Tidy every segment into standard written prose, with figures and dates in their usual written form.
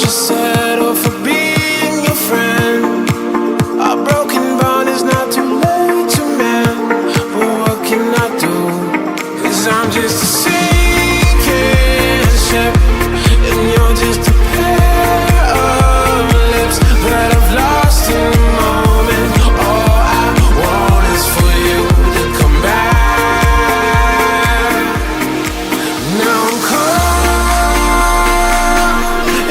settle for being your friend. A broken bond is not too late to mend. But what can I do? 'Cause I'm just a sinking ship, and you're just a pair of lips that I've lost in the moment. All I want is for you to come back. Now I'm caught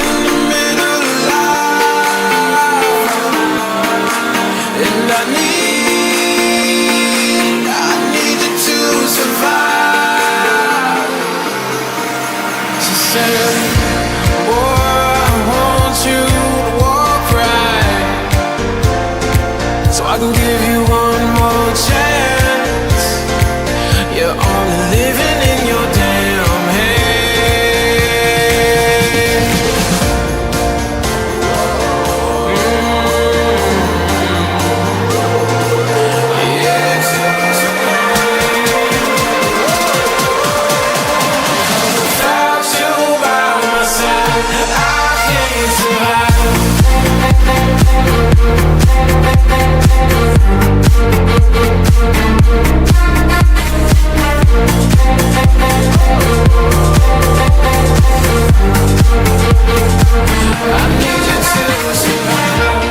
in the middle of life, and I need you to survive. She said, boy, I want you to walk right, so I can give you one more chance. You're only living in your damn head. Without you by my side, I can't survive. I need you to survive.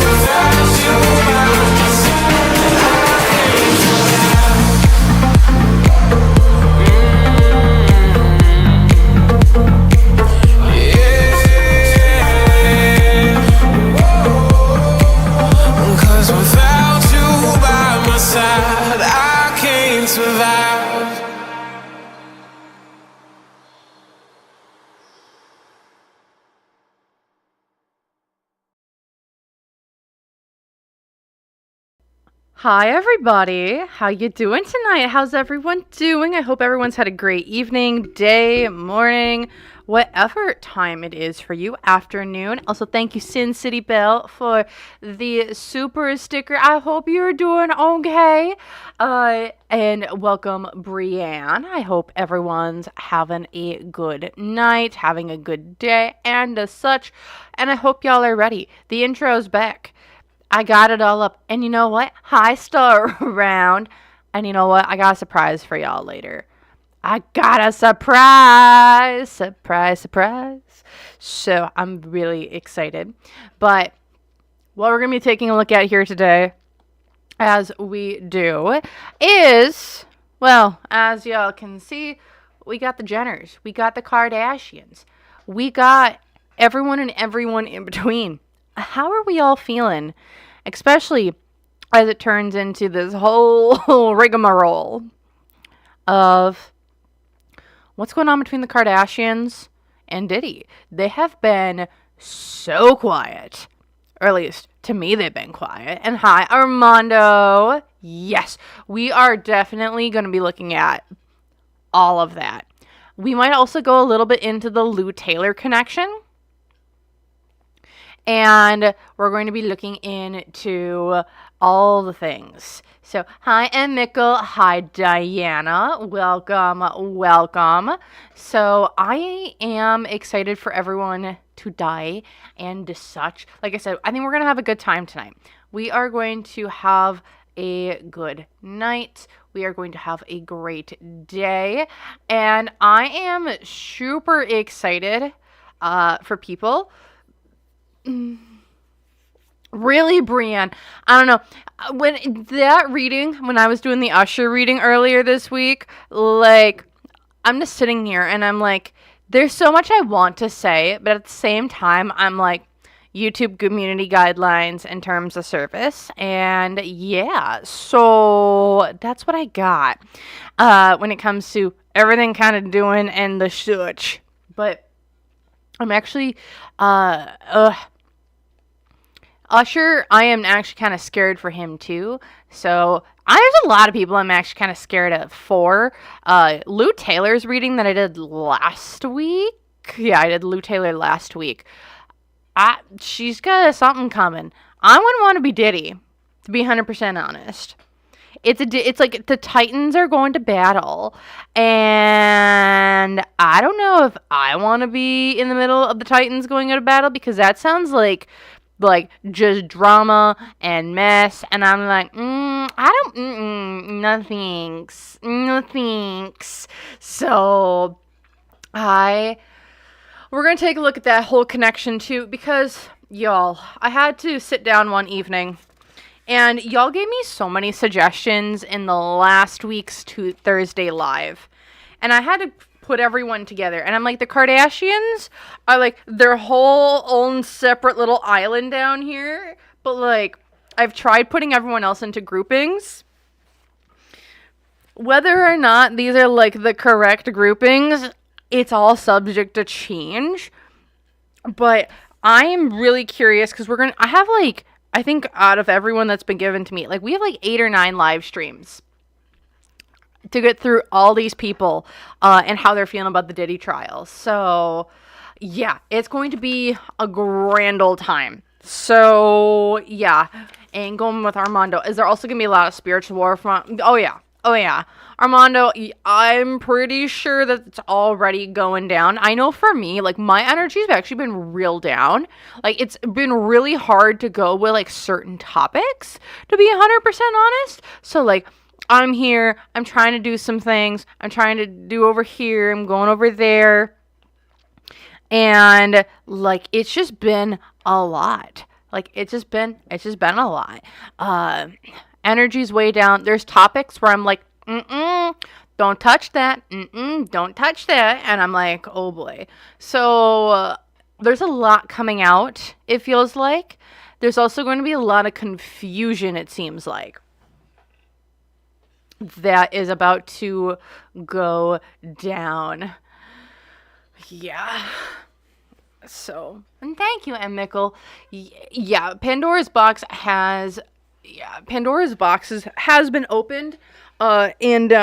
Without you by my side, I can't survive. Cause without you by my side, I can't survive. Hi everybody, how you doing tonight? How's everyone doing? I hope everyone's had a great evening, day, morning, whatever time it is for you, afternoon. Also, thank you Sin City Bell for the super sticker. I hope you're doing okay. And welcome Brianne. I hope everyone's having a good night, having a good day, and as such. And I hope y'all are ready. The intro's back. I got it all up. And you know what? Hi, Star Round. And you know what? I got a surprise for y'all later. I got a surprise. Surprise, surprise. So I'm really excited. But what we're going to be taking a look at here today, as we do, is, well, as y'all can see, we got the Jenners. We got the Kardashians. We got everyone and everyone in between. How are we all feeling? Especially as it turns into this whole rigmarole of what's going on between the Kardashians and Diddy. They have been so quiet. Or at least, to me, they've been quiet. And hi, Armando. Yes, we are definitely going to be looking at all of that. We might also go a little bit into the Lou Taylor connection. And we're going to be looking into all the things. So, hi, Michael. Hi, Diana. Welcome, welcome. So, I am excited for everyone to die and such. Like I said, I think we're going to have a good time tonight. We are going to have a good night. We are going to have a great day. And I am super excited for people. Really, Brienne, I don't know. When I was doing the Usher reading earlier this week, like, I'm just sitting here and I'm like, there's so much I want to say, but at the same time, I'm like, YouTube community guidelines in terms of service. And yeah, so that's what I got when it comes to everything kind of doing and the such. But I'm actually, Usher, I am actually kind of scared for him too. So there's a lot of people I'm actually kind of scared of for. Lou Taylor's reading that I did last week. Yeah, I did Lou Taylor last week. She's got something coming. I wouldn't want to be Diddy, to be 100% honest. It's like the Titans are going to battle, and I don't know if I want to be in the middle of the Titans going into battle, because that sounds like just drama and mess, and I'm like, I don't, no thanks, no thanks. So we're gonna take a look at that whole connection too, because y'all, I had to sit down one evening. And y'all gave me so many suggestions in the last week's Thursday live. And I had to put everyone together. And I'm like, the Kardashians are like their whole own separate little island down here. But like, I've tried putting everyone else into groupings. Whether or not these are like the correct groupings, it's all subject to change. But I am really curious because I have like, I think out of everyone that's been given to me, like we have like 8 or 9 live streams to get through all these people and how they're feeling about the Diddy trial. So yeah, it's going to be a grand old time. So yeah, and going with Armando, is there also going to be a lot of spiritual warfront? Oh yeah. Armando, I'm pretty sure that it's already going down. I know for me, like, my energy's actually been real down. Like, it's been really hard to go with, like, certain topics, to be 100% honest. So, like, I'm here, I'm trying to do some things, I'm trying to do over here, I'm going over there. And, like, it's just been a lot. Like, it's just been a lot. Energy's way down. There's topics where I'm like, don't touch that. Don't touch that. And I'm like, oh boy. So there's a lot coming out, it feels like. There's also going to be a lot of confusion, it seems like, that is about to go down. Yeah. So, and thank you, M. Mickle. Yeah, Pandora's box has been opened. And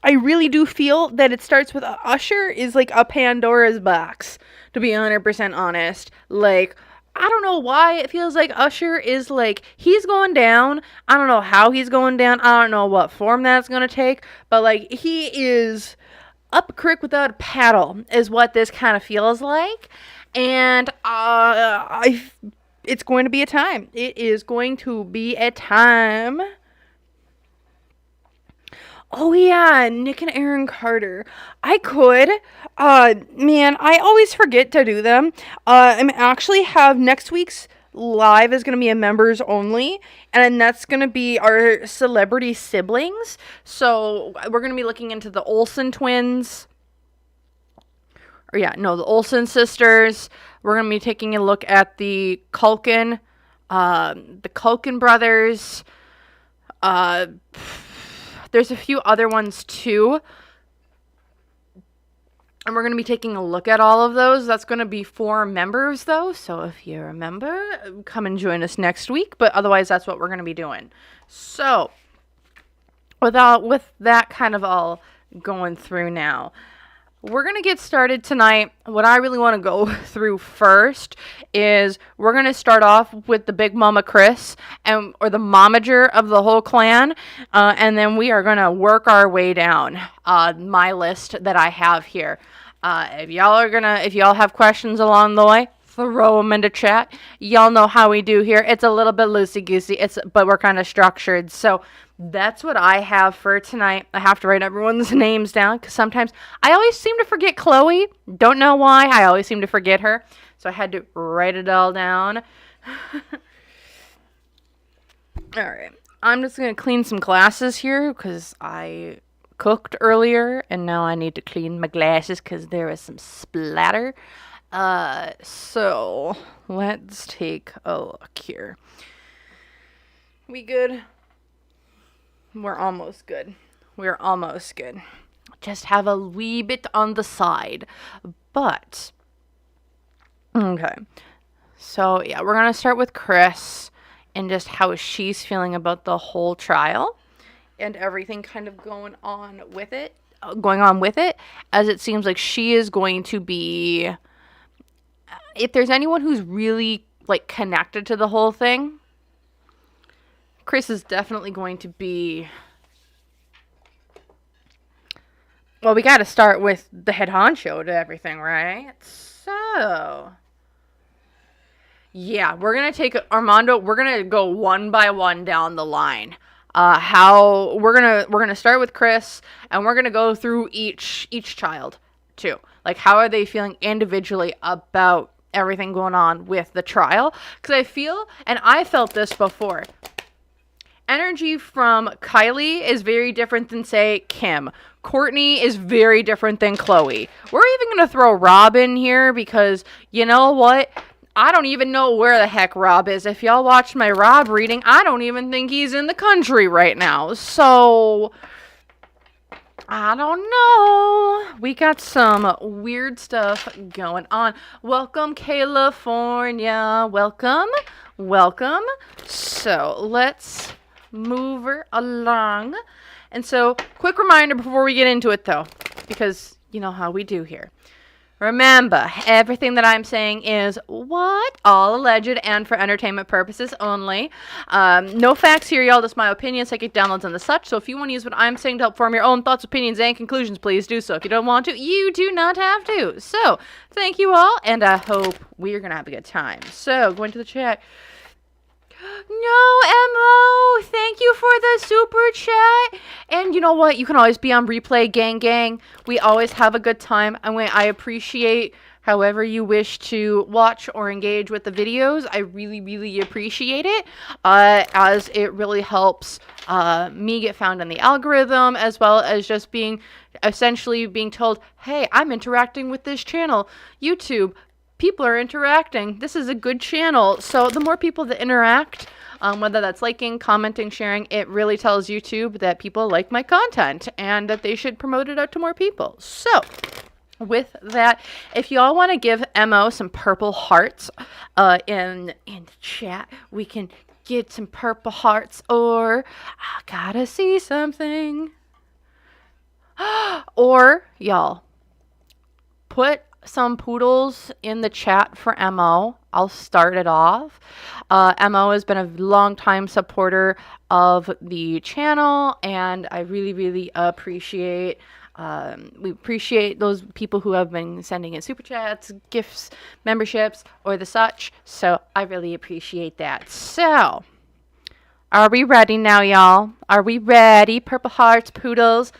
I really do feel that it starts with Usher is like a Pandora's box, to be 100% honest. Like, I don't know why it feels like Usher is like, he's going down. I don't know how he's going down. I don't know what form that's going to take. But like, he is up a creek without a paddle is what this kind of feels like. And it's going to be a time. It is going to be a time. Oh yeah, Nick and Aaron Carter. I could. Man, I always forget to do them. I'm actually have next week's live is going to be a members only, and that's going to be our celebrity siblings. So we're going to be looking into the Olsen twins. The Olsen sisters. We're going to be taking a look at the Culkin brothers. There's a few other ones too. And we're going to be taking a look at all of those. That's going to be for members though. So if you're a member, come and join us next week. But otherwise, that's what we're going to be doing. So with that kind of all going through now, we're going to get started tonight. What I really want to go through first is we're going to start off with the Big Mama Kris, or the momager of the whole clan, and then we are going to work our way down my list that I have here. If y'all have questions along the way, throw them into chat. Y'all know how we do here. It's a little bit loosey-goosey, but we're kind of structured. So that's what I have for tonight. I have to write everyone's names down because sometimes I always seem to forget Chloe. Don't know why. I always seem to forget her. So I had to write it all down. All right. I'm just going to clean some glasses here because I cooked earlier and now I need to clean my glasses because there is some splatter. So let's take a look here. We good? We're almost good. Just have a wee bit on the side. But, okay. So, yeah, we're going to start with Kris and just how she's feeling about the whole trial and everything kind of going on with it, as it seems like she is going to be, if there's anyone who's really, like, connected to the whole thing, Kris is definitely going to be... Well, we got to start with the head honcho to everything, right? So... Yeah, we're going to take Armando, we're going to go one by one down the line. How we're going to start with Kris, and we're going to go through each child too. Like, how are they feeling individually about everything going on with the trial? Cuz I feel, and I felt this before. Energy from Kylie is very different than, say, Kim. Kourtney is very different than Khloe. We're even going to throw Rob in here because, you know what? I don't even know where the heck Rob is. If y'all watched my Rob reading, I don't even think he's in the country right now. So, I don't know. We got some weird stuff going on. Welcome, California. Welcome. Welcome. So, let's move her along. And so, quick reminder before we get into it, though, because you know how we do here. Remember, everything that I'm saying is what? All alleged and for entertainment purposes only. No facts here, y'all. Just my opinions, psychic downloads, and the such. So if you want to use what I'm saying to help form your own thoughts, opinions, and conclusions, please do so. If you don't want to, you do not have to. So, thank you all, and I hope we're going to have a good time. So, going to the chat. No, Mo, thank you for the super chat. And you know what? You can always be on replay, gang. We always have a good time. I appreciate however you wish to watch or engage with the videos. I really, really appreciate it, as it really helps me get found in the algorithm, as well as just essentially being told, hey, I'm interacting with this channel. YouTube, people are interacting. This is a good channel. So the more people that interact, whether that's liking, commenting, sharing, it really tells YouTube that people like my content and that they should promote it out to more people. So with that, if y'all want to give Mo some purple hearts in the chat, we can get some purple hearts, or I gotta see something. Or y'all put some poodles in the chat for Mo. I'll start it off. Mo has been a long-time supporter of the channel, and I really, really appreciate. We appreciate those people who have been sending in super chats, gifts, memberships, or the such. So I really appreciate that. So, are we ready now, y'all? Are we ready? Purple hearts, poodles.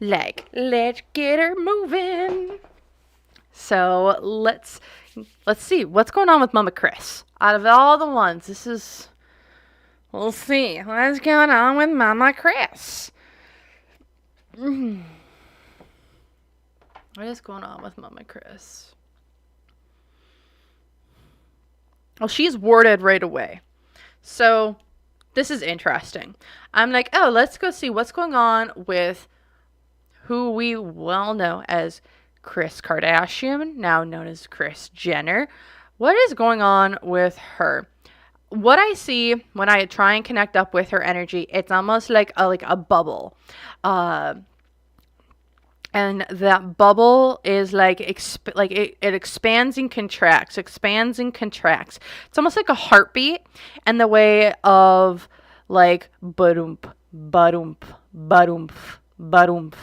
Let's get her moving. So let's see what's going on with Mama Kris. Out of all the ones, we'll see what's going on with Mama Kris. What is going on with Mama Kris? Well, she's warded right away. So this is interesting. I'm like, oh, let's go see what's going on with who we well know as Kris Kardashian, now known as Kris Jenner. What is going on with her? What I see when I try and connect up with her energy, it's almost like a bubble. And that bubble is it expands and contracts, expands and contracts. It's almost like a heartbeat, and the way of like ba-doomp, ba-doomp, ba-doomp, ba-doomp,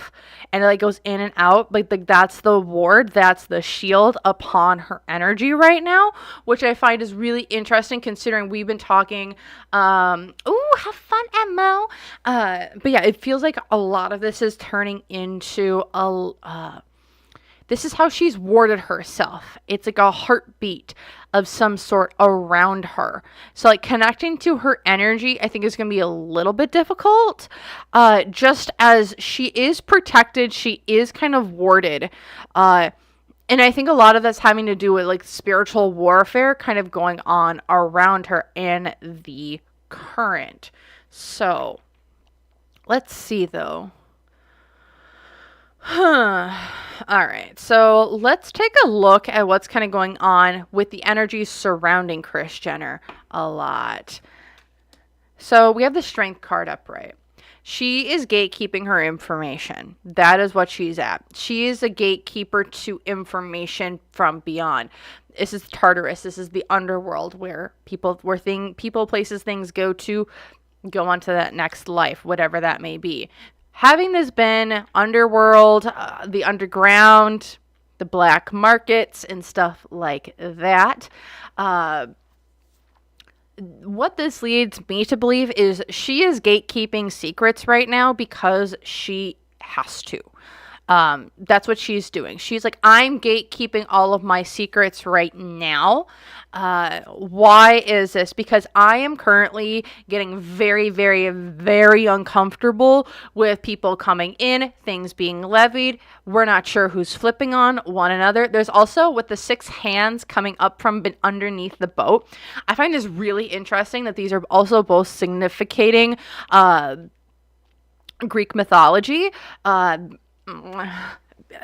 and it goes in and out. Like that's the ward, that's the shield upon her energy right now, which I find is really interesting considering we've been talking. Ooh, have fun, Mo. But yeah, it feels like a lot of this is turning into this is how she's warded herself. It's like a heartbeat of some sort around her. So connecting to her energy, I think is going to be a little bit difficult. Just as she is protected, she is kind of warded. And I think a lot of that's having to do with spiritual warfare kind of going on around her in the current. So let's see though. All right, so let's take a look at what's kind of going on with the energy surrounding Kris Jenner a lot. So we have the Strength card upright. She is gatekeeping her information. That is what she's at. She is a gatekeeper to information from beyond. This is Tartarus. This is the underworld where people, places, things go to go on to that next life, whatever that may be. Having this been underworld, the underground, the black markets, and stuff like that, what this leads me to believe is she is gatekeeping secrets right now because she has to. That's what she's doing. She's like, I'm gatekeeping all of my secrets right now. Why is this? Because I am currently getting very, very, very uncomfortable with people coming in, things being levied. We're not sure who's flipping on one another. There's also, with the 6 hands coming up from underneath the boat, I find this really interesting that these are also both significating Greek mythology.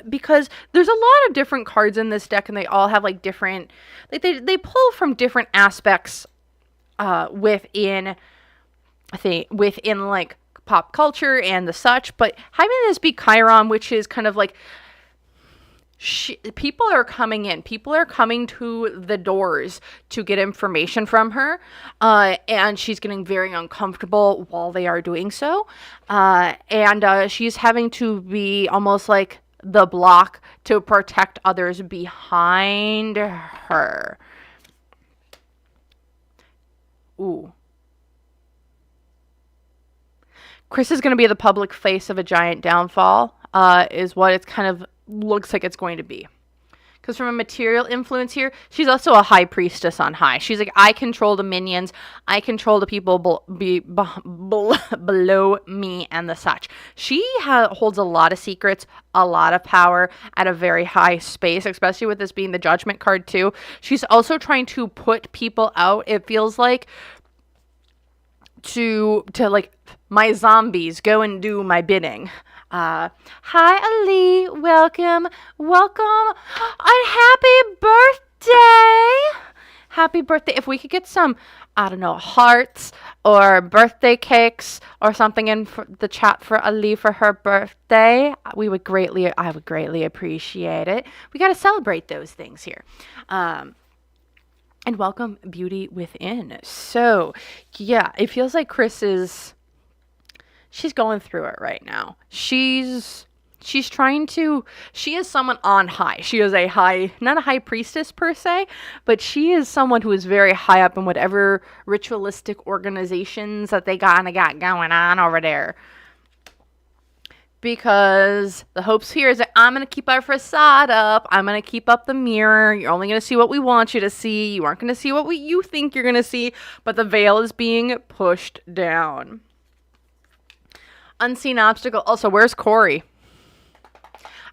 Because there's a lot of different cards in this deck, and they all have like different, like they pull from different aspects within like pop culture and the such. But having this be Chiron, which is kind of like people are coming in, people are coming to the doors to get information from her, and she's getting very uncomfortable while they are doing so, and she's having to be almost like the block to protect others behind her. Ooh. Kris is going to be the public face of a giant downfall, is what it's kind of looks like it's going to be. Because from a material influence here, she's also a high priestess on high. She's like, I control the minions. I control the people below me and the such. She holds a lot of secrets, a lot of power at a very high space, especially with this being the Judgment card too. She's also trying to put people out, it feels like, to like, my zombies, go and do my bidding. Hi, Ali. Welcome. And happy birthday. Happy birthday. If we could get some, I don't know, hearts or birthday cakes or something in for the chat for Ali for her birthday, I would greatly appreciate it. We got to celebrate those things here. And welcome Beauty Within. So, yeah, it feels like she's going through it right now. She's trying to, she is someone on high. She is not a high priestess per se, but she is someone who is very high up in whatever ritualistic organizations that they got going on over there. Because the hopes here is that I'm going to keep our facade up. I'm going to keep up the mirror. You're only going to see what we want you to see. You aren't going to see what you think you're going to see, but the veil is being pushed down. Unseen obstacle. Also, where's Corey?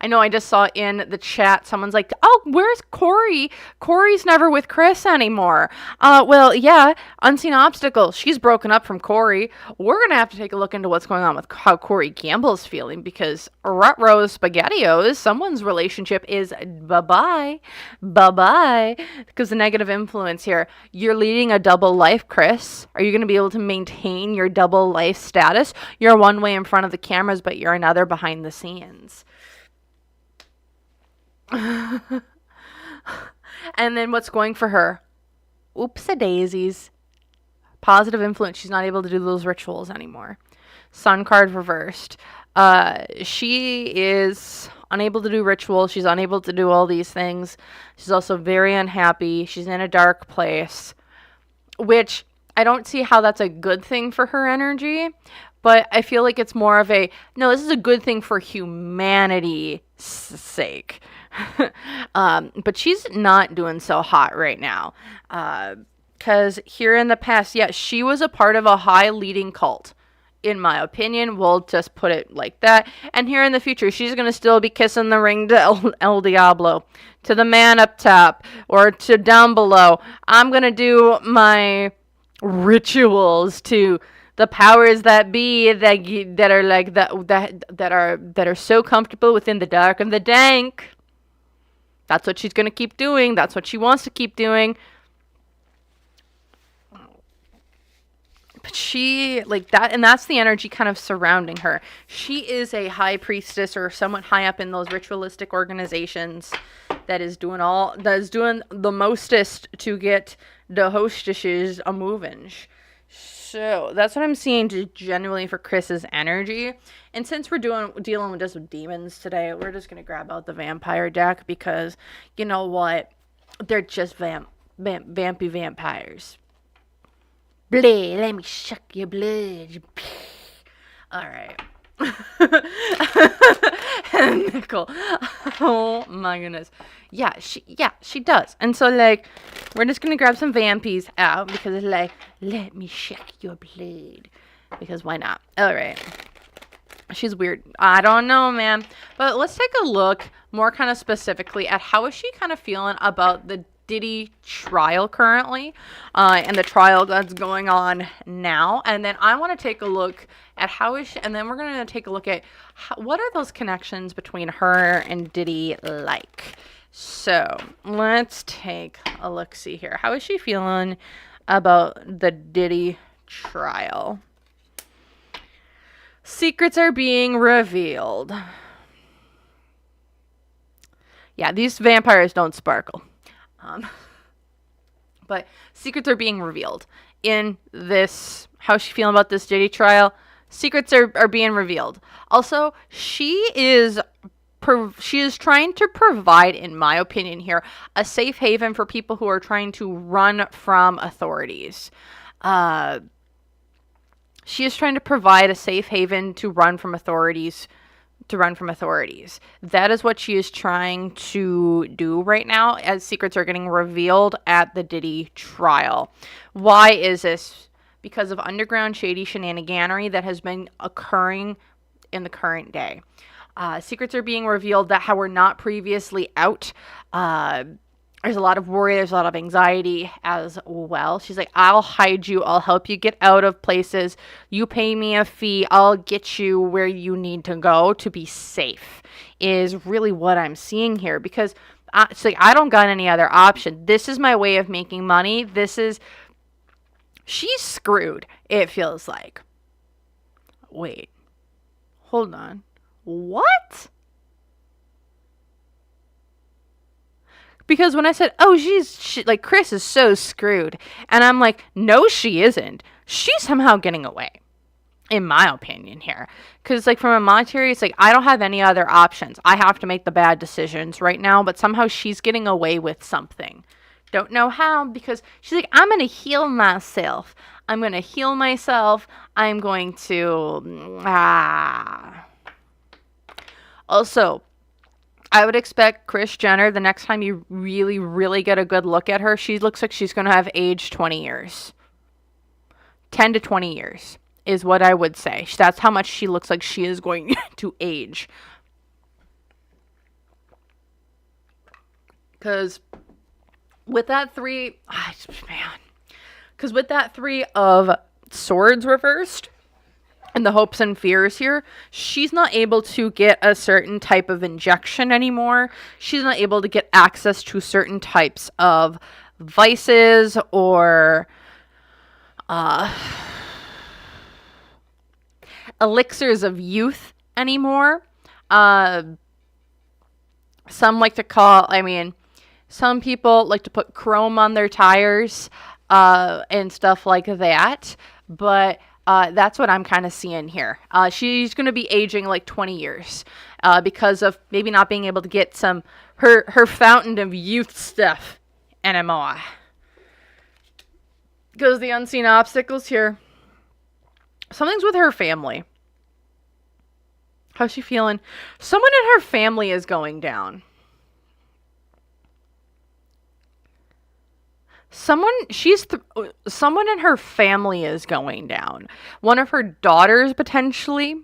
I know I just saw in the chat, someone's like, oh, where's Corey? Corey's never with Kris anymore. Well, yeah, unseen obstacle. She's broken up from Corey. We're going to have to take a look into what's going on with how Corey Gamble's feeling, because Rutrose SpaghettiOs, someone's relationship is bye-bye. Bye-bye. Because the negative influence here, you're leading a double life, Kris. Are you going to be able to maintain your double life status? You're one way in front of the cameras, but you're another behind the scenes. And then what's going for her? Oops-a-daisies. Positive influence. She's not able to do those rituals anymore. Sun card reversed. She is unable to do rituals. She's unable to do all these things. She's also very unhappy. She's in a dark place, which I don't see how that's a good thing for her energy. But I feel like it's more of no, this is a good thing for humanity's sake. But she's not doing so hot right now. Because here in the past, yeah, she was a part of a high leading cult. In my opinion, we'll just put it like that. And here in the future, she's going to still be kissing the ring to El Diablo. To the man up top. Or to down below. I'm going to do my rituals to the powers that be that are like that are so comfortable within the dark and the dank. That's what she's gonna keep doing. That's what she wants to keep doing. But she like that, and that's the energy kind of surrounding her. She is a high priestess or someone high up in those ritualistic organizations that is doing the mostest to get the hostesses a moving. So that's what I'm seeing just genuinely for Kris's energy. And since we're dealing with just with demons today, we're just gonna grab out the vampire deck because you know what? They're just vampy vampires. Blood, let me suck your blood. All right. Nicole. Oh my goodness. Yeah, she does. And so like we're just gonna grab some vampies out because it's like, let me suck your blood. Because why not? Alright. She's weird. I don't know, man. But let's take a look more kind of specifically at how is she kind of feeling about the Diddy trial currently, and the trial that's going on now. And then I want to take a look at how is she, and then we're going to take a look at what are those connections between her and Diddy like. So let's take a look, see here. How is she feeling about the Diddy trial? Secrets are being revealed. Yeah, these vampires don't sparkle. But secrets are being revealed in this. How's she feeling about this Diddy trial? Secrets are being revealed. Also, she is trying to provide, in my opinion here, a safe haven for people who are trying to run from authorities. She is trying to provide a safe haven to run from authorities. That is what she is trying to do right now as secrets are getting revealed at the Diddy trial. Why is this? Because of underground shady shenaniganery that has been occurring in the current day. Secrets are being revealed that were not previously out. There's a lot of worry. There's a lot of anxiety as well. She's like, I'll hide you. I'll help you get out of places. You pay me a fee. I'll get you where you need to go to be safe is really what I'm seeing here. Because it's like, I don't got any other option. This is my way of making money. She's screwed, it feels like. Wait. Hold on. What? Because when I said, oh, like, Kris is so screwed. And I'm like, no, she isn't. She's somehow getting away. In my opinion here. Because, like, from a monetary, it's like, I don't have any other options. I have to make the bad decisions right now. But somehow she's getting away with something. Don't know how. Because she's like, I'm going to heal myself. I'm going to heal myself. I'm going to... Also... I would expect Kris Jenner, the next time you really, really get a good look at her, she looks like she's going to have aged 20 years. 10 to 20 years is what I would say. That's how much she looks like she is going to age. Because with that three of swords reversed, and the hopes and fears here, she's not able to get a certain type of injection anymore. She's not able to get access to certain types of vices or elixirs of youth anymore. Some people like to put chrome on their tires and stuff like that. But that's what I'm kind of seeing here. She's going to be aging like 20 years because of maybe not being able to get her fountain of youth stuff anymore. Because the unseen obstacles here. Something's with her family. How's she feeling? Someone in her family is going down. Someone in her family is going down. One of her daughters, potentially.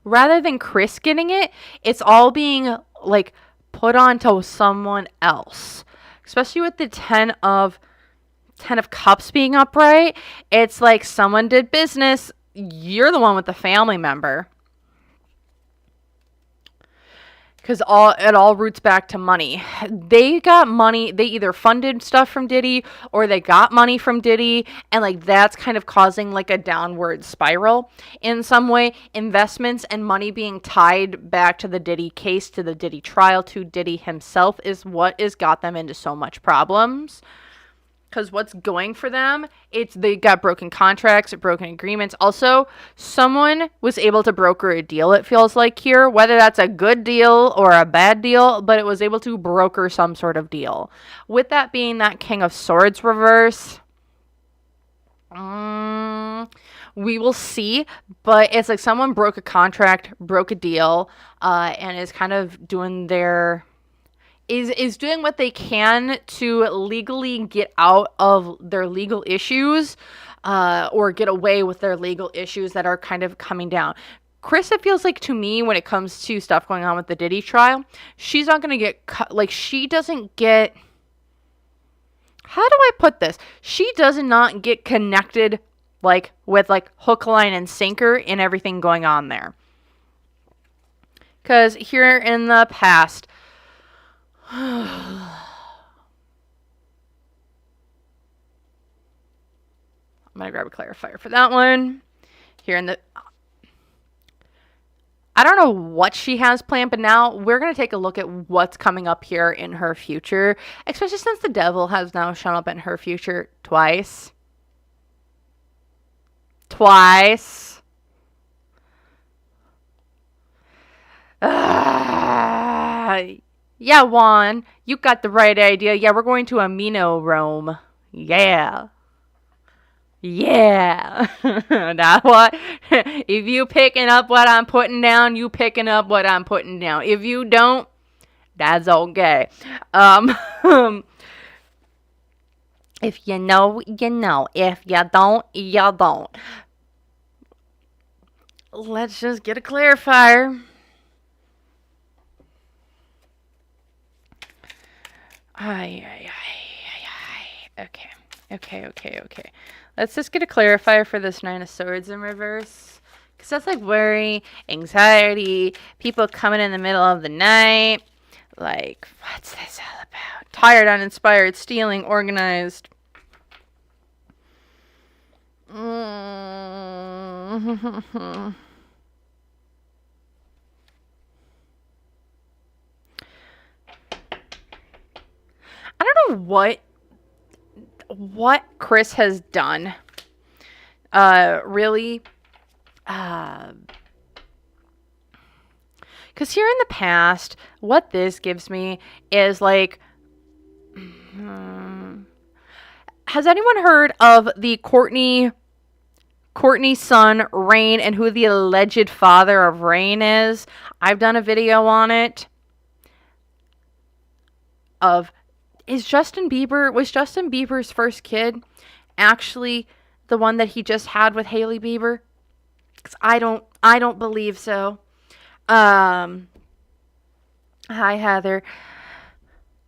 Rather than Kris getting it, it's all being, like, put onto someone else. Especially with the 10 of Cups being upright. It's like someone did business. You're the one with the family member. Because it all roots back to money. They got money. They either funded stuff from Diddy or they got money from Diddy. And like that's kind of causing like a downward spiral in some way. Investments and money being tied back to the Diddy case, to the Diddy trial, to Diddy himself is what has got them into so much problems. Because what's going for them, they got broken contracts, broken agreements. Also, someone was able to broker a deal, it feels like here, whether that's a good deal or a bad deal, but it was able to broker some sort of deal. With that being that King of Swords reverse, we will see, but it's like someone broke a contract, broke a deal, and is kind of doing is doing what they can to legally get out of their legal issues, or get away with their legal issues that are kind of coming down. Kris, it feels like to me, when it comes to stuff going on with the Diddy trial, she's not going to get she doesn't get, how do I put this? She does not get connected with hook, line, and sinker in everything going on there. Because here in the past, I'm going to grab a clarifier for that one. I don't know what she has planned, but now we're going to take a look at what's coming up here in her future, especially since the devil has now shown up in her future twice. Yeah, Juan, you got the right idea. Yeah, we're going to Amino Rome. Yeah. Now what? If you picking up what I'm putting down, you picking up what I'm putting down. If you don't, that's okay. If you know, you know. If you don't, you don't. Let's just get a clarifier. Okay. Let's just get a clarifier for this Nine of Swords in reverse. Because that's like worry, anxiety, people coming in the middle of the night. Like, what's this all about? Tired, uninspired, stealing, organized. I don't know what Kris has done. Really. Because here in the past, what this gives me is like, has anyone heard of the Kourtney's son, Rain, and who the alleged father of Rain is? I've done a video on it. Was Justin Bieber's first kid actually the one that he just had with Hailey Bieber? Because I don't believe so. Hi, Heather.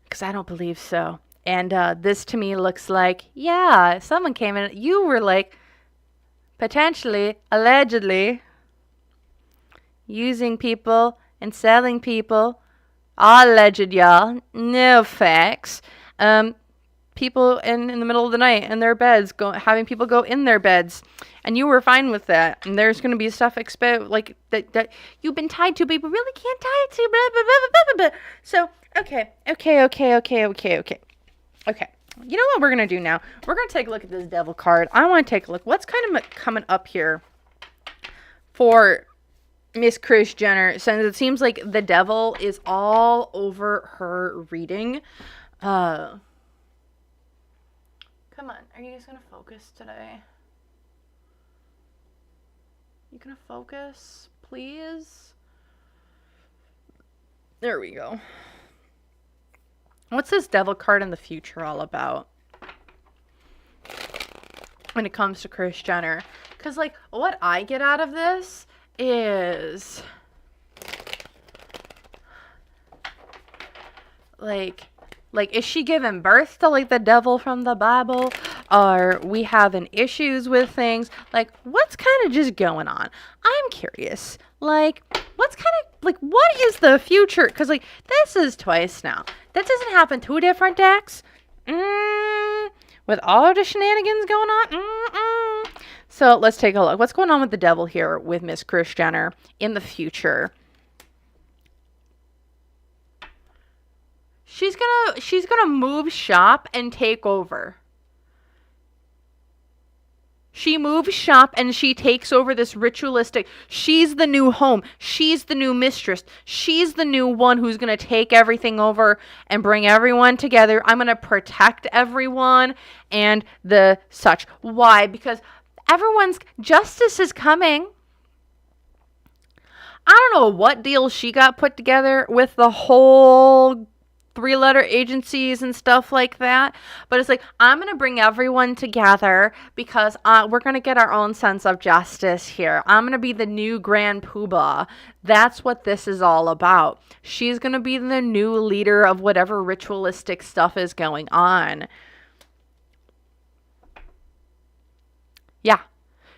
Because I don't believe so. And this to me looks like, yeah, someone came in. You were like, potentially, allegedly, using people and selling people. All alleged, y'all. No facts. People in the middle of the night in their beds, having people go in their beds, and you were fine with that. And there's going to be stuff like that you've been tied to, but you really can't tie it to. Blah, blah, blah, blah, blah, blah. So okay. You know what we're going to do now? We're going to take a look at this devil card. I want to take a look. What's kind of coming up here for Miss Kris Jenner, since it seems like the devil is all over her reading. Come on, are you guys gonna focus today? You gonna focus, please? There we go. What's this devil card in the future all about when it comes to Kris Jenner? Because, like, what I get out of this is, like, is she giving birth to, like, the devil from the Bible? Are we having issues with things? Like, what's kind of just going on? I'm curious. Like, what's kind of, like, what is the future? Because, like, this is twice now. That doesn't happen 2 different decks. With all the shenanigans going on. So, let's take a look. What's going on with the devil here with Miss Kris Jenner in the future? She's gonna move shop and take over. She moves shop and she takes over this ritualistic. She's the new home. She's the new mistress. She's the new one who's going to take everything over and bring everyone together. I'm going to protect everyone and the such. Why? Because everyone's justice is coming. I don't know what deal she got put together with the whole 3-letter agencies and stuff like that. But it's like, I'm going to bring everyone together because we're going to get our own sense of justice here. I'm going to be the new grand poobah. That's what this is all about. She's going to be the new leader of whatever ritualistic stuff is going on. Yeah.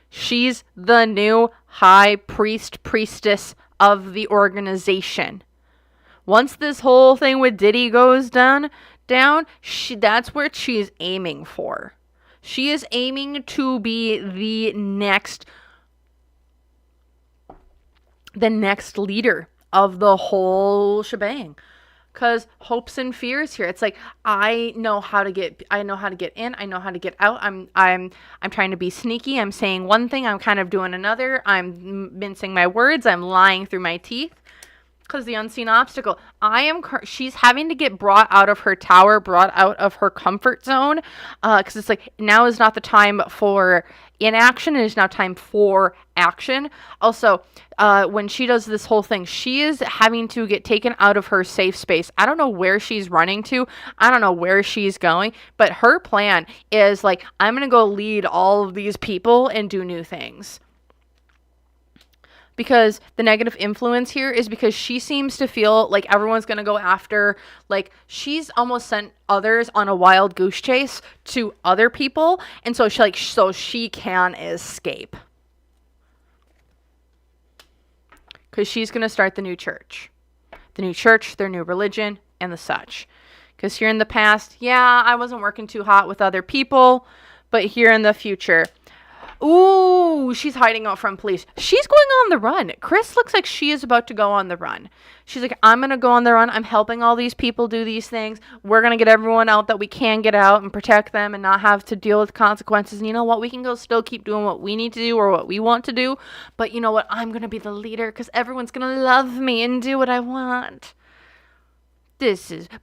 She's the new high priestess of the organization. Once this whole thing with Diddy goes down, that's where she's aiming for. She is aiming to be the next leader of the whole shebang. Because hopes and fears here. It's like, I know how to get in, I know how to get out. I'm trying to be sneaky. I'm saying one thing, I'm kind of doing another. I'm mincing my words. I'm lying through my teeth. Because the unseen obstacle. She's having to get brought out of her tower, brought out of her comfort zone. Because it's like, now is not the time for inaction. It is now time for action. Also, when she does this whole thing, she is having to get taken out of her safe space. I don't know where she's running to. I don't know where she's going. But her plan is like, I'm going to go lead all of these people and do new things. Because the negative influence here is because she seems to feel like everyone's going to go after, like, she's almost sent others on a wild goose chase to other people. And so she can escape. Because she's going to start the new church. The new church, their new religion, and the such. Because here in the past, yeah, I wasn't working too hot with other people. But here in the future, ooh, she's hiding out from police. She's going on the run. Kris looks like she is about to go on the run. She's like, I'm going to go on the run. I'm helping all these people do these things. We're going to get everyone out that we can get out and protect them and not have to deal with consequences. And you know what? We can go still keep doing what we need to do or what we want to do. But you know what? I'm going to be the leader because everyone's going to love me and do what I want.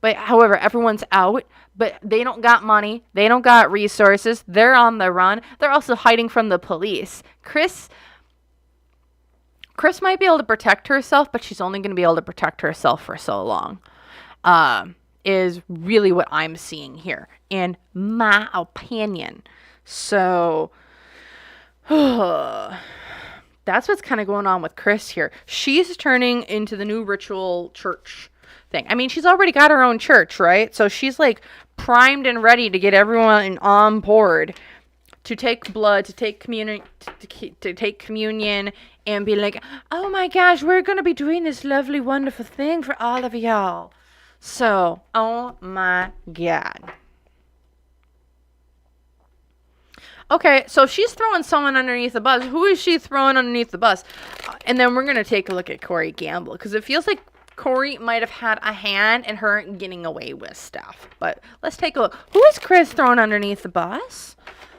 But however, everyone's out, but they don't got money. They don't got resources. They're on the run. They're also hiding from the police. Kris might be able to protect herself, but she's only going to be able to protect herself for so long. Is really what I'm seeing here, in my opinion. So, that's what's kind of going on with Kris here. She's turning into the new ritual church thing. I mean, she's already got her own church, right? So she's like primed and ready to get everyone on board to take blood, to take communion, to take communion, and be like, oh my gosh, we're gonna be doing this lovely, wonderful thing for all of y'all. So, oh my God. Okay, so she's throwing someone underneath the bus. Who is she throwing underneath the bus? And then we're gonna take a look at Corey Gamble, because it feels like Corey might have had a hand in her getting away with stuff. But let's take a look. Who is Kris throwing underneath the bus?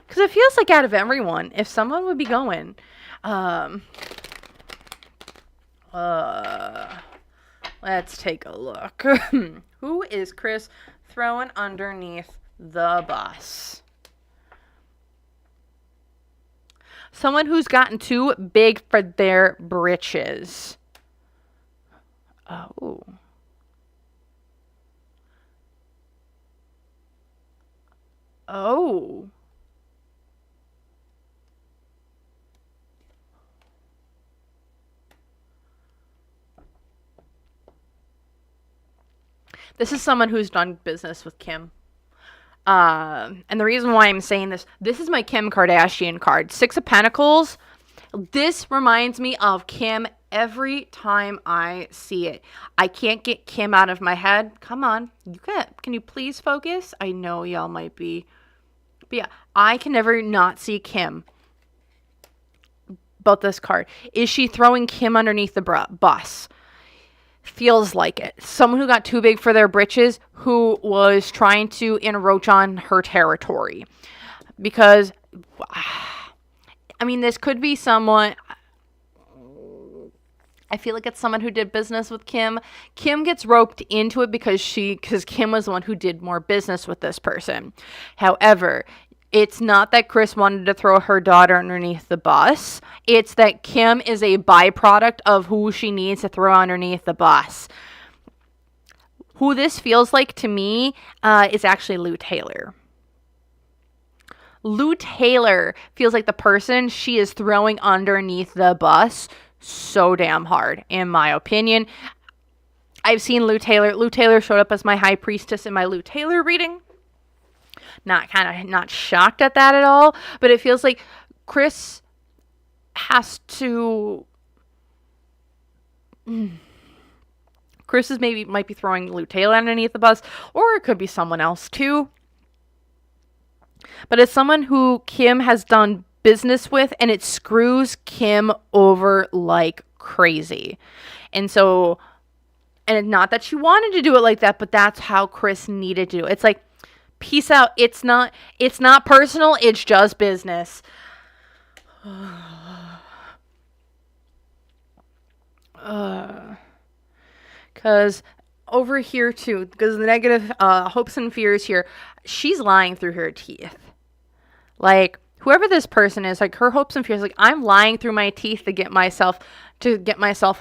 Because it feels like out of everyone, if someone would be going. Let's take a look. Who is Kris throwing underneath the bus? Someone who's gotten too big for their britches. Oh. Oh. This is someone who's done business with Kim. And the reason why I'm saying this is my Kim Kardashian card. 6 of Pentacles. This reminds me of Kim every time I see it. I can't get Kim out of my head. Come on. Can you please focus? I know y'all might be. But yeah, I can never not see Kim. About this card. Is she throwing Kim underneath the bus? Feels like it. Someone who got too big for their britches, who was trying to encroach on her territory. Because I mean, this could be someone. I feel like it's someone who did business with Kim. Kim gets roped into it because Kim was the one who did more business with this person. However, it's not that Kris wanted to throw her daughter underneath the bus. It's that Kim is a byproduct of who she needs to throw underneath the bus. Who this feels like to me is actually Lou Taylor. Lou Taylor feels like the person she is throwing underneath the bus so damn hard, in my opinion. I've seen Lou Taylor. Lou Taylor showed up as my high priestess in my Lou Taylor reading. Not shocked at that at all, but it feels like Kris has to. Kris might be throwing Lou Taylor underneath the bus, or it could be someone else too. But it's someone who Kim has done business with, and it screws Kim over like crazy. And so, and not that she wanted to do it like that, but that's how Kris needed to do it. It's like, peace out. It's not personal. It's just business. Because over here too, because the negative hopes and fears here, she's lying through her teeth. Like, whoever this person is, like, her hopes and fears, like, I'm lying through my teeth to get myself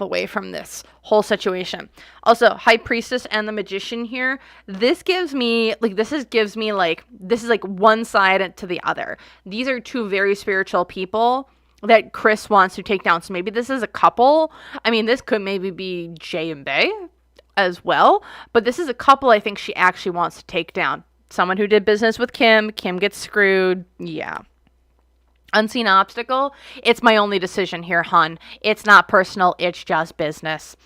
away from this whole situation. Also, High Priestess and the Magician here, this is like one side to the other. These are two very spiritual people that Kris wants to take down. So maybe this is a couple. I mean, this could maybe be Jay and Bay as well, but this is a couple I think she actually wants to take down. Someone who did business with Kim. Kim gets screwed. Yeah. Unseen obstacle. It's my only decision here, hun. It's not personal. It's just business.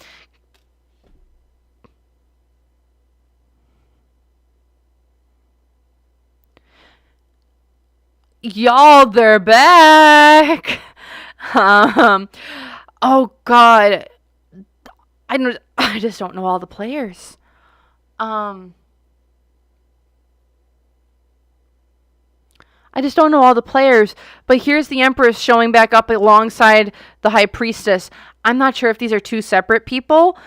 Y'all, they're back. Oh God. I just don't know all the players. I just don't know all the players. But here's the Empress showing back up alongside the High Priestess. I'm not sure if these are two separate people.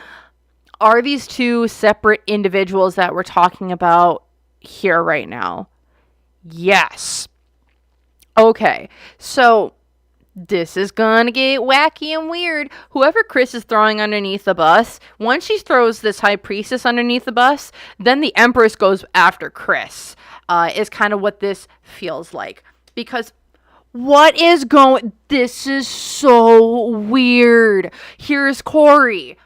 Are these two separate individuals that we're talking about here right now? Yes. Okay. So this is gonna get wacky and weird. Whoever Kris is throwing underneath the bus, once she throws this High Priestess underneath the bus, then the Empress goes after Kris. Is kind of what this feels like. Because this is so weird. Here's Corey.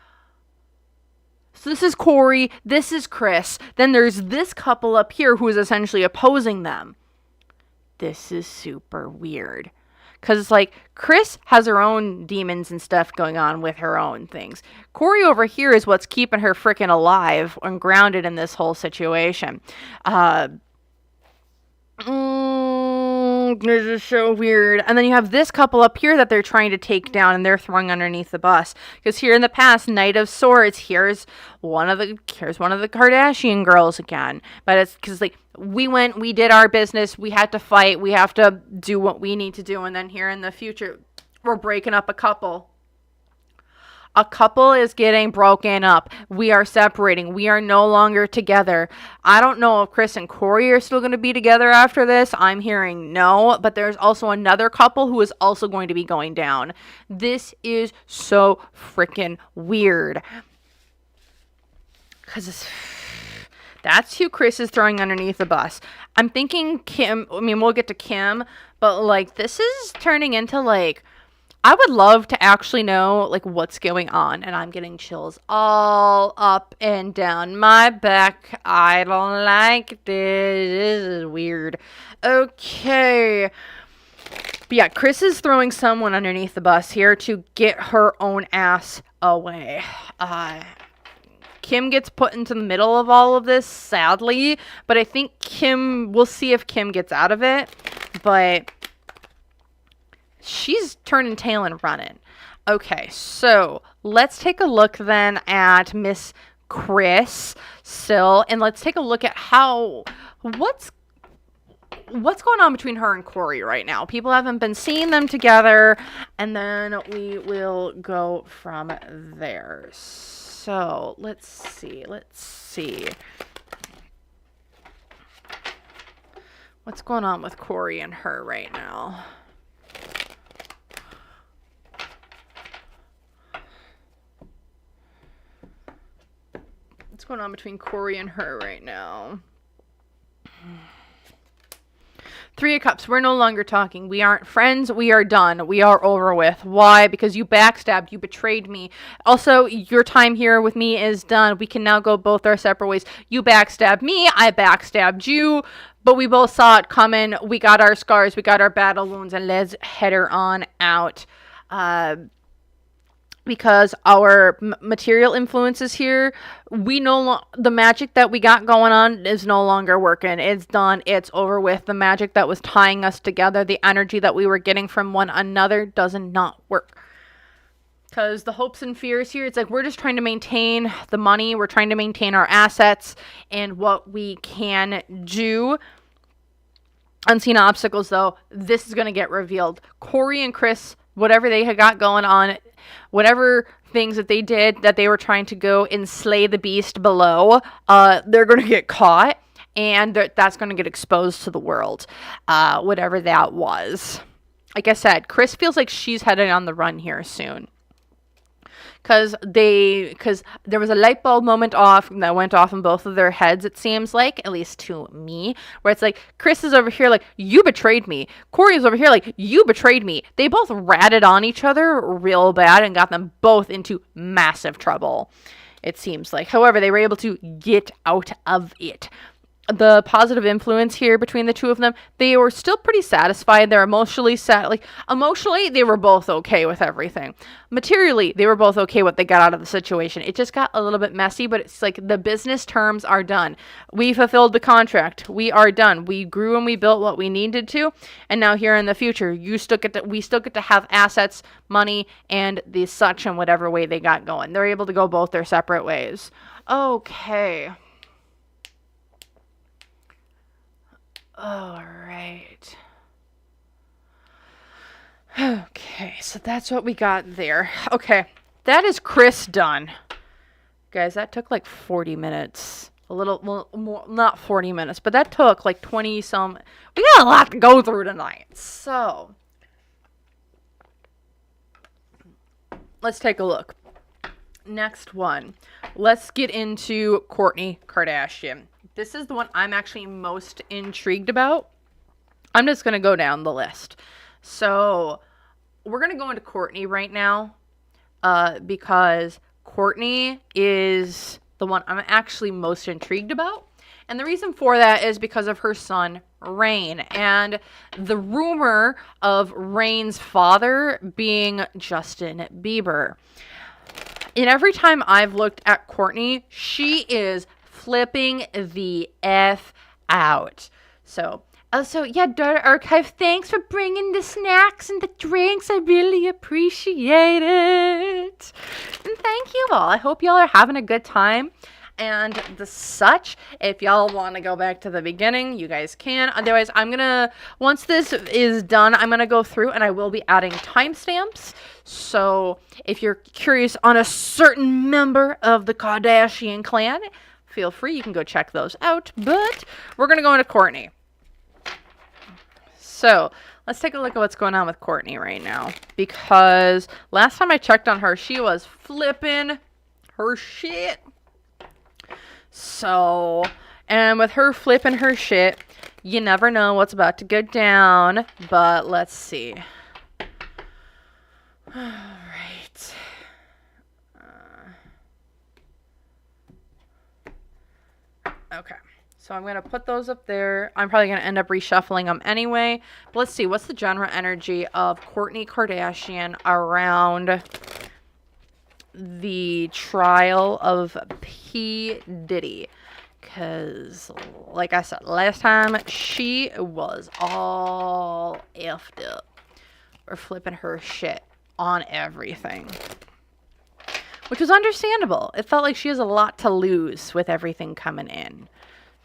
So this is Corey, this is Kris. Then there's this couple up here who is essentially opposing them. This is super weird. Because it's like, Kris has her own demons and stuff going on with her own things. Corey over here is what's keeping her freaking alive and grounded in this whole situation. This is so weird. And then you have this couple up here that they're trying to take down, and they're throwing underneath the bus. Because here in the past, Knight of Swords, here's one of the Kardashian girls again. But it's because, like, we did our business, we had to fight, we have to do what we need to do, and then here in the future, we're breaking up a couple. A couple is getting broken up. We are separating. We are no longer together. I don't know if Kris and Corey are still going to be together after this. I'm hearing no, but there's also another couple who is also going to be going down. This is so freaking weird. Because that's who Kris is throwing underneath the bus. I'm thinking Kim. I mean, we'll get to Kim, but, like, this is turning into, like, I would love to actually know, like, what's going on. And I'm getting chills all up and down my back. I don't like this. This is weird. Okay. But yeah, Kris is throwing someone underneath the bus here to get her own ass away. Kim gets put into the middle of all of this, sadly. But I think we'll see if Kim gets out of it. But she's turning tail and running. Okay, so let's take a look then at Miss Kris still, and let's take a look at what's what's going on between her and Corey right now? People haven't been seeing them together, and then we will go from there. So let's see. What's going on with Corey and her right now? What's going on between Corey and her right now? Three of Cups, we're no longer talking. We aren't friends. We are done. We are over with. Why? Because you backstabbed. You betrayed me. Also, your time here with me is done. We can now go both our separate ways. You backstabbed me. I backstabbed you. But we both saw it coming. We got our scars. We got our battle wounds. And let's head her on out. Because our material influences here, the magic that we got going on is no longer working. It's done. It's over with. The magic that was tying us together, the energy that we were getting from one another does not work. Because the hopes and fears here, it's like we're just trying to maintain the money. We're trying to maintain our assets and what we can do. Unseen obstacles, though, this is going to get revealed. Corey and Kris, whatever they had got going on, whatever things that they did, that they were trying to go and slay the beast below, they're going to get caught, and that's going to get exposed to the world, whatever that was. Like I said, Kris feels like she's headed on the run here soon. Because there was a light bulb moment that went off in both of their heads, it seems like, at least to me, where it's like, Kris is over here like, you betrayed me. Corey is over here like, you betrayed me. They both ratted on each other real bad and got them both into massive trouble, it seems like. However, they were able to get out of it. The positive influence here between the two of them, they were still pretty satisfied. They're emotionally emotionally, they were both okay with everything. Materially, they were both okay what they got out of the situation. It just got a little bit messy, but it's like the business terms are done. We fulfilled the contract. We are done. We grew and we built what we needed to, and now here in the future, we still get to have assets, money, and the such in whatever way they got going. They're able to go both their separate ways. Okay. All right. Okay, so that's what we got there. Okay, that is Kris done. Guys, that took like 40 minutes. A little more, not 40 minutes, but that took like 20 some. We got a lot to go through tonight. So, let's take a look. Next one. Let's get into Kourtney Kardashian. This is the one I'm actually most intrigued about. I'm just going to go down the list. So, we're going to go into Kourtney right now because Kourtney is the one I'm actually most intrigued about. And the reason for that is because of her son, Reign, and the rumor of Reign's father being Justin Bieber. And every time I've looked at Kourtney, she is flipping the F out. So, also, yeah, Daughter Archive, thanks for bringing the snacks and the drinks. I really appreciate it. And thank you all. I hope y'all are having a good time. And the such, if y'all want to go back to the beginning, you guys can. Otherwise, once this is done, I'm going to go through and I will be adding timestamps. So, if you're curious on a certain member of the Kardashian clan, feel free, you can go check those out. But we're going to go into Kourtney. So, let's take a look at what's going on with Kourtney right now. Because last time I checked on her, she was flipping her shit. So, and with her flipping her shit, you never know what's about to go down. But let's see. Alright. Okay. So I'm going to put those up there. I'm probably going to end up reshuffling them anyway. But let's see. What's the general energy of Kourtney Kardashian around the trial of P. Diddy? Because, like I said, last time she was all effed up. Or flipping her shit on everything. Which was understandable. It felt like she has a lot to lose with everything coming in.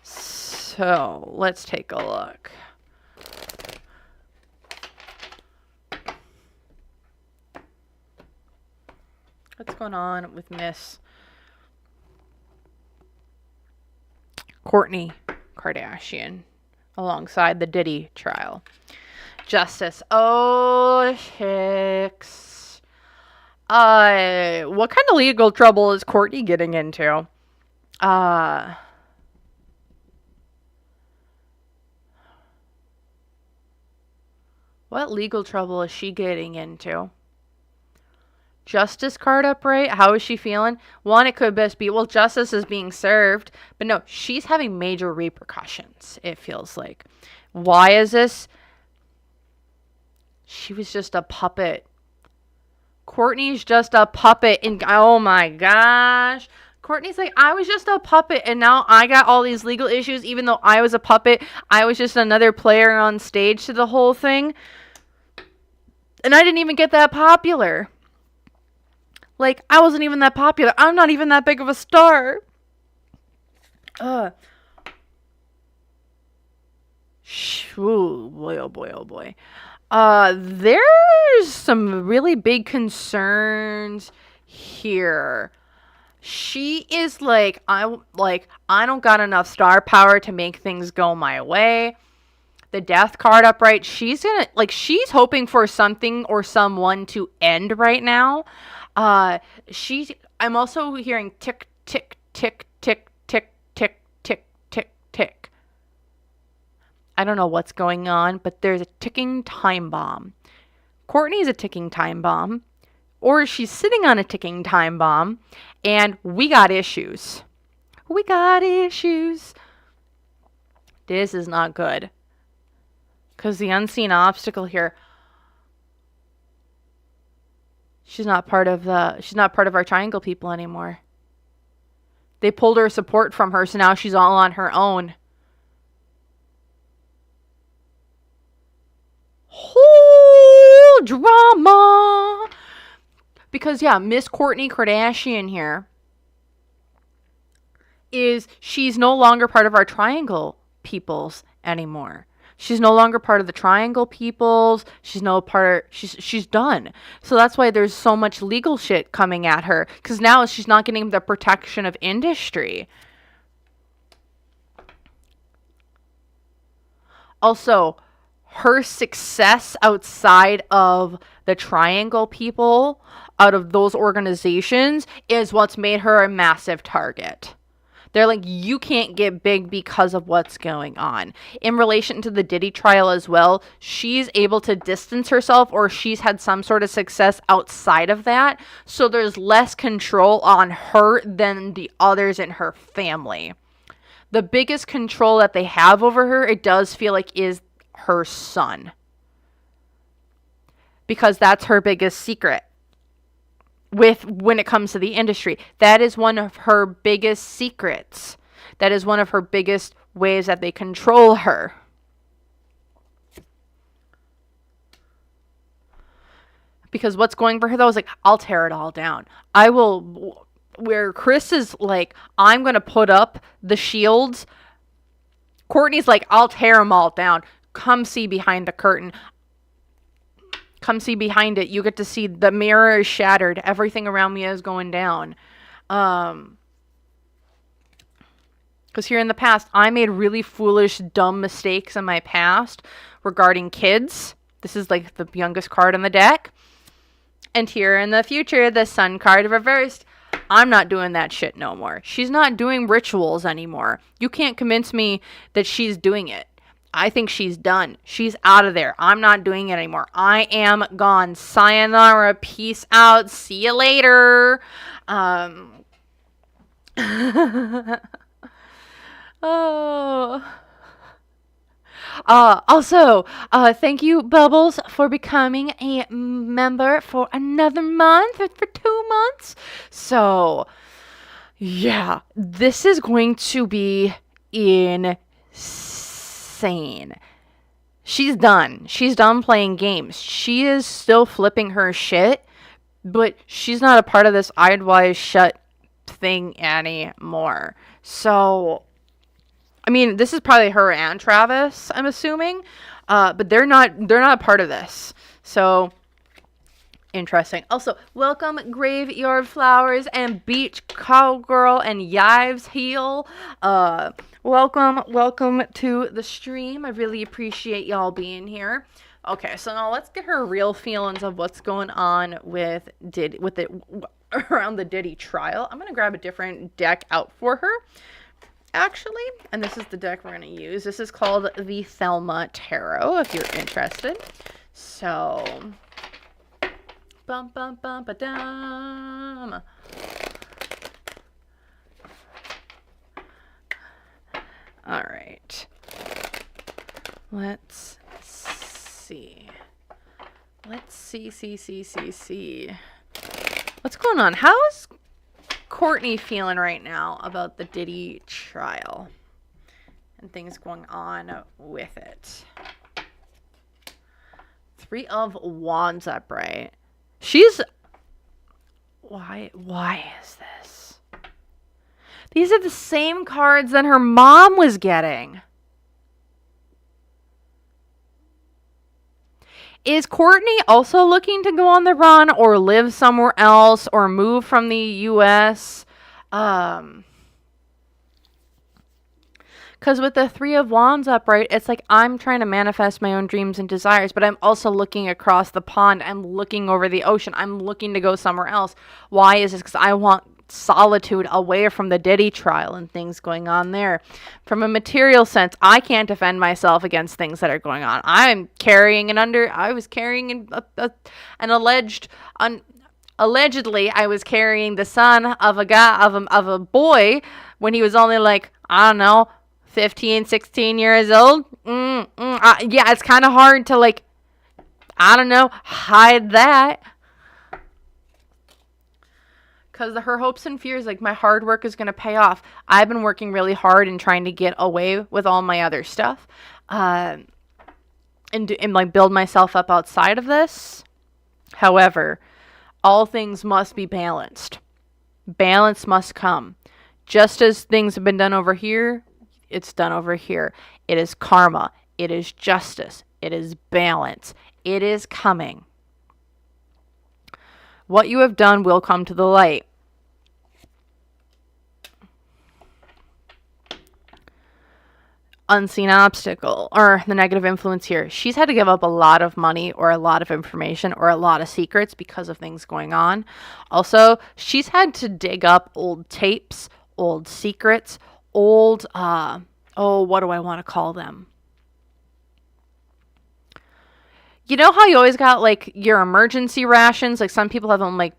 So, let's take a look. What's going on with Miss Kourtney Kardashian alongside the Diddy trial? Justice. Oh, chicks. What kind of legal trouble is Kourtney getting into? What legal trouble is she getting into? Justice card up, right? How is she feeling? One, it could best be, well, justice is being served. But no, she's having major repercussions, it feels like. Why is this? She was just a puppet. Kourtney's just a puppet. And oh my gosh. Kourtney's like, I was just a puppet. And now I got all these legal issues. Even though I was a puppet, I was just another player on stage to the whole thing. And I didn't even get that popular. Like, I wasn't even that popular. I'm not even that big of a star. Oh boy, oh boy, oh boy. There's some really big concerns here. She is like, I don't got enough star power to make things go my way. The death card upright, she's hoping for something or someone to end right now. I'm also hearing tick, tick, tick, tick, tick, tick, tick, tick, tick. I don't know what's going on, but there's a ticking time bomb. Kourtney's a ticking time bomb, or she's sitting on a ticking time bomb, and we got issues. We got issues. This is not good. Because the unseen obstacle here, she's not part of our triangle people anymore. They pulled her support from her, so now she's all on her own. Whole drama. Because yeah, Miss Kourtney Kardashian here she's no longer part of our triangle peoples anymore. She's no longer part of the triangle peoples. She's done. So that's why there's so much legal shit coming at her. Because now she's not getting the protection of industry. Also, her success outside of the triangle people, out of those organizations, is what's made her a massive target. They're like, you can't get big because of what's going on. In relation to the Diddy trial as well, she's able to distance herself, or she's had some sort of success outside of that. So there's less control on her than the others in her family. The biggest control that they have over her, it does feel like, is her son. Because that's her biggest secret. When it comes to the industry, that is one of her biggest secrets. That is one of her biggest ways that they control her. Because what's going for her though is like, I'll tear it all down. I will. Where Kris is like, I'm going to put up the shields. Kourtney's like, I'll tear them all down. Come see behind the curtain. Come see behind it. You get to see the mirror is shattered. Everything around me is going down. Because here in the past, I made really foolish, dumb mistakes in my past regarding kids. This is like the youngest card on the deck. And here in the future, the sun card reversed. I'm not doing that shit no more. She's not doing rituals anymore. You can't convince me that she's doing it. I think she's done. She's out of there. I'm not doing it anymore. I am gone. Sayonara. Peace out. See you later. Also, thank you, Bubbles, for becoming a member for another month, for 2 months. So, yeah, this is going to be insane. She's done. She's done playing games. She is still flipping her shit, but she's not a part of this eyed wise shut thing anymore. So, I mean, this is probably her and Travis, I'm assuming, but they're not a part of this. So, Interesting. Also, welcome Graveyard Flowers and Beach Cowgirl and Yives Heel. Welcome to the stream. I really appreciate y'all being here. Okay, so now let's get her real feelings of what's going on with around the Diddy trial. I'm gonna grab a different deck out for her, actually, and this is the deck we're gonna use. This is called the Thelma Tarot, if you're interested. So. Bum bum bum ba dum. All right. Let's see. See. What's going on? How is Kourtney feeling right now about the Diddy trial and things going on with it? Three of Wands upright. She's... Why is this? These are the same cards that her mom was getting. Is Kourtney also looking to go on the run or live somewhere else or move from the U.S.? Because with the Three of Wands upright, it's like I'm trying to manifest my own dreams and desires, but I'm also looking across the pond. I'm looking over the ocean. I'm looking to go somewhere else. Why is this? Because I want solitude away from the Diddy trial and things going on there. From a material sense, I can't defend myself against things that are going on. I was carrying an alleged... Allegedly, I was carrying the son of a guy, of a boy when he was only like, I don't know, 15, 16 years old. Yeah, it's kind of hard to, like, I don't know, hide that. Because her hopes and fears, like, my hard work is going to pay off. I've been working really hard and trying to get away with all my other stuff. And like, build myself up outside of this. However, all things must be balanced. Balance must come. Just as things have been done over here, it's done over here. It is karma. It is justice. It is balance. It is coming. What you have done will come to the light. Unseen obstacle, or the negative influence here. She's had to give up a lot of money or a lot of information or a lot of secrets because of things going on. Also, she's had to dig up old tapes, old secrets, old, what do I want to call them? You know how you always got, like, your emergency rations? Like, some people have them, like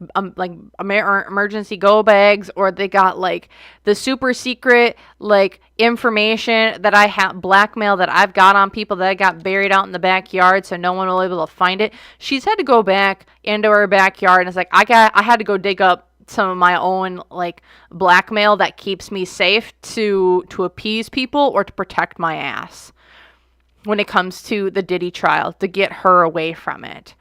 emergency go bags, or they got, like, the super secret, like, information that I have, blackmail that I've got on people that I got buried out in the backyard so no one will be able to find it. She's had to go back into her backyard, and it's like, I had to go dig up some of my own, like, blackmail that keeps me safe to appease people or to protect my ass when it comes to the Diddy trial, to get her away from it.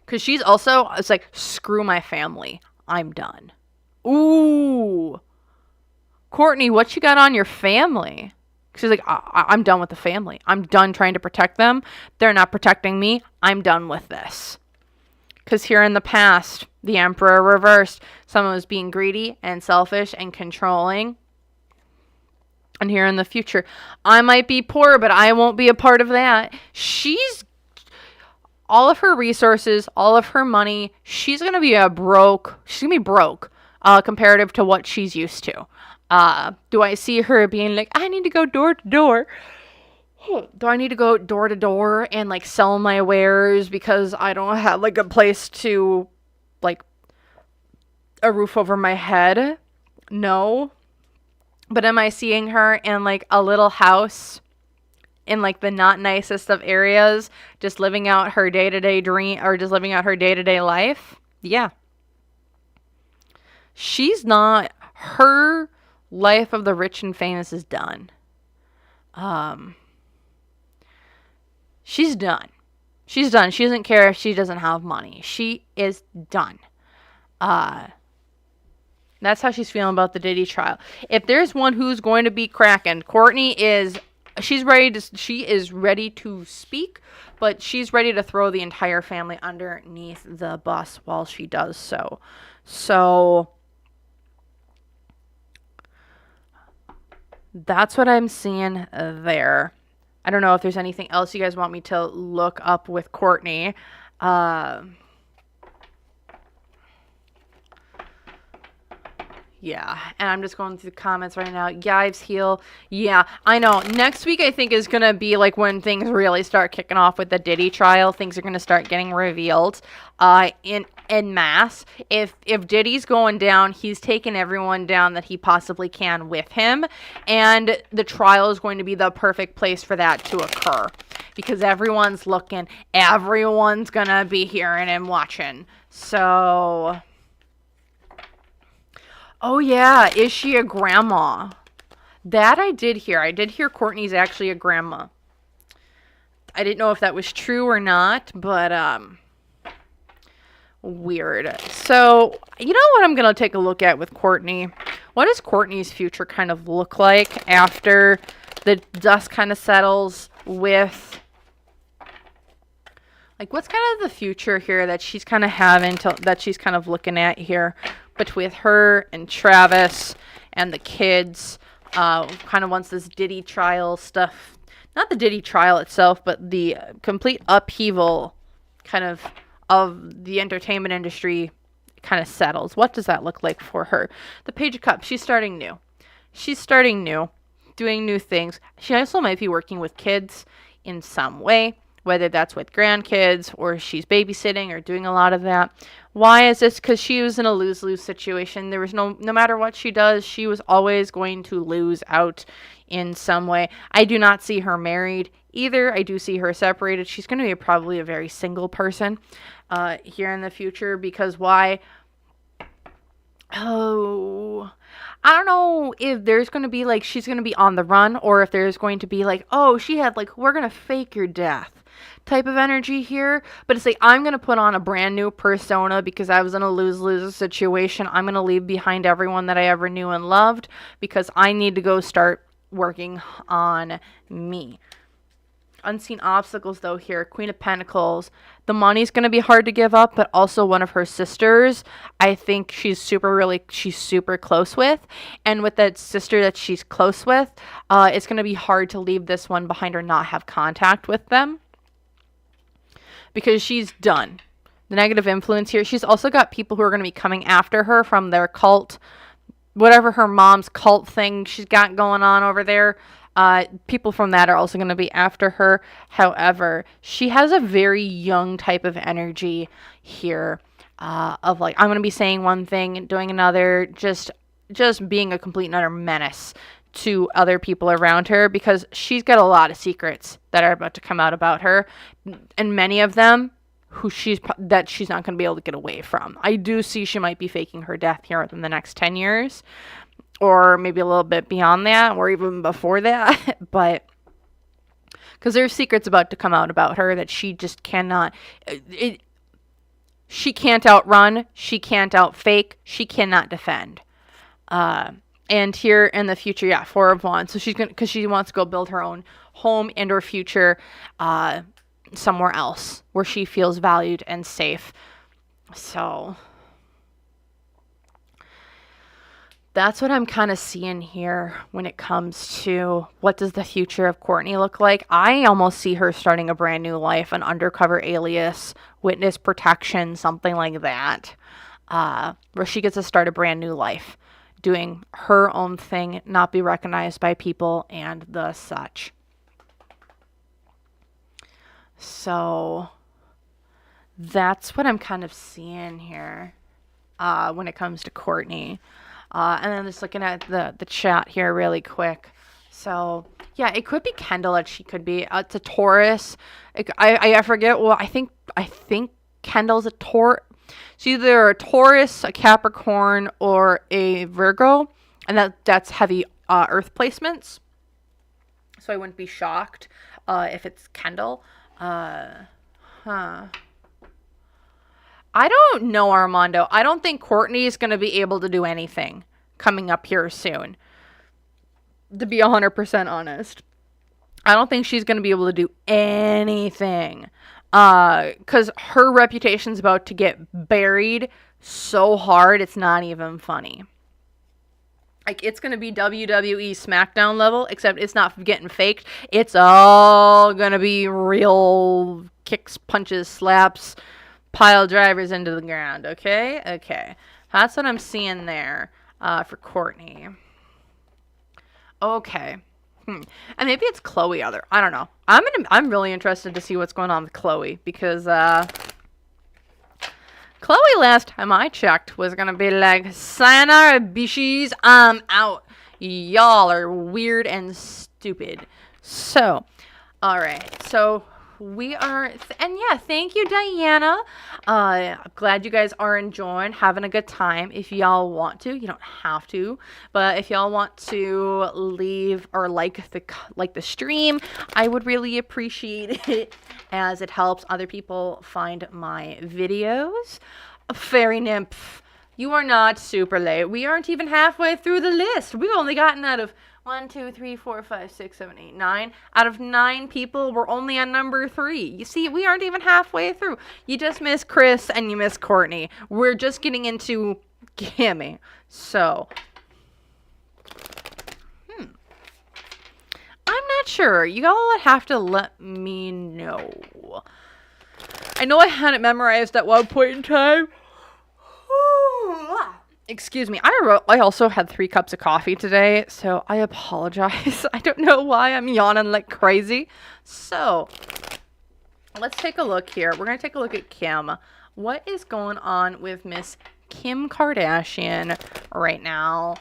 Because she's also, it's like, screw my family. I'm done. Ooh. Kourtney, what you got on your family? She's like, I'm done with the family. I'm done trying to protect them. They're not protecting me. I'm done with this. Because here in the past, the Emperor reversed. Someone was being greedy and selfish and controlling. And here in the future, I might be poor, but I won't be a part of that. She's, all of her resources, all of her money, she's going to be broke. She's going to be broke comparative to what she's used to. Do I see her being like, I need to go door to door? Do I need to go door to door and, like, sell my wares because I don't have, like, a place to, like, a roof over my head? No. But am I seeing her in, like, a little house in, like, the not nicest of areas, just living out her day-to-day dream, or just living out her day-to-day life? Yeah. She's not, her life of the rich and famous is done. She's done. She's done. She doesn't care if she doesn't have money. She is done. That's how she's feeling about the Diddy trial. If there's one who's going to be cracking, Kourtney is she is ready to speak, but she's ready to throw the entire family underneath the bus while she does so. So that's what I'm seeing there. I don't know if there's anything else you guys want me to look up with Kourtney. Yeah, and I'm just going through the comments right now. Yives heal. Yeah, I know. Next week, I think, is going to be like when things really start kicking off with the Diddy trial. Things are going to start getting revealed in mass. If Diddy's going down, he's taking everyone down that he possibly can with him. And the trial is going to be the perfect place for that to occur. Because everyone's looking. Everyone's going to be hearing and watching. So... Oh, yeah. Is she a grandma? That I did hear. I did hear Kourtney's actually a grandma. I didn't know if that was true or not, but, weird. So, you know what I'm going to take a look at with Kourtney? What does Kourtney's future kind of look like after the dust kind of settles with... Like, what's kind of the future here that she's kind of that she's kind of looking at here between her and Travis and the kids? Kind of once this Diddy trial stuff, not the Diddy trial itself, but the complete upheaval kind of the entertainment industry kind of settles. What does that look like for her? The Page of Cups, she's starting new. She's starting new, doing new things. She also might be working with kids in some way, whether that's with grandkids or she's babysitting or doing a lot of that. Why is this? Because she was in a lose-lose situation. There was no matter what she does, she was always going to lose out in some way. I do not see her married either. I do see her separated. She's going to be probably a very single person here in the future, because why? Oh, I don't know if there's going to be like she's going to be on the run, or if there's going to be like, oh, she had like, we're going to fake your death type of energy here. But it's like, I'm going to put on a brand new persona because I was in a lose-lose situation. I'm going to leave behind everyone that I ever knew and loved because I need to go start working on me. Unseen obstacles though here. Queen of Pentacles. The money's going to be hard to give up, but also one of her sisters, I think she's super close with. And with that sister that she's close with, it's going to be hard to leave this one behind or not have contact with them, because she's done. The negative influence here. She's also got people who are going to be coming after her from their cult, whatever her mom's cult thing she's got going on over there. People from that are also going to be after her. However, she has a very young type of energy here, of like, I'm going to be saying one thing and doing another, just being a complete and utter menace to other people around her, because she's got a lot of secrets that are about to come out about her, and many of them she's not going to be able to get away from. I do see she might be faking her death here within the next 10 years. Or maybe a little bit beyond that, or even before that. But because there's secrets about to come out about her that she just cannot. She can't outrun. She can't outfake. She cannot defend. And here in the future, yeah, Four of Wands. So because she wants to go build her own home and or future somewhere else where she feels valued and safe. So that's what I'm kind of seeing here when it comes to what does the future of Kourtney look like. I almost see her starting a brand new life, an undercover alias, witness protection, something like that, where she gets to start a brand new life, doing her own thing, not be recognized by people and the such. So that's what I'm kind of seeing here when it comes to Kourtney. And then just looking at the chat here really quick. So, yeah, it could be Kendall that she could be. It's a Taurus. I forget. Well, I think Kendall's a Taurus. She's either a Taurus, a Capricorn, or a Virgo. And that's heavy earth placements. So I wouldn't be shocked if it's Kendall. I don't know, Armando. I don't think Kourtney is going to be able to do anything coming up here soon, to be 100% honest. I don't think she's going to be able to do anything. Because her reputation's about to get buried so hard, it's not even funny. Like, it's going to be WWE SmackDown level, except it's not getting faked. It's all going to be real kicks, punches, slaps, pile drivers into the ground, okay? Okay. That's what I'm seeing there for Kourtney. Okay. And maybe it's Khloe other. I don't know. I'm really interested to see what's going on with Khloe, because Khloe, last time I checked, was gonna be like, sayonara, bitches, I'm out. Y'all are weird and stupid. So, alright. So, we are, and yeah, thank you, Diana. I'm glad you guys are enjoying, having a good time. If y'all want to, you don't have to, but if y'all want to leave or like the stream, I would really appreciate it, as it helps other people find my videos. Fairy Nymph, you are not super late. We aren't even halfway through the list. We've only gotten out of 1, 2, 3, 4, 5, 6, 7, 8, 9. Out of 9 people, we're only on number 3. You see, we aren't even halfway through. You just miss Kris and you miss Kourtney. We're just getting into Kimmy. So, I'm not sure. You all have to let me know. I know I had it memorized at one point in time. Excuse me. I also had 3 cups of coffee today, so I apologize. I don't know why I'm yawning like crazy. So, let's take a look here. We're going to take a look at Kim. What is going on with Miss Kim Kardashian right now,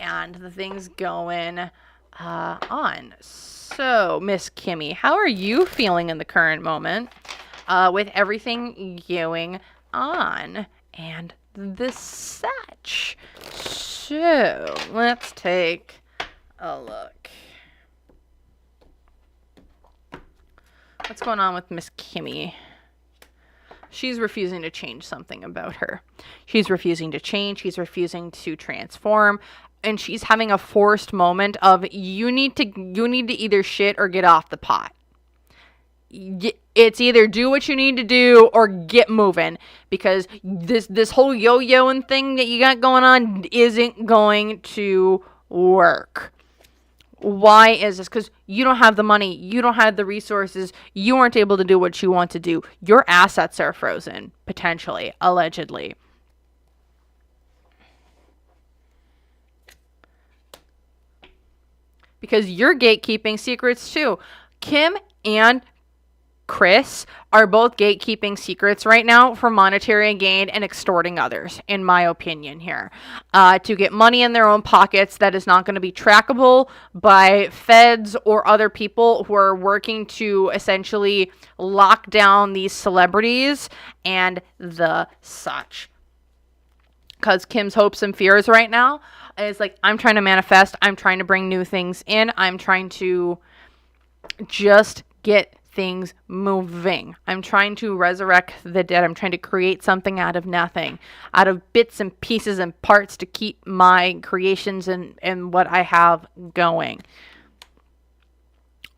and the things going on. So, Miss Kimmy, how are you feeling in the current moment with everything going on and the such? So, let's take a look. What's going on with Miss Kimmy? She's refusing to change something about her. She's refusing to change. She's refusing to transform. And she's having a forced moment of, you need to either shit or get off the pot. It's either do what you need to do or get moving, because this whole yo-yoing thing that you got going on isn't going to work. Why is this? Because you don't have the money. You don't have the resources. You aren't able to do what you want to do. Your assets are frozen, potentially, allegedly. Because you're gatekeeping secrets too. Kim and Kris are both gatekeeping secrets right now for monetary gain and extorting others, in my opinion here. To get money in their own pockets that is not going to be trackable by feds or other people who are working to essentially lock down these celebrities and the such. Because Kim's hopes and fears right now is like, I'm trying to manifest. I'm trying to bring new things in. I'm trying to just get things moving. I'm trying to resurrect the dead. I'm trying to create something out of nothing, out of bits and pieces and parts to keep my creations and what I have going.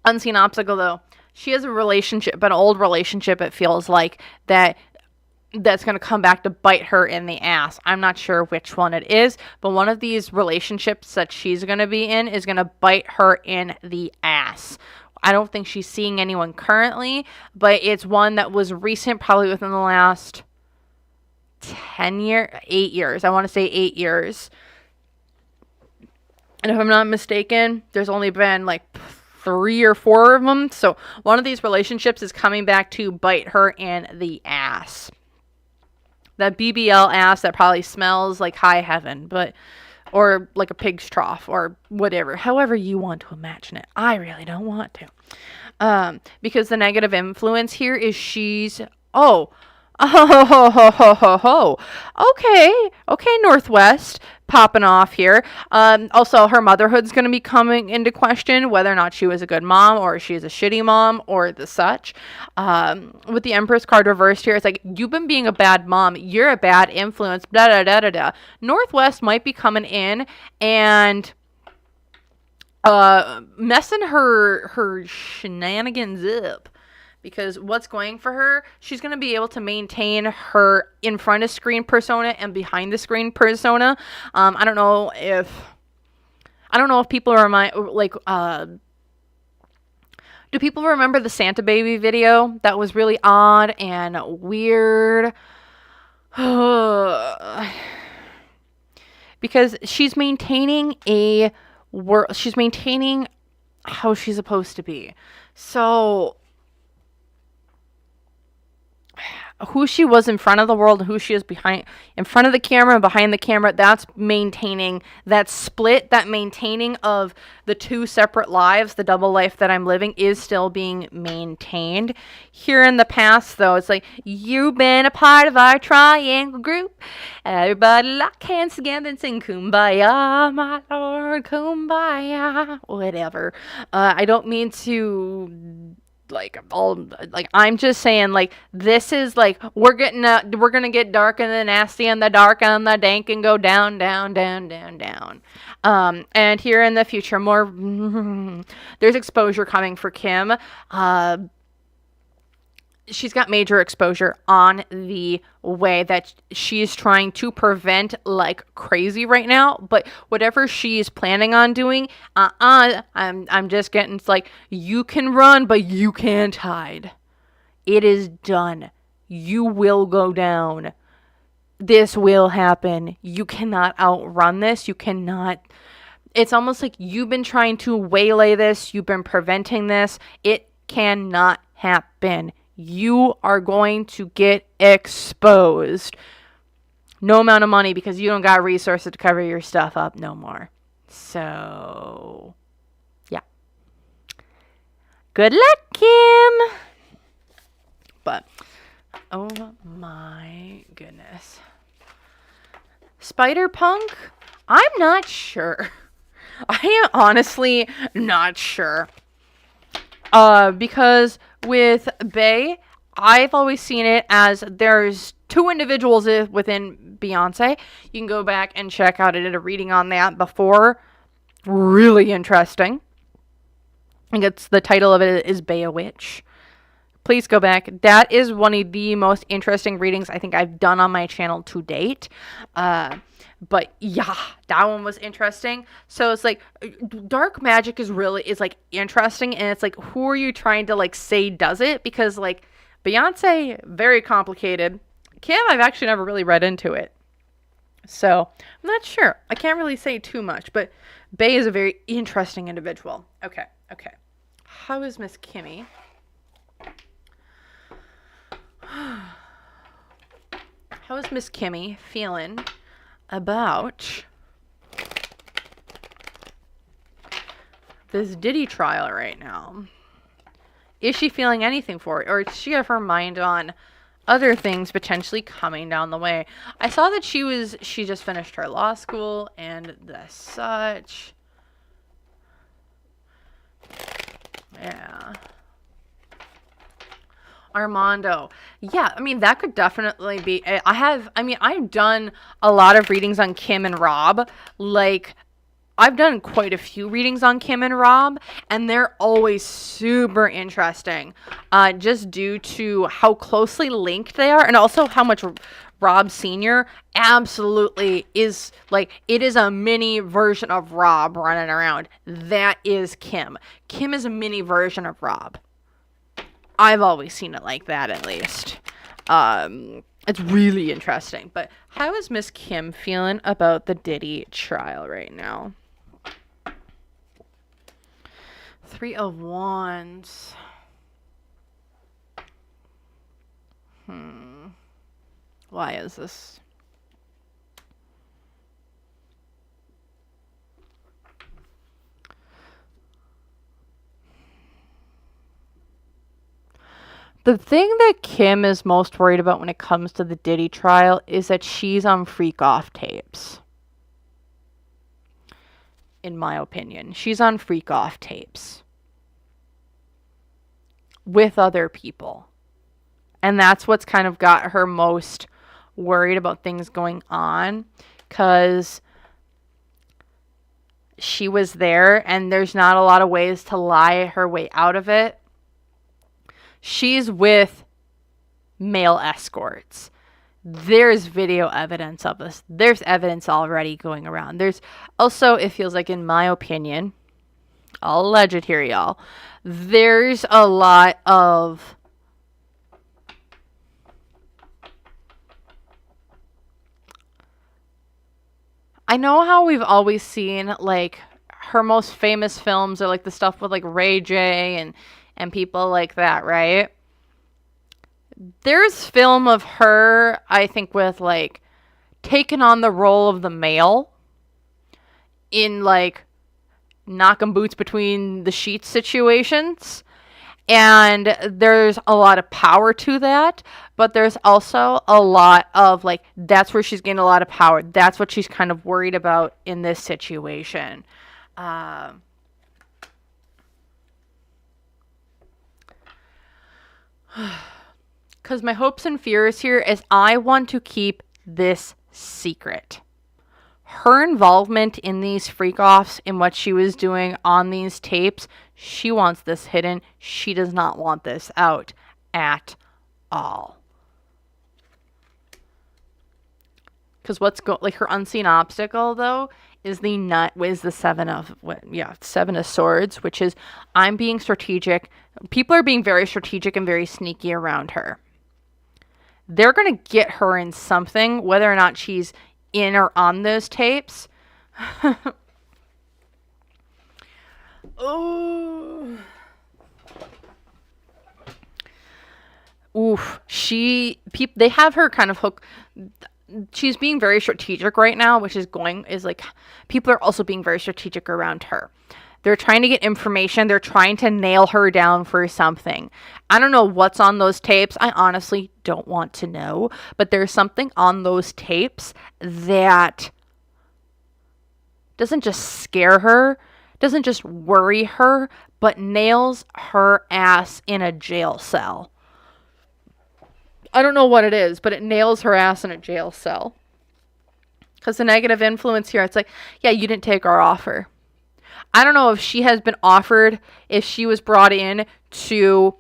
Unseen obstacle though. She has a relationship, an old relationship, it feels like, that's going to come back to bite her in the ass. I'm not sure which one it is, but one of these relationships that she's going to be in is going to bite her in the ass. I don't think she's seeing anyone currently, but it's one that was recent, probably within the last 8 years. I want to say 8 years. And if I'm not mistaken, there's only been like 3 or 4 of them. So one of these relationships is coming back to bite her in the ass. That BBL ass that probably smells like high heaven, or like a pig's trough, or whatever. However you want to imagine it. I really don't want to. Because the negative influence here is she's... Okay, Northwest popping off here. Also, her motherhood's going to be coming into question, whether or not she was a good mom or she's a shitty mom or the such. With the Empress card reversed here, it's like, you've been being a bad mom. You're a bad influence. Blah, blah, blah, blah, blah. Northwest might be coming in and messing her shenanigans up. Because what's going for her, she's going to be able to maintain her in front of screen persona and behind the screen persona. I don't know if people are do people remember the Santa Baby video? That was really odd and weird. Because she's maintaining how she's supposed to be. So who she was in front of the world, who she is in front of the camera and behind the camera, that's maintaining that split, that maintaining of the two separate lives, the double life that I'm living is still being maintained. Here in the past, though, it's like, you've been a part of our triangle group. Everybody lock hands together and sing Kumbaya, my Lord, Kumbaya. Whatever. I don't mean to... I'm just saying, like, this is like we're gonna get dark and the nasty and the dark and the dank and go down, down, down, down, down. And here in the future, more there's exposure coming for Kim. She's got major exposure on the way that she's trying to prevent like crazy right now. But whatever she's planning on doing, I'm just getting, it's like, you can run, but you can't hide. It is done. You will go down. This will happen. You cannot outrun this. You cannot. It's almost like you've been trying to waylay this. You've been preventing this. It cannot happen. You are going to get exposed. No amount of money, because you don't got resources to cover your stuff up no more. So, yeah. Good luck, Kim. But, oh my goodness. Spider-Punk? I'm not sure. I am honestly not sure. Because with Bey, I've always seen it as there's two individuals within Beyonce. You can go back and check out. I did a reading on that before. Really interesting. I think the title of it is Bey a Witch. Please go back. That is one of the most interesting readings I think I've done on my channel to date. But yeah, that one was interesting. So it's like, dark magic is like interesting, and it's like, who are you trying to like say does it? Because like Beyonce, very complicated. Kim, I've actually never really read into it. So I'm not sure. I can't really say too much, but Bey is a very interesting individual. Okay. How is Miss Kimmy? How is Miss Kimmy feeling about this Diddy trial right now? Is she feeling anything for it, or does she have her mind on other things potentially coming down the way? I saw that she just finished her law school and the such. Yeah. Armando. Yeah, I mean, that could definitely be. I've done a lot of readings on Kim and Rob. Like, I've done quite a few readings on Kim and Rob, and they're always super interesting. Just due to how closely linked they are, and also how much Rob Sr. absolutely is, like, it is a mini version of Rob running around. That is Kim. Kim is a mini version of Rob. I've always seen it like that, at least. It's really interesting. But how is Miss Kim feeling about the Diddy trial right now? 3 of Wands. Why is this? The thing that Kim is most worried about when it comes to the Diddy trial is that she's on freak off tapes. In my opinion, she's on freak off tapes with other people. And that's what's kind of got her most worried about things going on, because she was there, and there's not a lot of ways to lie her way out of it. She's with male escorts. There's video evidence of this. There's evidence already going around. There's also, it feels like, in my opinion, I'll allege it here, y'all, there's a lot of I know how we've always seen, like, her most famous films are like the stuff with like Ray J and people like that, right? There's film of her, I think, with like taking on the role of the male in like knocking boots between the sheets situations. And there's a lot of power to that, but there's also a lot of like, that's where she's getting a lot of power. That's what she's kind of worried about in this situation. Because my hopes and fears here is I want to keep this secret. Her involvement in these freak-offs, in what she was doing on these tapes, she wants this hidden. She does not want this out at all. Because like her unseen obstacle, though, is the seven of swords, which is I'm being strategic. People are being very strategic and very sneaky around her. They're going to get her in something, whether or not she's in or on those tapes. Oh. Oof. They have her kind of hooked. She's being very strategic right now, which is like people are also being very strategic around her. They're trying to get information. They're trying to nail her down for something. I don't know what's on those tapes. I honestly don't want to know. But there's something on those tapes that doesn't just scare her, doesn't just worry her, but nails her ass in a jail cell. I don't know what it is, but it nails her ass in a jail cell. Because the negative influence here, it's like, yeah, you didn't take our offer. I don't know if she has been offered, if she was brought in to,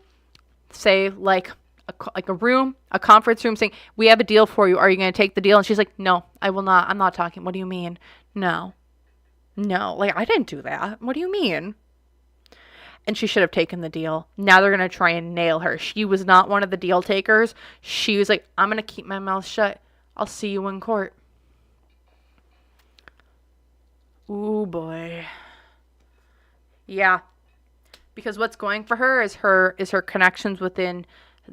say, like a conference room saying, we have a deal for you. Are you going to take the deal? And she's like, no, I will not. I'm not talking. What do you mean? No. Like, I didn't do that. What do you mean? And she should have taken the deal. Now they're going to try and nail her. She was not one of the deal takers. She was like, I'm going to keep my mouth shut. I'll see you in court. Ooh, boy. Yeah, because what's going for her is her connections within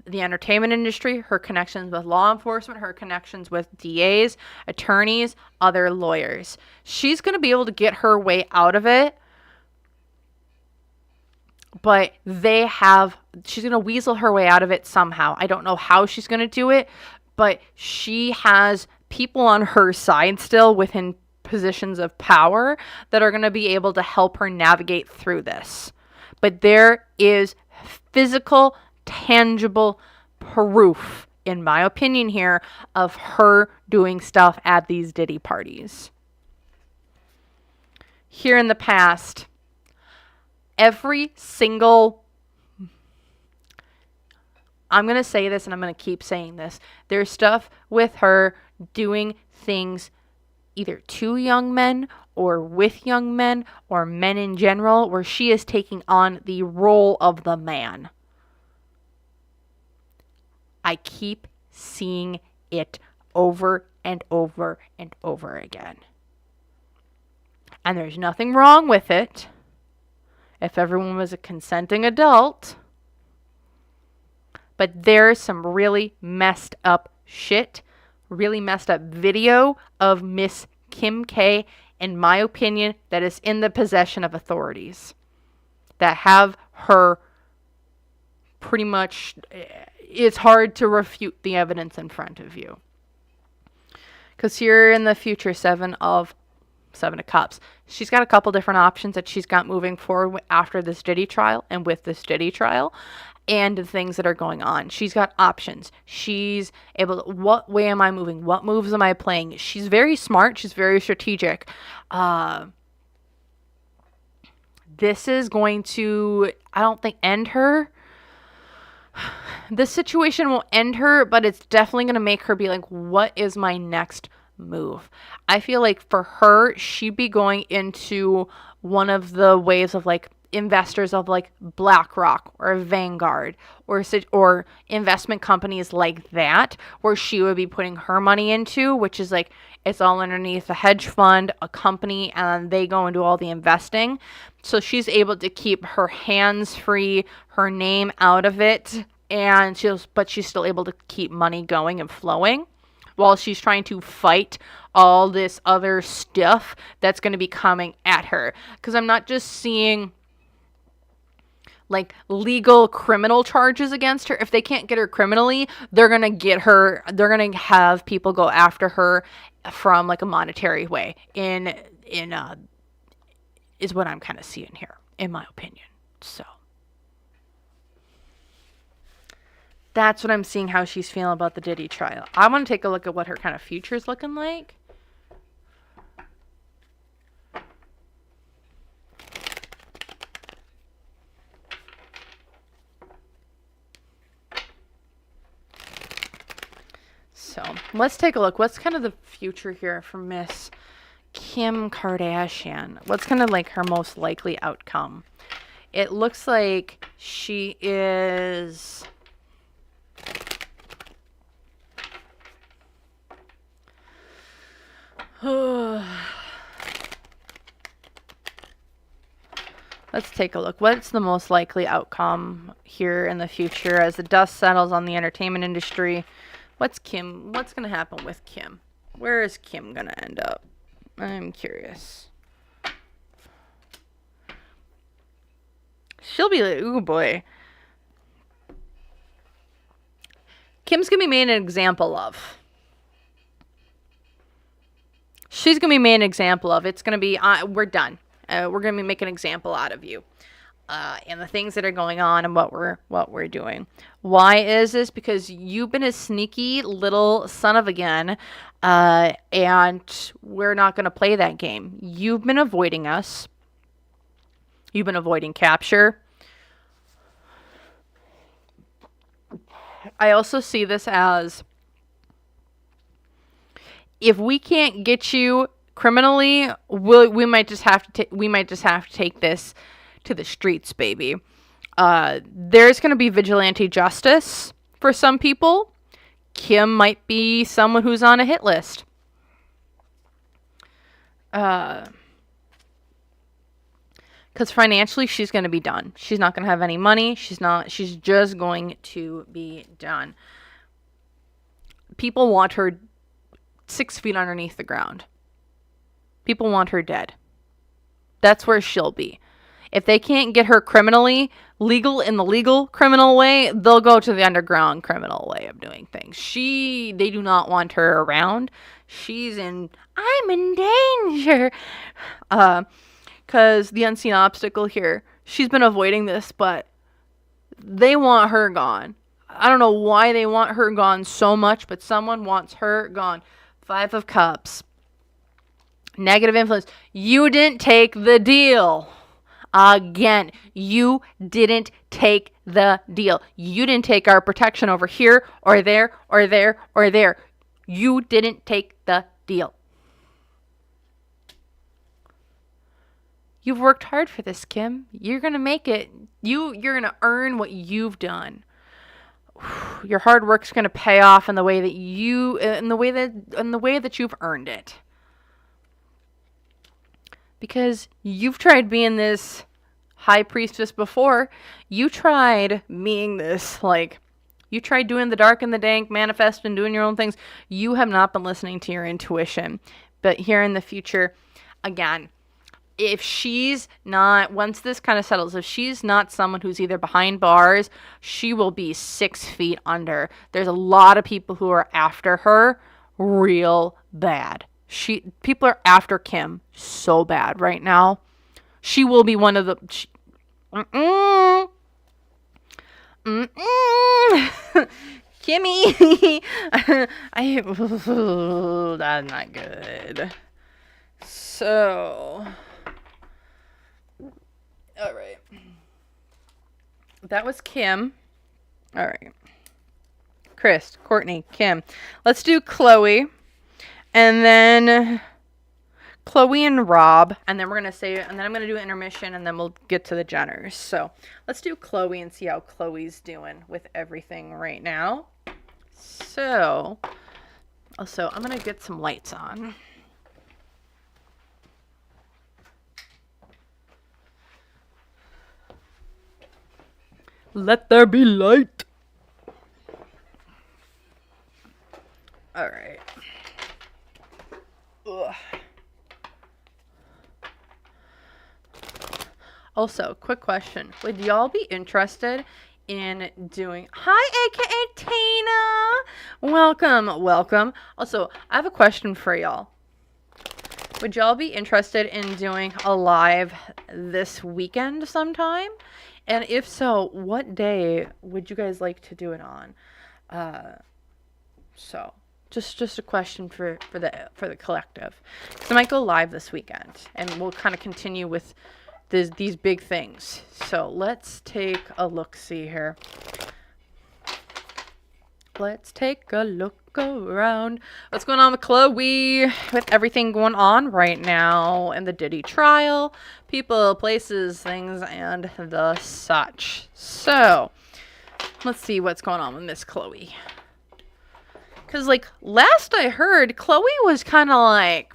the entertainment industry, her connections with law enforcement, her connections with DAs, attorneys, other lawyers. She's going to be able to get her way out of it, but she's going to weasel her way out of it somehow. I don't know how she's going to do it, but she has people on her side still within positions of power that are going to be able to help her navigate through this. But there is physical, tangible proof, in my opinion here, of her doing stuff at these Diddy parties. Here in the past, every single... I'm going to say this and I'm going to keep saying this. There's stuff with her doing things either to young men or with young men or men in general, where she is taking on the role of the man. I keep seeing it over and over and over again. And there's nothing wrong with it if everyone was a consenting adult. But there's some really messed up shit, really messed up video of Miss Kim K, in my opinion, that is in the possession of authorities that have her pretty much, it's hard to refute the evidence in front of you. Because here in the future, Seven of Cups, she's got a couple different options that she's got moving forward after this Diddy trial and with this Diddy trial. And the things that are going on. She's got options. She's able to, what way am I moving? What moves am I playing? She's very smart. She's very strategic. this is going to, I don't think, end her. This situation will end her, but it's definitely going to make her be like, what is my next move? I feel like for her, she'd be going into one of the waves of like investors of like BlackRock or Vanguard or investment companies like that, where she would be putting her money into, which is like it's all underneath a hedge fund, a company, and they go into all the investing. So she's able to keep her hands free, her name out of it, and she's still able to keep money going and flowing while she's trying to fight all this other stuff that's going to be coming at her. Because I'm not just seeing like legal criminal charges against her. If they can't get her criminally, they're going to have people go after her from like a monetary way is what I'm kind of seeing here, in my opinion. So that's what I'm seeing, how she's feeling about the Diddy trial. I want to take a look at what her kind of future's looking like. So let's take a look. What's kind of the future here for Miss Kim Kardashian? What's kind of like her most likely outcome? It looks like she is... Let's take a look. What's the most likely outcome here in the future as the dust settles on the entertainment industry? What's going to happen with Kim? Where is Kim going to end up? I'm curious. She'll be like, ooh boy. Kim's going to be made an example of. She's going to be made an example of. It's going to be, we're done. We're going to be making an example out of you. And the things that are going on and what we're doing. Why is this? Because you've been a sneaky little son of a gun, and we're not going to play that game. You've been avoiding us. You've been avoiding capture. I also see this as, if we can't get you criminally, we might just have to take this to the streets, baby. There's going to be vigilante justice for some people. Kim might be someone who's on a hit list. Because financially, she's going to be done. She's not going to have any money. She's just going to be done. People want her 6 feet underneath the ground. People want her dead. That's where she'll be. If they can't get her criminally, in the legal criminal way, they'll go to the underground criminal way of doing things. They do not want her around. I'm in danger. Because the unseen obstacle here, she's been avoiding this, but they want her gone. I don't know why they want her gone so much, but someone wants her gone. 5 of Cups. Negative influence. You didn't take the deal. Again, you didn't take the deal. You didn't take our protection over here or there or there or there. You didn't take the deal. You've worked hard for this, Kim. You're going to make it. You're going to earn what you've done. Your hard work's going to pay off in the way that you've earned it. Because you've tried being this high priestess before. You tried being this, you tried doing the dark and the dank, manifesting, doing your own things. You have not been listening to your intuition. But here in the future, again, if she's not, once this kind of settles, if she's not someone who's either behind bars, she will be 6 feet under. There's a lot of people who are after her real bad. People are after Kim so bad right now. She will be one of the... Kimmy! That's not good. So... All right. That was Kim. All right. Kris, Kourtney, Kim. Let's do Khloe. And then Khloe and Rob. And then we're going to say, and then I'm going to do an intermission, and then we'll get to the Jenners. So let's do Khloe and see how Khloe's doing with everything right now. So, also, I'm going to get some lights on. Let there be light. All right. Ugh. Also, quick question. Would y'all be interested in doing... Hi, AKA Tina! Welcome. Also, I have a question for y'all. Would y'all be interested in doing a live this weekend sometime? And if so, what day would you guys like to do it on? So, just a question for the collective. So I might go live this weekend, and we'll kind of continue with these big things. So let's take a look-see here. Let's take a look around. What's going on with Khloe? With everything going on right now in the Diddy trial, people, places, things, and the such. So, let's see what's going on with Miss Khloe. Because, like, last I heard, Khloe was kind of like,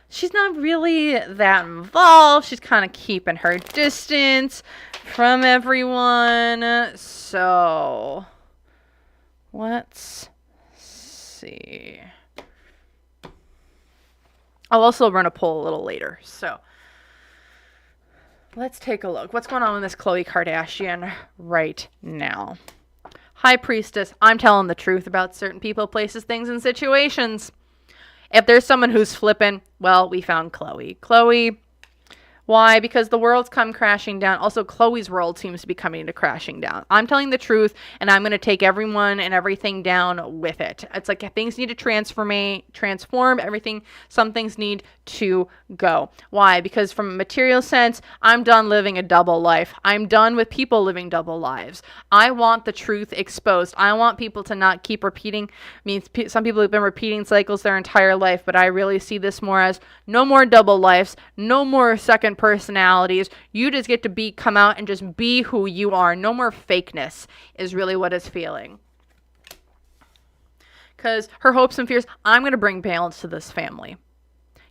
she's not really that involved. She's kind of keeping her distance from everyone. So, let's see. I'll also run a poll a little later. So, let's take a look. What's going on with this Khole Kardashian right now? High Priestess, I'm telling the truth about certain people, places, things, and situations. If there's someone who's flipping, well, we found Khloe. Khloe, why? Because the world's come crashing down. Also, Khloe's world seems to be coming to crashing down. I'm telling the truth, and I'm going to take everyone and everything down with it. It's like things need to transform everything. Some things need to go. Why? Because from a material sense, I'm done living a double life. I'm done with people living double lives. I want the truth exposed. I want people to not keep repeating. I mean, some people have been repeating cycles their entire life, but I really see this more as no more double lives, no more second personalities. You just get to come out and just be who you are. No more fakeness is really what it's feeling. Because her hopes and fears, I'm going to bring balance to this family.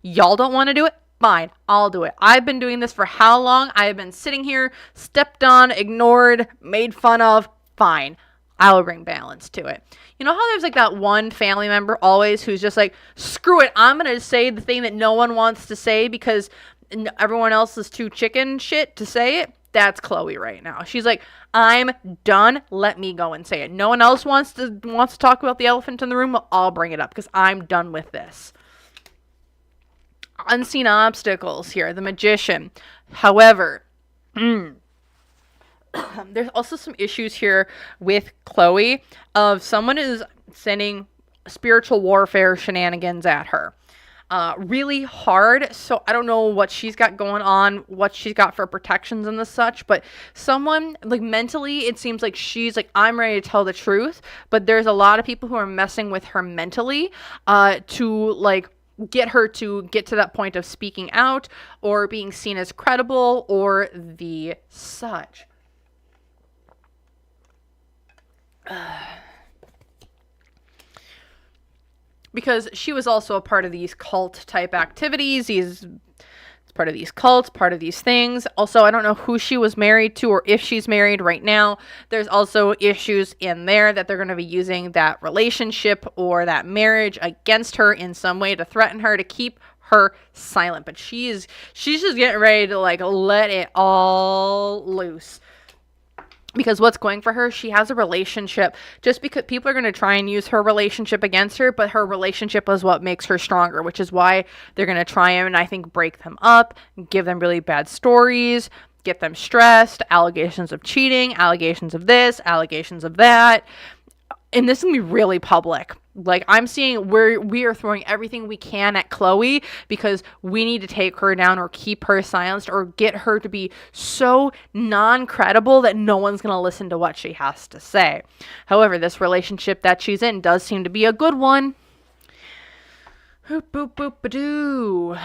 Y'all don't want to do it? Fine, I'll do it. I've been doing this for how long? I have been sitting here, stepped on, ignored, made fun of. Fine, I will bring balance to it. You know how there's like that one family member always who's just like, screw it, I'm going to say the thing that no one wants to say because everyone else is too chicken shit to say it? That's Khloe right now. She's like, I'm done. Let me go and say it. No one else wants to talk about the elephant in the room. I'll bring it up because I'm done with this. Unseen obstacles here. The magician. However, there's also some issues here with Khloe of someone is sending spiritual warfare shenanigans at her. Really hard. So I don't know what she's got going on, what she's got for protections and the such, but someone like mentally, it seems like she's like, I'm ready to tell the truth, but there's a lot of people who are messing with her mentally, to like get her to get to that point of speaking out or being seen as credible or the such. Because she was also a part of these cult type activities. It's part of these cults, part of these things. Also, I don't know who she was married to or if she's married right now. There's also issues in there that they're going to be using that relationship or that marriage against her in some way to threaten her, to keep her silent. But she's just getting ready to like let it all loose. Because what's going for her, she has a relationship. Just because people are going to try and use her relationship against her, but her relationship is what makes her stronger, which is why they're going to try and, I think, break them up, give them really bad stories, get them stressed, allegations of cheating, allegations of this, allegations of that. And this is going to be really public. Like, I'm seeing where we are throwing everything we can at Khloe because we need to take her down or keep her silenced or get her to be so non-credible that no one's going to listen to what she has to say. However, this relationship that she's in does seem to be a good one. Boop, boop, boop, ba-doo.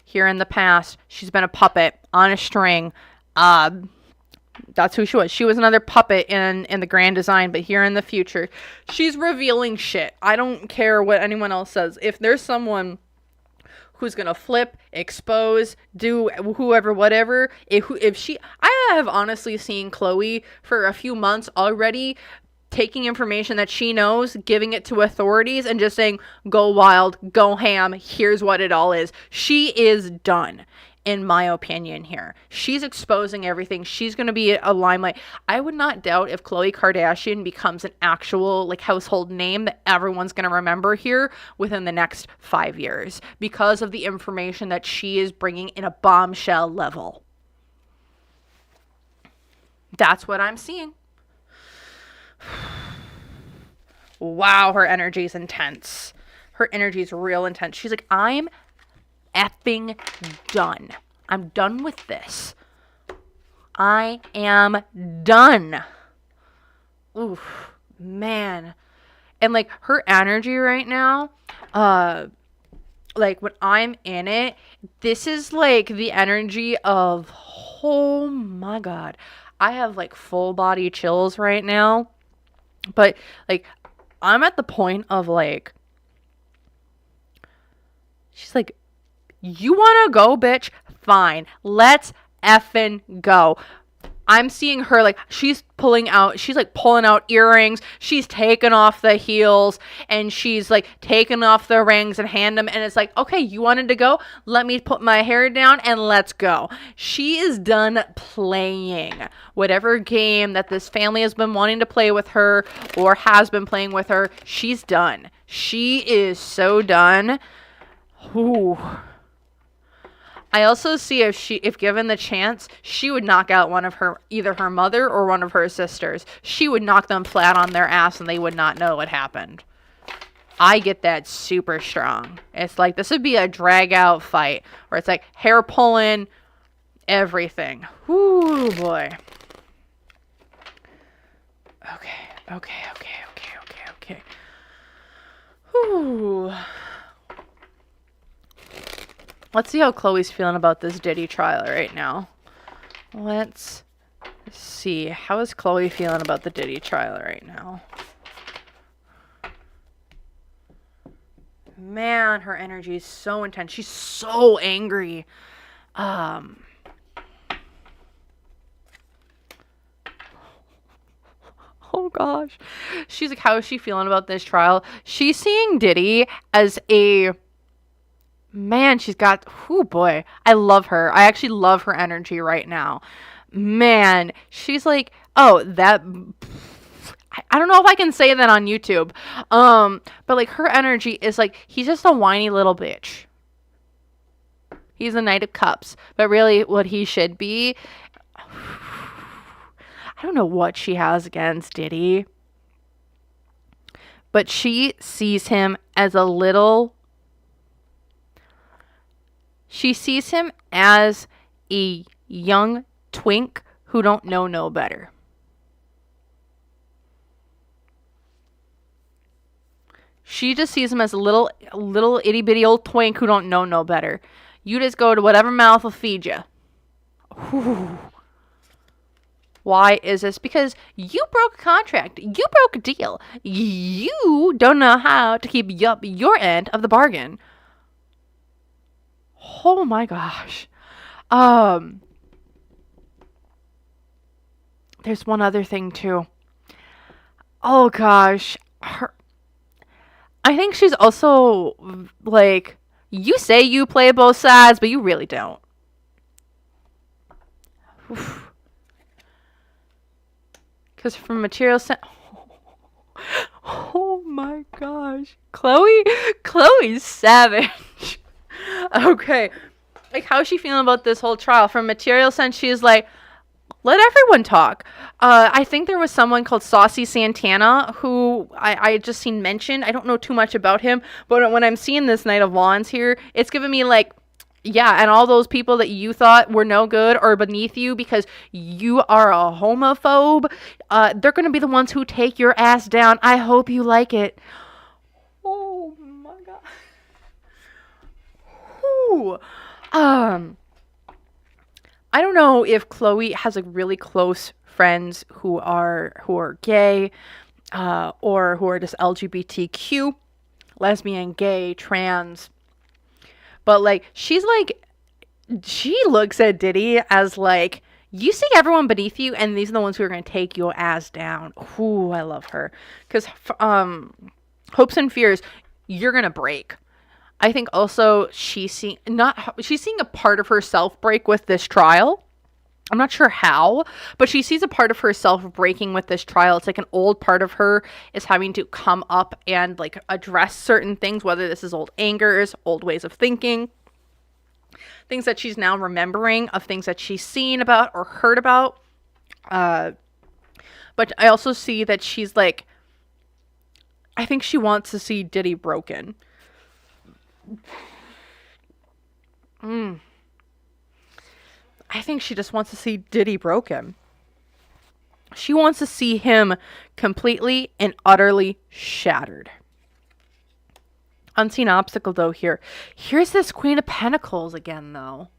Here in the past, she's been a puppet on a string. That's who she was. She was another puppet in the grand design, but here in the future, she's revealing shit. I don't care what anyone else says. If there's someone who's gonna flip, expose, do whoever, whatever, I have honestly seen Khloe for a few months already taking information that she knows, giving it to authorities, and just saying, go wild, go ham, here's what it all is. She is done. In my opinion here. She's exposing everything. She's going to be a limelight. I would not doubt if Khloe Kardashian becomes an actual like household name that everyone's going to remember here within the next 5 years because of the information that she is bringing in a bombshell level. That's what I'm seeing. Wow, her energy is intense. Her energy is real intense. She's like, I'm effing done. I'm done with this. I am done. Oof, man. And like her energy right now, like when I'm in it, this is like the energy of, oh my God. I have like full body chills right now. But like I'm at the point of like, she's like, you want to go, bitch? Fine. Let's effing go. I'm seeing her like she's pulling out earrings. She's taking off the heels and she's like taking off the rings and hand them. And it's like, okay, you wanted to go? Let me put my hair down and let's go. She is done playing whatever game that this family has been wanting to play with her or has been playing with her. She's done. She is so done. Ooh. I also see if given the chance, she would knock out either her mother or one of her sisters. She would knock them flat on their ass and they would not know what happened. I get that super strong. It's like, this would be a drag out fight where it's like hair pulling, everything. Ooh, boy. Okay. Ooh. Let's see how Khloe's feeling about this Diddy trial right now. Let's see. How is Khloe feeling about the Diddy trial right now? Man, her energy is so intense. She's so angry. Oh gosh. She's like, how is she feeling about this trial? She's seeing Diddy as a... Man, she's got, oh boy, I love her. I actually love her energy right now. Man, she's like, oh, that, I don't know if I can say that on YouTube. But like her energy is like, he's just a whiny little bitch. He's a Knight of Cups. But really what he should be, I don't know what she has against Diddy. But she sees him as a little... She sees him as a young twink who don't know no better. She just sees him as a little itty bitty old twink who don't know no better. You just go to whatever mouth will feed you. Whew. Why is this? Because you broke a contract. You broke a deal. You don't know how to keep up your end of the bargain. Oh my gosh. There's one other thing too. Oh gosh. I think she's also like, you say you play both sides, but you really don't. Because from material oh my gosh. Khloe's savage. Okay. Like, how's she feeling about this whole trial? From material sense, she's like, let everyone talk. I think there was someone called Saucy Santana who I just seen mentioned. I don't know too much about him, but when I'm seeing this Knight of Wands here, it's giving me like, yeah, and all those people that you thought were no good or beneath you because you are a homophobe, they're going to be the ones who take your ass down. I hope you like it. Oh my God. Whew. I don't know if Khloe has like really close friends who are gay, or who are just LGBTQ, lesbian, gay, trans. But like she looks at Diddy as like, you see everyone beneath you, and these are the ones who are going to take your ass down. Ooh, I love her. Because hopes and fears, you're going to break. I think also she's seeing a part of herself break with this trial. I'm not sure how, but she sees a part of herself breaking with this trial. It's like an old part of her is having to come up and like address certain things, whether this is old angers, old ways of thinking, things that she's now remembering of things that she's seen about or heard about. But I also see that she's like, I think she wants to see Diddy broken. I think she just wants to see Diddy broken. She wants to see him completely and utterly shattered. Unseen obstacle, though, here. Here's this Queen of Pentacles again, though.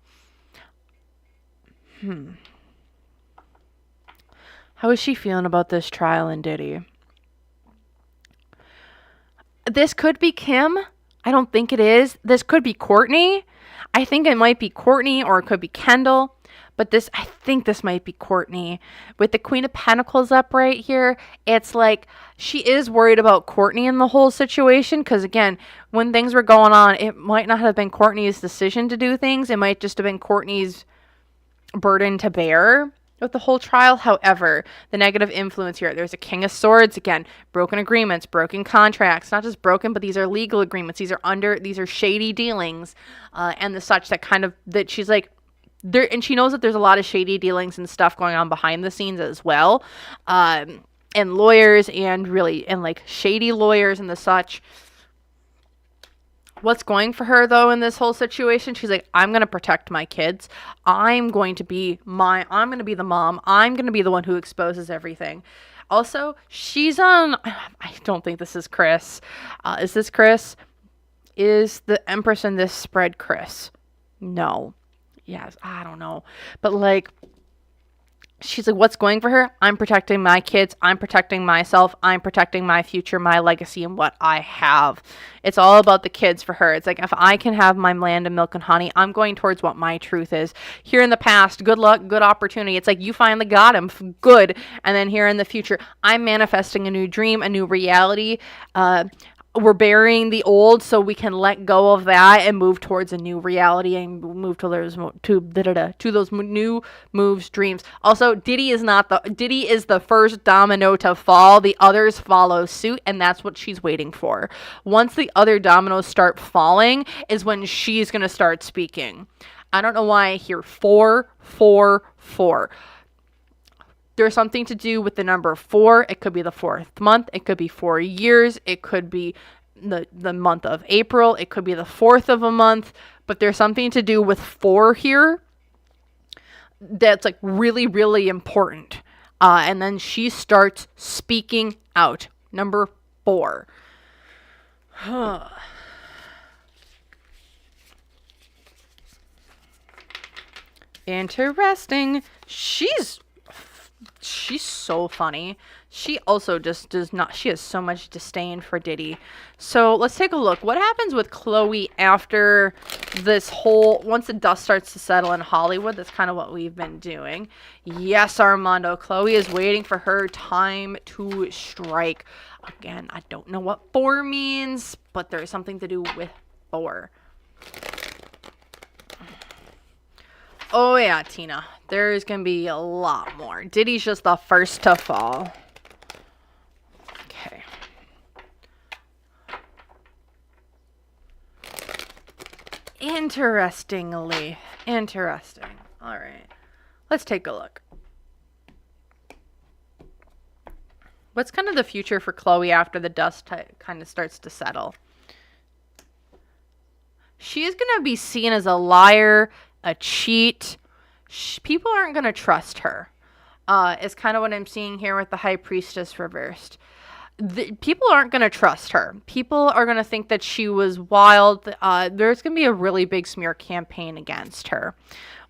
How is she feeling about this trial and Diddy? This could be Kim. I don't think it is. This could be Kourtney. I think it might be Kourtney, or it could be Kendall. But I think this might be Kourtney. With the Queen of Pentacles up right here, it's like she is worried about Kourtney in the whole situation. Because again, when things were going on, it might not have been Kourtney's decision to do things. It might just have been Kourtney's burden to bear with the whole trial. However, the negative influence here, there's a King of Swords again, broken agreements, broken contracts, not just broken, but these are legal agreements. These are shady dealings, and the such that she's like, there, and she knows that there's a lot of shady dealings and stuff going on behind the scenes as well, and lawyers and like shady lawyers and the such. What's going for her though in this whole situation? She's like, I'm going to protect my kids. I'm going to be the mom. I'm going to be the one who exposes everything. Also, she's on, I don't think this is Kris. Is this Kris? Is the Empress in this spread Kris? No. Yes, I don't know. But like, she's like, what's going for her? I'm protecting my kids. I'm protecting myself. I'm protecting my future, my legacy, and what I have. It's all about the kids for her. It's like, if I can have my land of milk and honey, I'm going towards what my truth is. Here in the past, good luck, good opportunity. It's like, you finally got him. Good. And then here in the future, I'm manifesting a new dream, a new reality. We're burying the old so we can let go of that and move towards a new reality and move to those new moves, dreams. Also, Diddy is the first domino to fall. The others follow suit, and that's what she's waiting for. Once the other dominoes start falling is when she's going to start speaking. I don't know why I hear 4, 4, 4. There's something to do with the number 4. It could be the 4th month. It could be 4 years. It could be the month of April. It could be the 4th of a month. But there's something to do with 4 here that's like really, really important. And then she starts speaking out. Number 4. Interesting. She's so funny. She also just does not, she has so much disdain for Diddy. So let's take a look. What happens with Khloe after this whole, once the dust starts to settle in Hollywood? That's kind of what we've been doing. Yes, Armando, Khloe is waiting for her time to strike. Again, I don't know what 4 means, but there's something to do with 4. Oh yeah, Tina. There's going to be a lot more. Diddy's just the first to fall. Okay. Interesting. All right. Let's take a look. What's kind of the future for Khloe after the dust kind of starts to settle? She is going to be seen as a liar, a cheat. People aren't going to trust her. Is kind of what I'm seeing here with the High Priestess reversed. People aren't going to trust her. People are going to think that she was wild. There's going to be a really big smear campaign against her.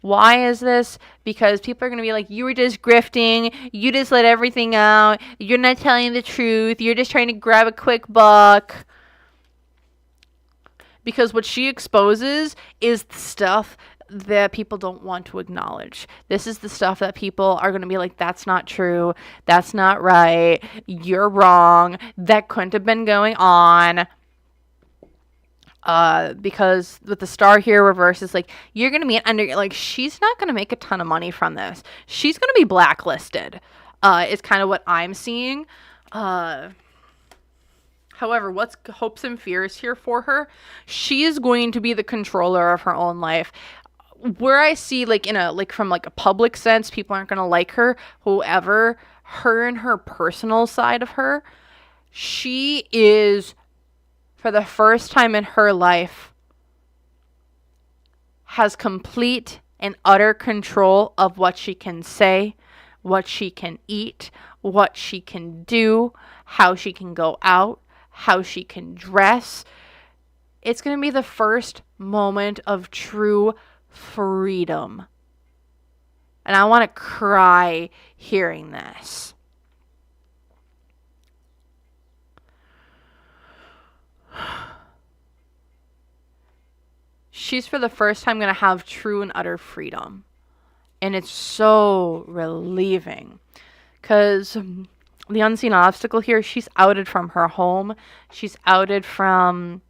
Why is this? Because people are going to be like, you were just grifting. You just let everything out. You're not telling the truth. You're just trying to grab a quick buck. Because what she exposes is the stuff that people don't want to acknowledge. This is the stuff that people are going to be like, that's not true. That's not right. You're wrong. That couldn't have been going on. Because with the star here reverse, it's like, you're going to be under, like, she's not going to make a ton of money from this. She's going to be blacklisted, is kind of what I'm seeing. However, what's hopes and fears here for her? She is going to be the controller of her own life. Where I see, like, from like a public sense, people aren't going to like her. However, her and her personal side of her, she is, for the first time in her life, has complete and utter control of what she can say, what she can eat, what she can do, how she can go out, how she can dress. It's going to be the first moment of true freedom. And I want to cry hearing this. She's for the first time going to have true and utter freedom. And it's so relieving. Because the unseen obstacle here, she's outed from her home. She's outed from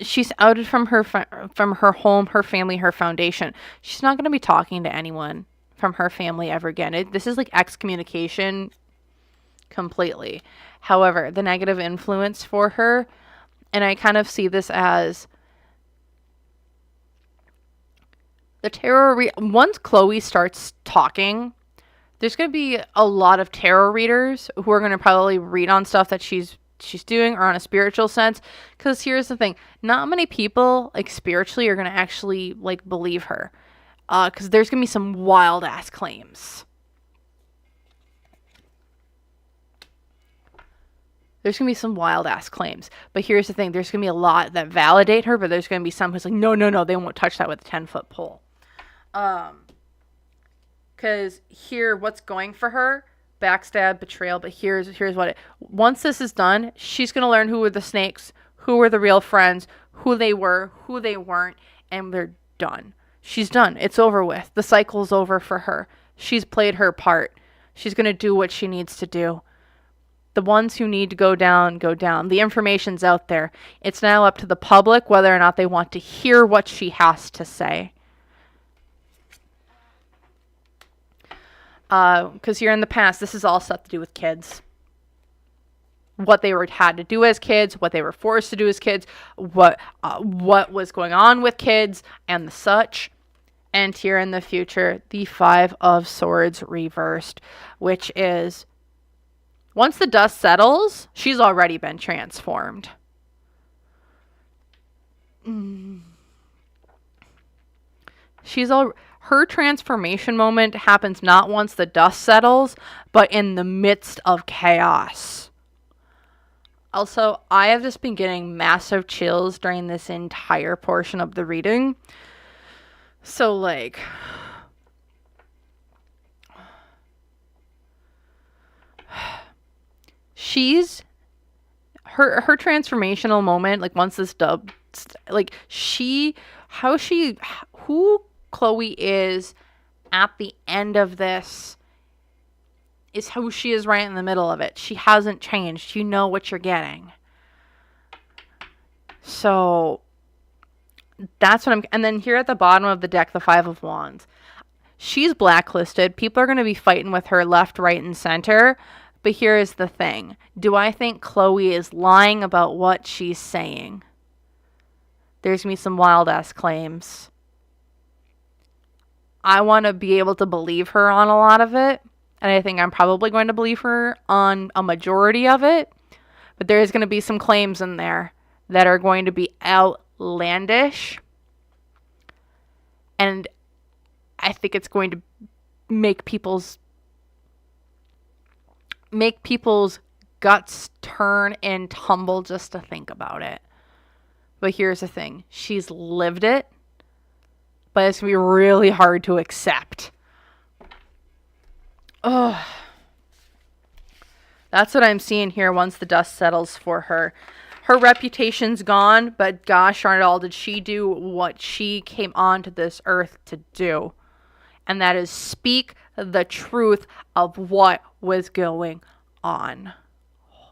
her home, her family, her foundation. She's not going to be talking to anyone from her family ever again. This is like excommunication completely. However, the negative influence for her, and I kind of see this as the tarot. Once Khloe starts talking, there's going to be a lot of tarot readers who are going to probably read on stuff that she's doing, or on a spiritual sense. Because here's the thing. Not many people, like, spiritually are going to actually, like, believe her. Because there's going to be some wild-ass claims. There's going to be some wild-ass claims. But here's the thing. There's going to be a lot that validate her, but there's going to be some who's like, no, they won't touch that with a 10-foot pole. Because here, what's going for her? Backstab, betrayal. But here's what once this is done, she's going to learn who were the snakes, who were the real friends, who they were, who they weren't, and they're done. She's done. It's over with. The cycle's over for her. She's played her part. She's going to do what she needs to do. The ones who need to go down, go down. The information's out there. It's now up to the public whether or not they want to hear what she has to say. Because here in the past, this is all stuff to do with kids. What they had to do as kids, what they were forced to do as kids, what was going on with kids, and the such. And here in the future, the 5 of Swords reversed, which is, once the dust settles, she's already been transformed. Her transformation moment happens not once the dust settles, but in the midst of chaos. Also, I have just been getting massive chills during this entire portion of the reading. So, like, her transformational moment, like, once this like, who Khloe is at the end of this is who she is right in the middle of it. She hasn't changed. You know what you're getting. So that's what and then here at the bottom of the deck, the 5 of Wands. She's blacklisted. People are going to be fighting with her left, right, and center. But here is the thing. Do I think Khloe is lying about what she's saying? There's going to be some wild-ass claims. I want to be able to believe her on a lot of it. And I think I'm probably going to believe her on a majority of it. But there is going to be some claims in there that are going to be outlandish. And I think it's going to make people's guts turn and tumble just to think about it. But here's the thing. She's lived it. But it's going to be really hard to accept. Oh. That's what I'm seeing here once the dust settles for her. Her reputation's gone, but gosh darn it all, did she do what she came onto this earth to do? And that is speak the truth of what was going on.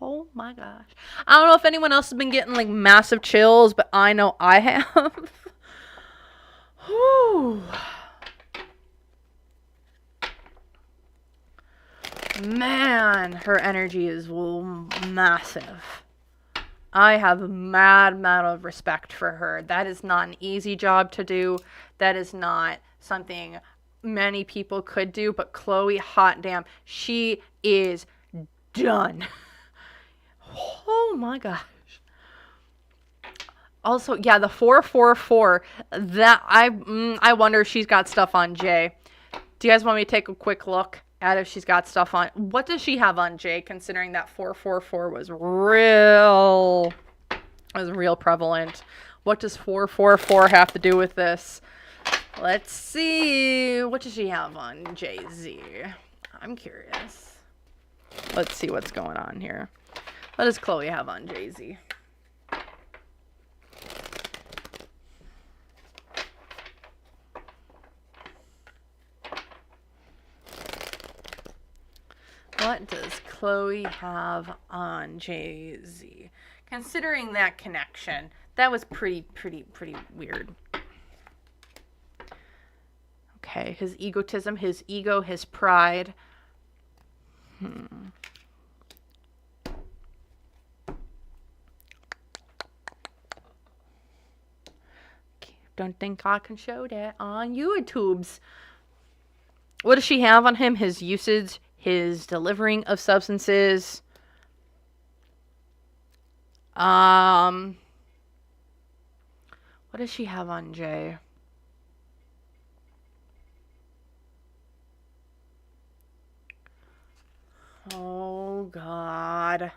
Oh my gosh. I don't know if anyone else has been getting like massive chills, but I know I have. Whew. Man, her energy is massive. I have mad amount of respect for her. That is not an easy job to do. That is not something many people could do. But Khloe, hot damn, she is done. Oh my gosh. Also, yeah, the 444. That I wonder if she's got stuff on Jay. Do you guys want me to take a quick look at if she's got stuff on? What does she have on Jay, considering that 444 was real prevalent? What does 444 have to do with this? Let's see. What does she have on Jay-Z? I'm curious. Let's see what's going on here. What does Khloe have on Jay-Z? What does Khloe have on Jay-Z? Considering that connection, that was pretty weird. Okay, his egotism, his ego, his pride. Don't think I can show that on YouTubes. What does she have on him? His usage, his delivering of substances. What does she have on Jay? Oh, God.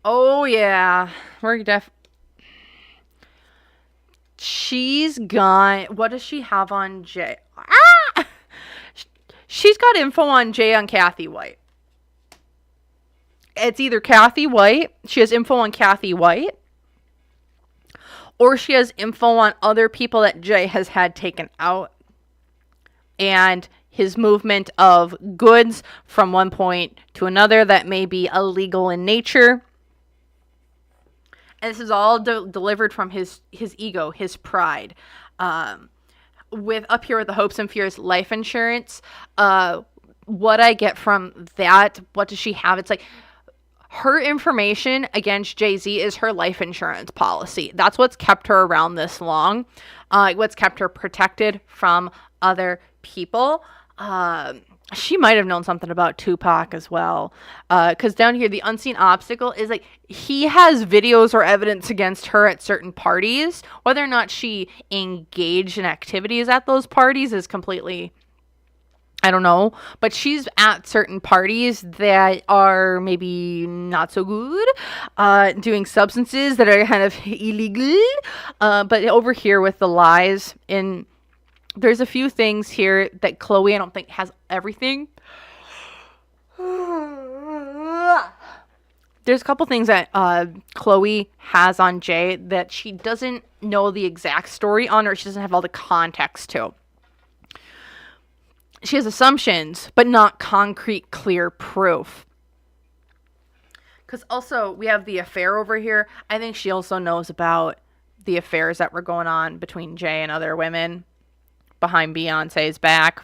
Oh, yeah. She's got... What does she have on Jay? Ah! She's got info on Jay on Kathy White. It's either Kathy White. She has info on Kathy White. Or she has info on other people that Jay has had taken out. And his movement of goods from one point to another that may be illegal in nature. And this is all delivered from his ego, his pride. With up here with the hopes and fears life insurance, what I get from that, what does she have? It's like her information against Jay-Z is her life insurance policy. That's what's kept her around this long. What's kept her protected from other people. She might have known something about Tupac as well. Because down here, the unseen obstacle is like, he has videos or evidence against her at certain parties. Whether or not she engaged in activities at those parties is completely, I don't know. But she's at certain parties that are maybe not so good. Doing substances that are kind of illegal. But over here with the lies in... There's a few things here that Khloe, I don't think, has everything. There's a couple things that Khloe has on Jay that she doesn't know the exact story on, or she doesn't have all the context to. She has assumptions, but not concrete, clear proof. Because also, we have the affair over here. I think she also knows about the affairs that were going on between Jay and other women behind Beyonce's back.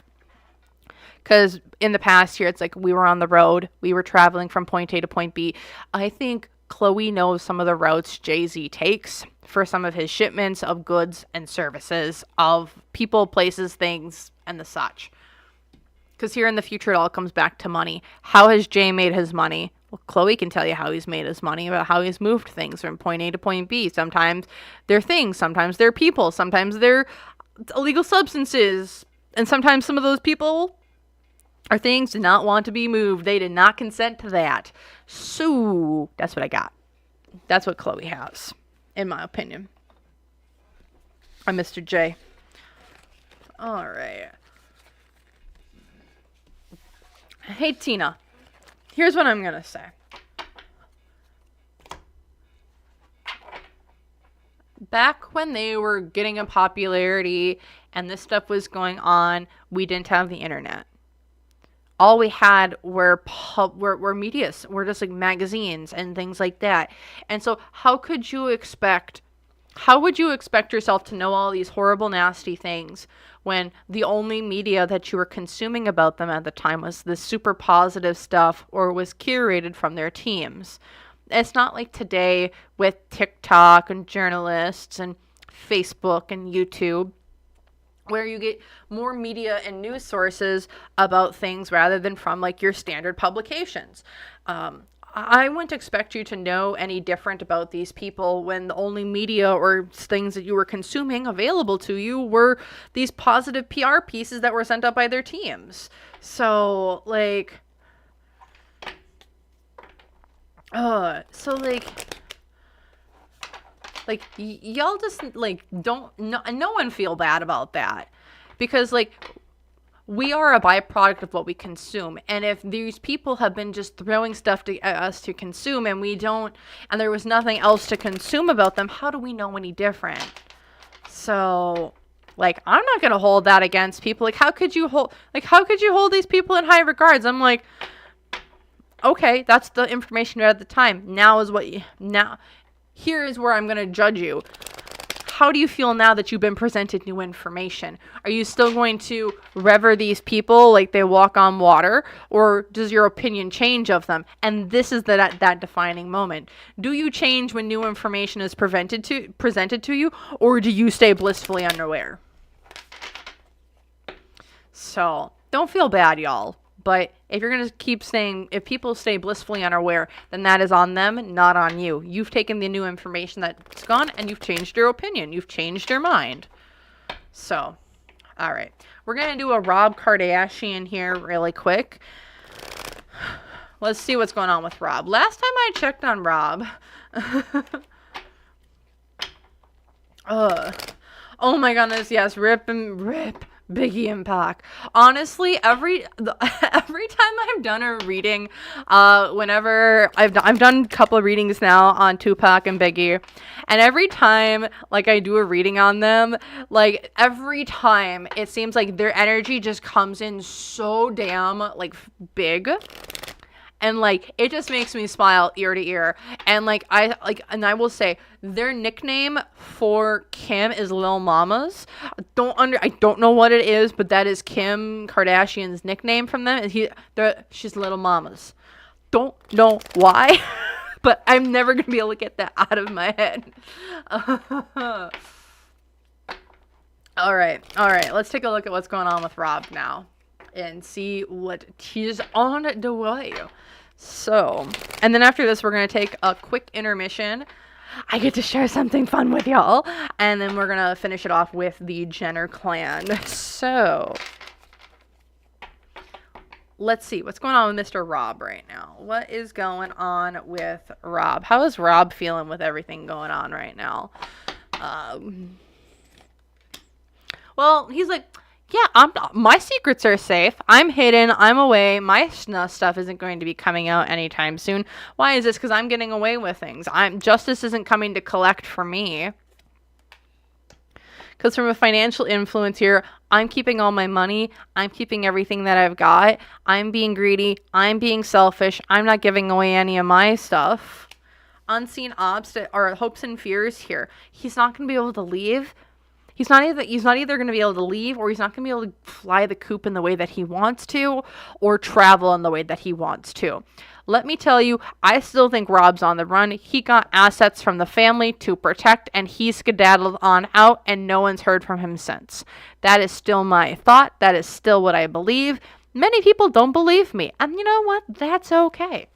Because in the past here, it's like we were on the road. We were traveling from point A to point B. I think Khloe knows some of the routes Jay-Z takes. for some of his shipments of goods and services, of people, places, things, and the such. Because here in the future, it all comes back to money. How has Jay made his money? Well, Khloe can tell you how he's made his money, about how he's moved things from point A to point B. Sometimes they're things, sometimes they're people, sometimes they're illegal substances. And sometimes some of those people or things did not want to be moved. They did not consent to that. So that's what I got. That's what Khloe has, in my opinion. I'm Mr. J. All right. Hey, Tina. Here's what I'm going to say. Back when they were getting a popularity and this stuff was going on, we didn't have the internet. All we had were medias, were just like magazines and things like that. And so how would you expect yourself to know all these horrible, nasty things when the only media that you were consuming about them at the time was the super positive stuff or was curated from their teams? It's not like today with TikTok and journalists and Facebook and YouTube, where you get more media and news sources about things rather than from like your standard publications. I wouldn't expect you to know any different about these people when the only media or things that you were consuming available to you were these positive PR pieces that were sent out by their teams. So like, y'all just like don't, no one feel bad about that, because like we are a byproduct of what we consume. And if these people have been just throwing stuff at us to consume and we don't, and there was nothing else to consume about them, how do we know any different? So like, I'm not going to hold that against people. Like, how could you hold these people in high regards? I'm like, okay, that's the information you had at the time. Now here is where I'm going to judge you. How do you feel now that you've been presented new information? Are you still going to revere these people like they walk on water, or does your opinion change of them? And this is that defining moment. Do you change when new information is presented to you, or do you stay blissfully unaware? So don't feel bad, y'all. But if you're going to keep saying, if people stay blissfully unaware, then that is on them, not on you. You've taken the new information that's gone and you've changed your opinion. You've changed your mind. So, all right. We're going to do a Rob Kardashian here really quick. Let's see what's going on with Rob. Last time I checked on Rob. Oh my goodness, yes. Rip Biggie and Pac. Honestly, every time I've done a reading, whenever I've done a couple of readings now on Tupac and Biggie, and every time like I do a reading on them, like every time it seems like their energy just comes in so damn like big. And like it just makes me smile ear to ear. And I will say their nickname for Kim is Lil Mamas. I don't know what it is, but that is Kim Kardashian's nickname from them. She's Little Mamas. Don't know why, but I'm never gonna be able to get that out of my head. All right. Let's take a look at what's going on with Rob now and see what he's on the way. So, and then after this, we're going to take a quick intermission. I get to share something fun with y'all. And then we're going to finish it off with the Jenner clan. So, let's see what's going on with Mr. Rob right now. What is going on with Rob? How is Rob feeling with everything going on right now? Well, he's like, yeah, my secrets are safe. I'm hidden. I'm away. My stuff isn't going to be coming out anytime soon. Why is this? Because I'm getting away with things. Justice isn't coming to collect for me. Because from a financial influence here, I'm keeping all my money. I'm keeping everything that I've got. I'm being greedy. I'm being selfish. I'm not giving away any of my stuff. Unseen hopes and fears here. He's not going to be able to leave. He's not either going to be able to leave, or he's not going to be able to fly the coop in the way that he wants to, or travel in the way that he wants to. Let me tell you, I still think Rob's on the run. He got assets from the family to protect, and he skedaddled on out, and no one's heard from him since. That is still my thought. That is still what I believe. Many people don't believe me, and you know what? That's okay.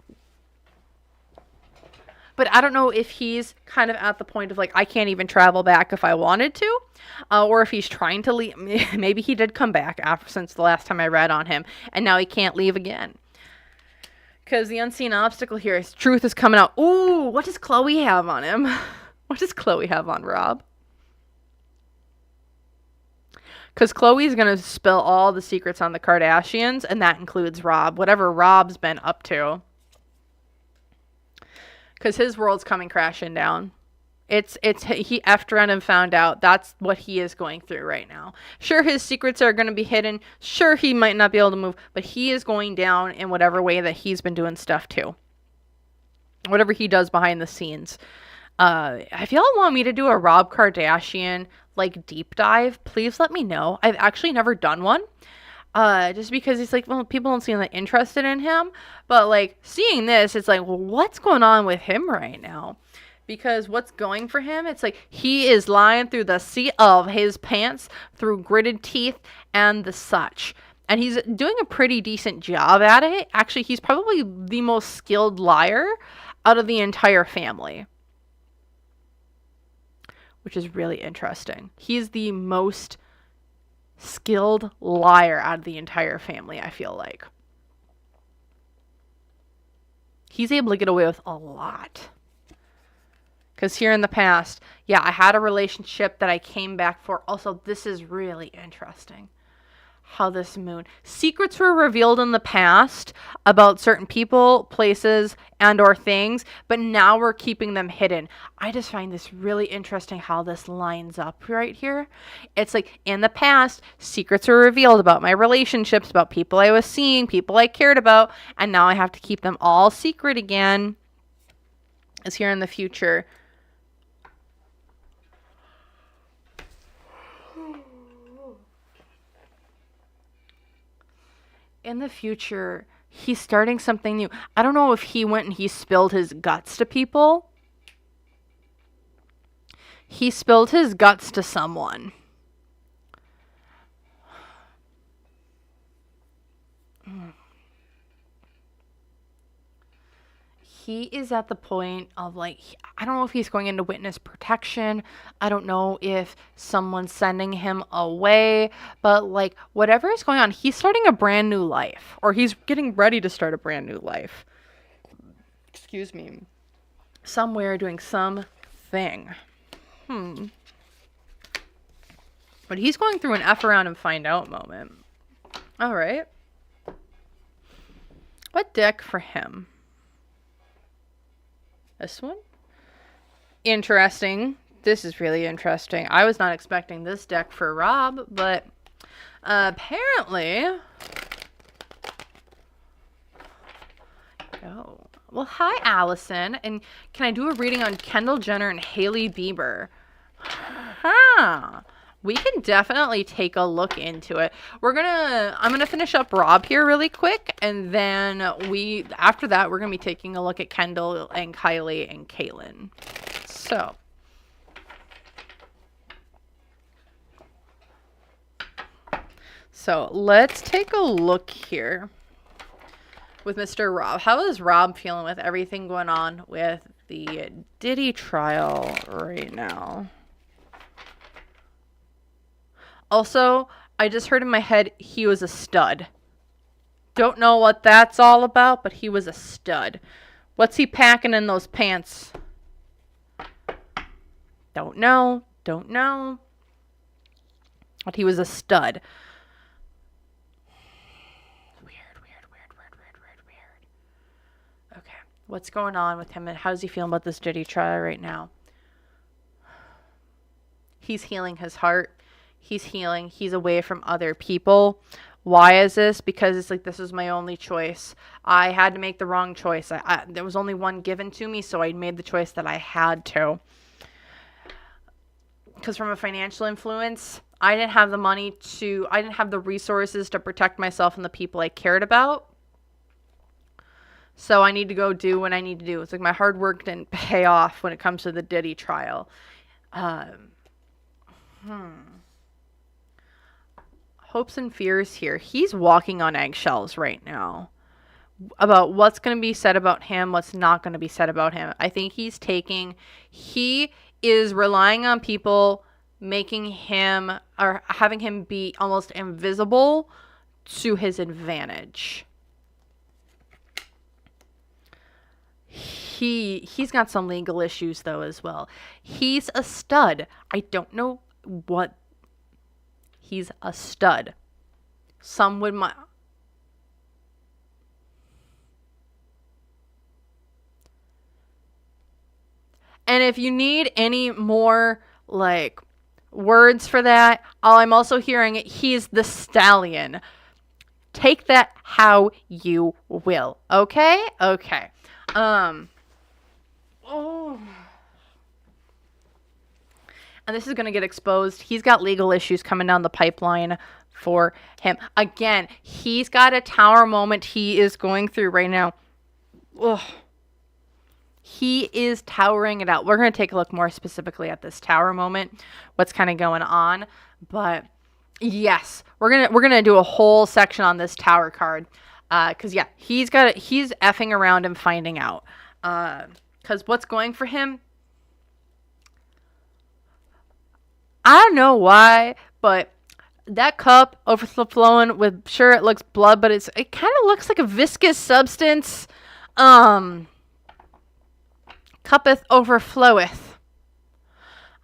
But I don't know if he's kind of at the point of like, I can't even travel back if I wanted to, or if he's trying to leave. Maybe he did come back since the last time I read on him, and now he can't leave again. Because the unseen obstacle here is truth is coming out. Ooh, what does Khloe have on him? What does Khloe have on Rob? Because Khloe's going to spill all the secrets on the Kardashians, and that includes Rob. Whatever Rob's been up to. Because his world's coming crashing down. He effed around and found out. That's what he is going through right now. Sure, his secrets are going to be hidden. Sure, he might not be able to move. But he is going down in whatever way that he's been doing stuff too. Whatever he does behind the scenes. If y'all want me to do a Rob Kardashian like deep dive, please let me know. I've actually never done one. Just because it's like, well, people don't seem that interested in him. But like seeing this, it's like, well, what's going on with him right now? Because what's going for him, it's like he is lying through the seat of his pants, through gritted teeth and the such. And he's doing a pretty decent job at it. Actually, he's probably the most skilled liar out of the entire family. Which is really interesting. He's the most skilled liar out of the entire family, I feel like. He's able to get away with a lot. Because here in the past, yeah, I had a relationship that I came back for. Also, this is really interesting. How this moon. Secrets were revealed in the past about certain people, places, and or things, but now we're keeping them hidden. I just find this really interesting how this lines up right here. It's like in the past, secrets were revealed about my relationships, about people I was seeing, people I cared about, and now I have to keep them all secret again. Is here in the future. In the future, he's starting something new. I don't know if he went and he spilled his guts to people. He spilled his guts to someone. He is at the point of like, I don't know if he's going into witness protection. I don't know if someone's sending him away, but like whatever is going on, he's starting a brand new life, or he's getting ready to start a brand new life. Excuse me. Somewhere doing something. But he's going through an F around and find out moment. All right. What deck for him? This one? Interesting. This is really interesting. I was not expecting this deck for Rob, but apparently... Oh. Well, hi, Allison. And can I do a reading on Kendall Jenner and Hailey Bieber? Huh. We can definitely take a look into it. I'm gonna finish up Rob here really quick, and then after that we're gonna be taking a look at Kendall and Kylie and Caitlyn. So let's take a look here with Mr. Rob. How is Rob feeling with everything going on with the Diddy trial right now? Also, I just heard in my head he was a stud. Don't know what that's all about, but he was a stud. What's he packing in those pants? Don't know. But he was a stud. Weird. Okay, what's going on with him and how does he feel about this Diddy trial right now? He's healing his heart. He's healing. He's away from other people. Why is this? Because it's like, this was my only choice. I had to make the wrong choice. There was only one given to me, so I made the choice that I had to. because from a financial influence, I didn't have the resources to protect myself and the people I cared about. So I need to go do what I need to do. It's like my hard work didn't pay off when it comes to the Diddy trial. Hopes and fears here. He's walking on eggshells right now about what's going to be said about him, what's not going to be said about him. I think he is relying on people making him or having him be almost invisible to his advantage. He's got some legal issues though as well. He's a stud. I don't know what. He's a stud. Some would And if you need any more like words for that, I'm also hearing he's the stallion. Take that how you will. Okay? Okay. Oh. And this is going to get exposed. He's got legal issues coming down the pipeline for him. Again, he's got a tower moment he is going through right now. Ugh. He is towering it out. We're going to take a look more specifically at this tower moment, what's kind of going on. But yes, we're gonna do a whole section on this tower card. Cause yeah, he's effing around and finding out. Cause what's going for him? I don't know why, but that cup overflowing with, sure, it looks blood, but it kind of looks like a viscous substance. Cuppeth overfloweth.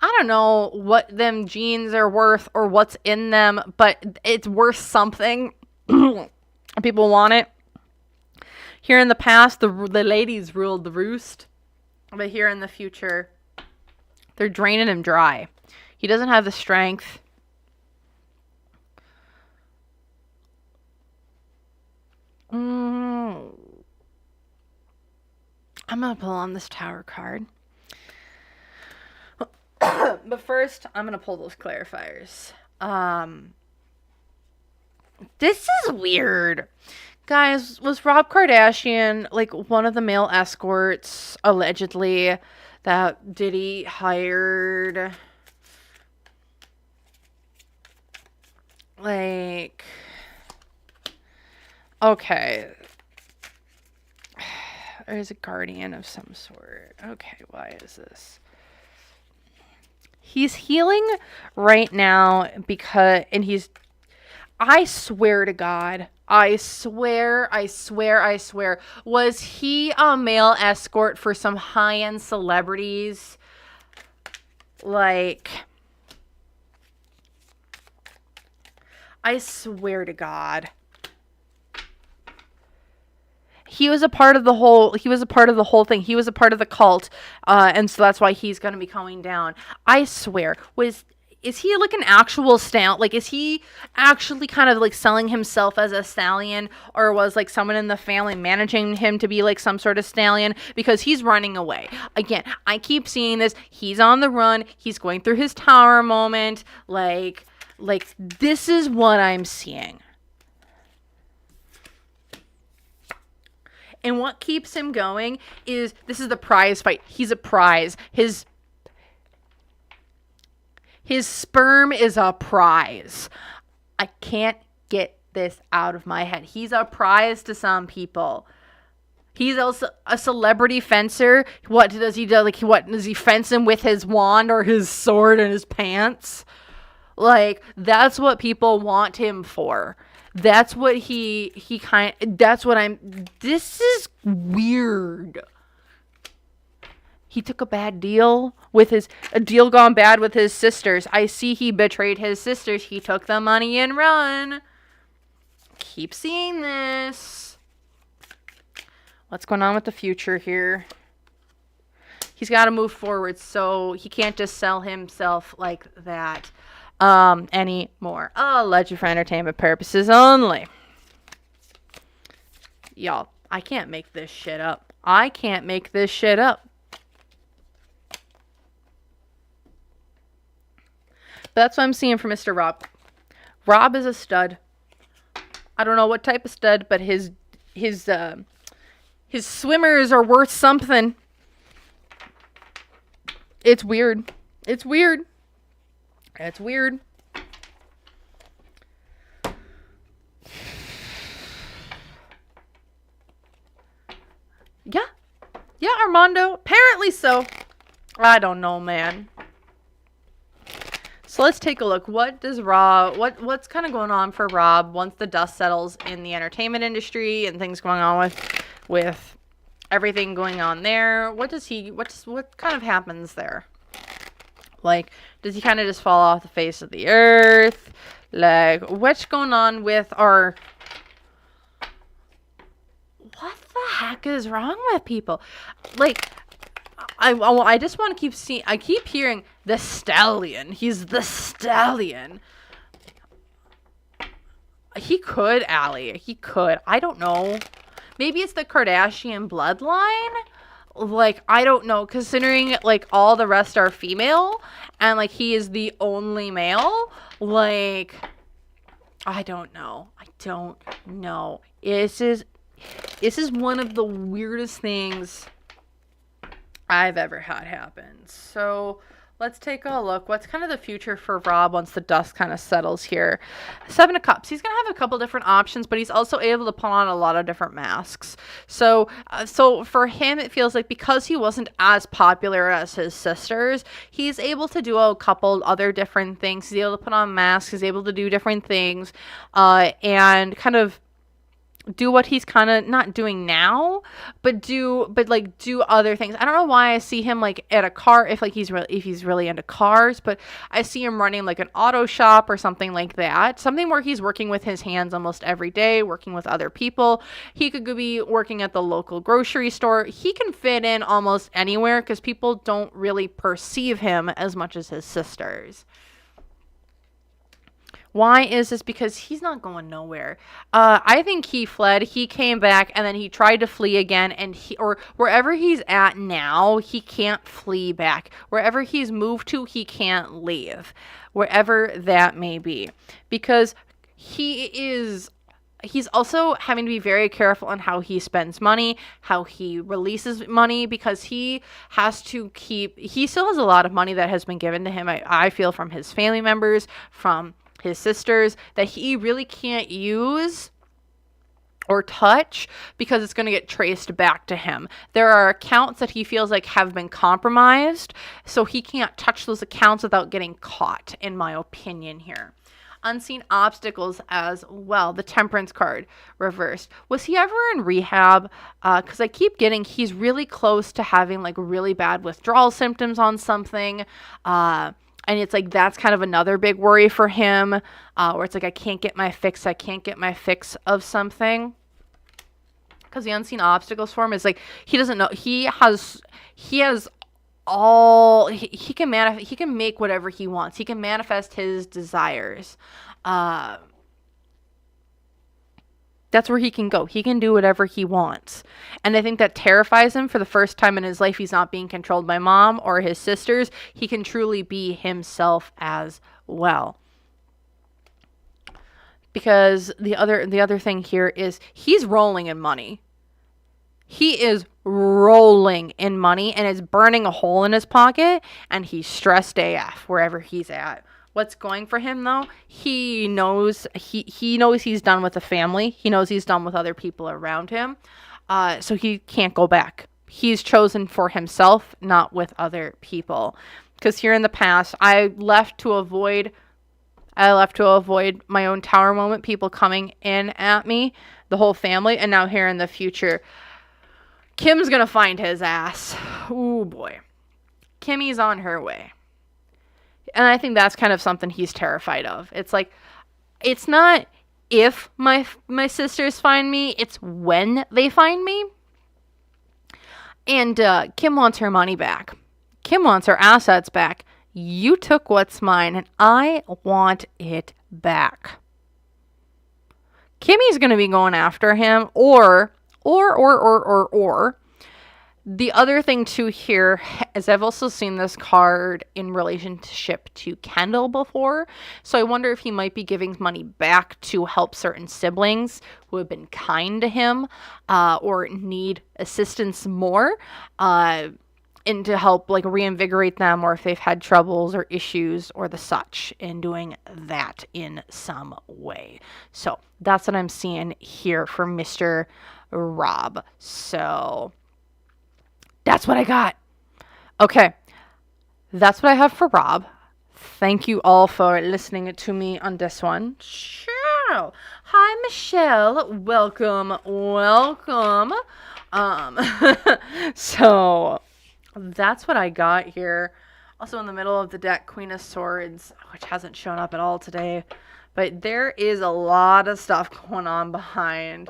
I don't know what them jeans are worth or what's in them, but it's worth something. People want it. Here in the past, the ladies ruled the roost. But here in the future, they're draining him dry. He doesn't have the strength. I'm going to pull on this tower card. But first, I'm going to pull those clarifiers. This is weird. Guys, was Rob Kardashian like one of the male escorts, allegedly, that Diddy hired? Like, okay. There's a guardian of some sort. Okay, why is this? He's healing right now because, and I swear to God, I swear, was he a male escort for some high-end celebrities? Like, I swear to God. He was a part of the whole thing. He was a part of the cult. And so that's why he's going to be coming down. I swear. Is he like an actual stallion? Like, is he actually kind of like selling himself as a stallion? Or was like someone in the family managing him to be like some sort of stallion? Because he's running away. Again, I keep seeing this. He's on the run. He's going through his tower moment. Like this is what I'm seeing. And what keeps him going is this is the prize fight. He's a prize. His sperm is a prize. I can't get this out of my head. He's a prize to some people. He's also a celebrity fencer. What does he do? Like, what does he fence him with his wand or his sword and his pants? Like, that's what people want him for. That's what this is weird. He took a bad deal a deal gone bad with his sisters. I see he betrayed his sisters. He took the money and run. Keep seeing this. What's going on with the future here? He's got to move forward, so he can't just sell himself like that. Anymore. Alleged for entertainment purposes only. Y'all, I can't make this shit up. That's what I'm seeing for Mr. Rob. Rob is a stud. I don't know what type of stud, but his swimmers are worth something. It's weird. It's weird. It's weird. Yeah. Yeah, Armando. Apparently so. I don't know, man. So let's take a look. What does Rob, what's kind of going on for Rob once the dust settles in the entertainment industry and things going on with everything going on there? What kind of happens there? Like, does he kind of just fall off the face of the earth? Like, what's going on with our... What the heck is wrong with people? Like, I just want to keep seeing... I keep hearing the stallion. He's the stallion. He could, Allie. He could. I don't know. Maybe it's the Kardashian bloodline? Like, I don't know. Considering, like, all the rest are female. And, like, he is the only male. Like, I don't know. I don't know. This is one of the weirdest things I've ever had happen. So let's take a look. What's kind of the future for Rob once the dust kind of settles here? 7 of Cups. He's going to have a couple different options, but he's also able to put on a lot of different masks. So for him, it feels like because he wasn't as popular as his sisters, he's able to do a couple other different things. He's able to put on masks. He's able to do different things and kind of do what he's kind of not doing now, but do other things. I don't know why I see him like at a car, if he's really into cars, but I see him running like an auto shop or something like that. Something where he's working with his hands almost every day, working with other people. He could be working at the local grocery store. He can fit in almost anywhere because people don't really perceive him as much as his sisters. Why is this? Because he's not going nowhere. I think he fled. He came back, and then he tried to flee again. And wherever he's at now, he can't flee back. Wherever he's moved to, he can't leave. Wherever that may be, because he's also having to be very careful on how he spends money, how he releases money, because he still has a lot of money that has been given to him. I feel from his family members, from his sisters, that he really can't use or touch because it's going to get traced back to him. There are accounts that he feels like have been compromised, so he can't touch those accounts without getting caught, in my opinion here. Unseen obstacles as well. The Temperance card reversed. Was he ever in rehab? Because I keep getting he's really close to having like really bad withdrawal symptoms on something. And it's like that's kind of another big worry for him, where it's like I can't get my fix of something. Because the unseen obstacles for him is like he doesn't know. He can make whatever he wants. He can manifest his desires. That's where he can go. He can do whatever he wants. And I think that terrifies him. For the first time in his life, he's not being controlled by mom or his sisters. He can truly be himself as well. Because the other thing here is he's rolling in money. He is rolling in money and it's burning a hole in his pocket, and he's stressed AF wherever he's at. What's going for him though? He knows he's done with the family. He knows he's done with other people around him. So he can't go back. He's chosen for himself, not with other people. Because here in the past, I left to avoid my own tower moment, people coming in at me, the whole family, and now here in the future, Kim's gonna find his ass. Ooh boy. Kimmy's on her way. And I think that's kind of something he's terrified of. It's like, it's not if my sisters find me, it's when they find me. And Kim wants her money back. Kim wants her assets back. You took what's mine, and I want it back. Kimmy's going to be going after him, or The other thing too here is I've also seen this card in relationship to Kendall before. So I wonder if he might be giving money back to help certain siblings who have been kind to him or need assistance more. And to help like reinvigorate them, or if they've had troubles or issues or the such, in doing that in some way. So that's what I'm seeing here for Mr. Rob. So that's what I got. Okay, that's what I have for Rob. Thank you all for listening to me on this one. Sure. Hi, Michelle. Welcome. So that's what I got here. Also in the middle of the deck, Queen of Swords, which hasn't shown up at all today. But there is a lot of stuff going on behind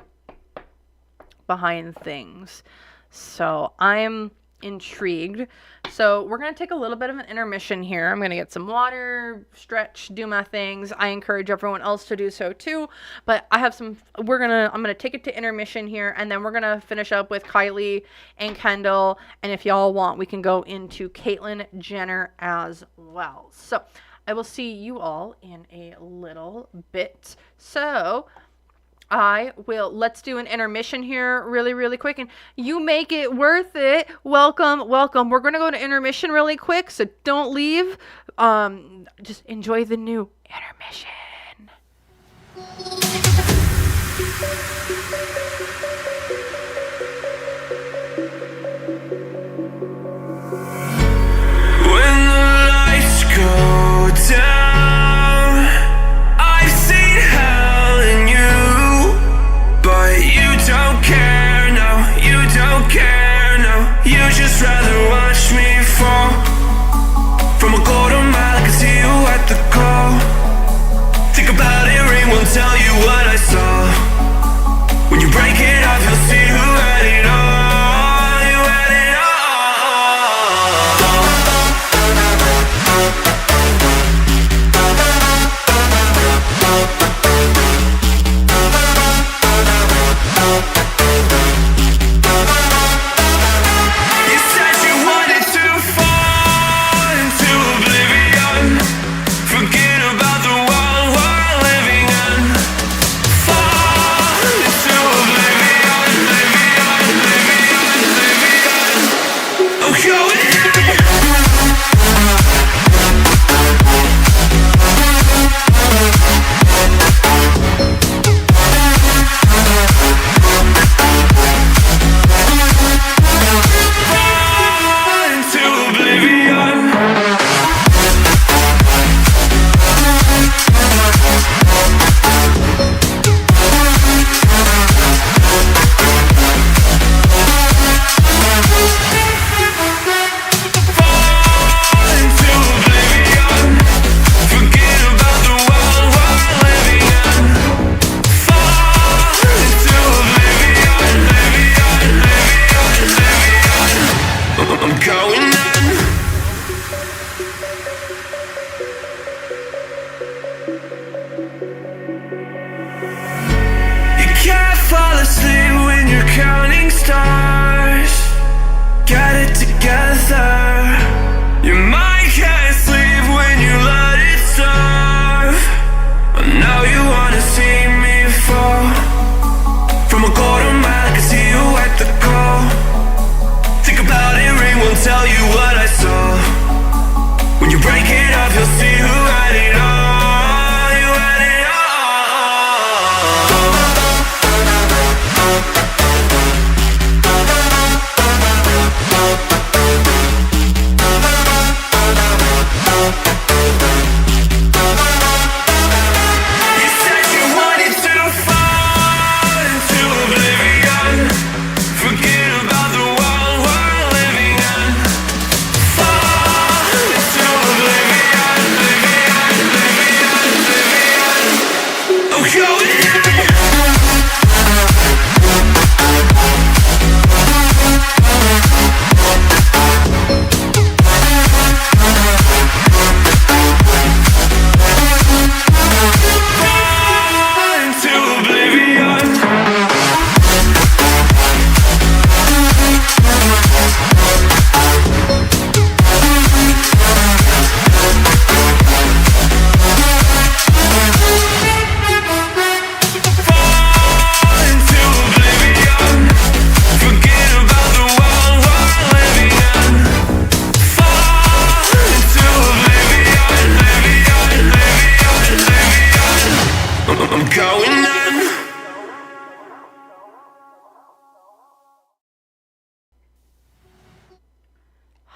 things. So I'm intrigued. So we're going to take a little bit of an intermission here. I'm going to get some water, stretch, do my things. I encourage everyone else to do so too. But I have some, I'm going to take it to intermission here, and then we're going to finish up with Kylie and Kendall. And if y'all want, we can go into Caitlyn Jenner as well. So I will see you all in a little bit. So let's do an intermission here really, really quick, and you make it worth it. Welcome. We're going to go to intermission really quick, so don't leave. Just enjoy the new intermission. When the lights go down, I've seen hell in you, but you don't care, no, you don't care, no. You just rather watch me fall from a golden mile. I can see you at the call. Think about it, ring won't tell you what I saw when you break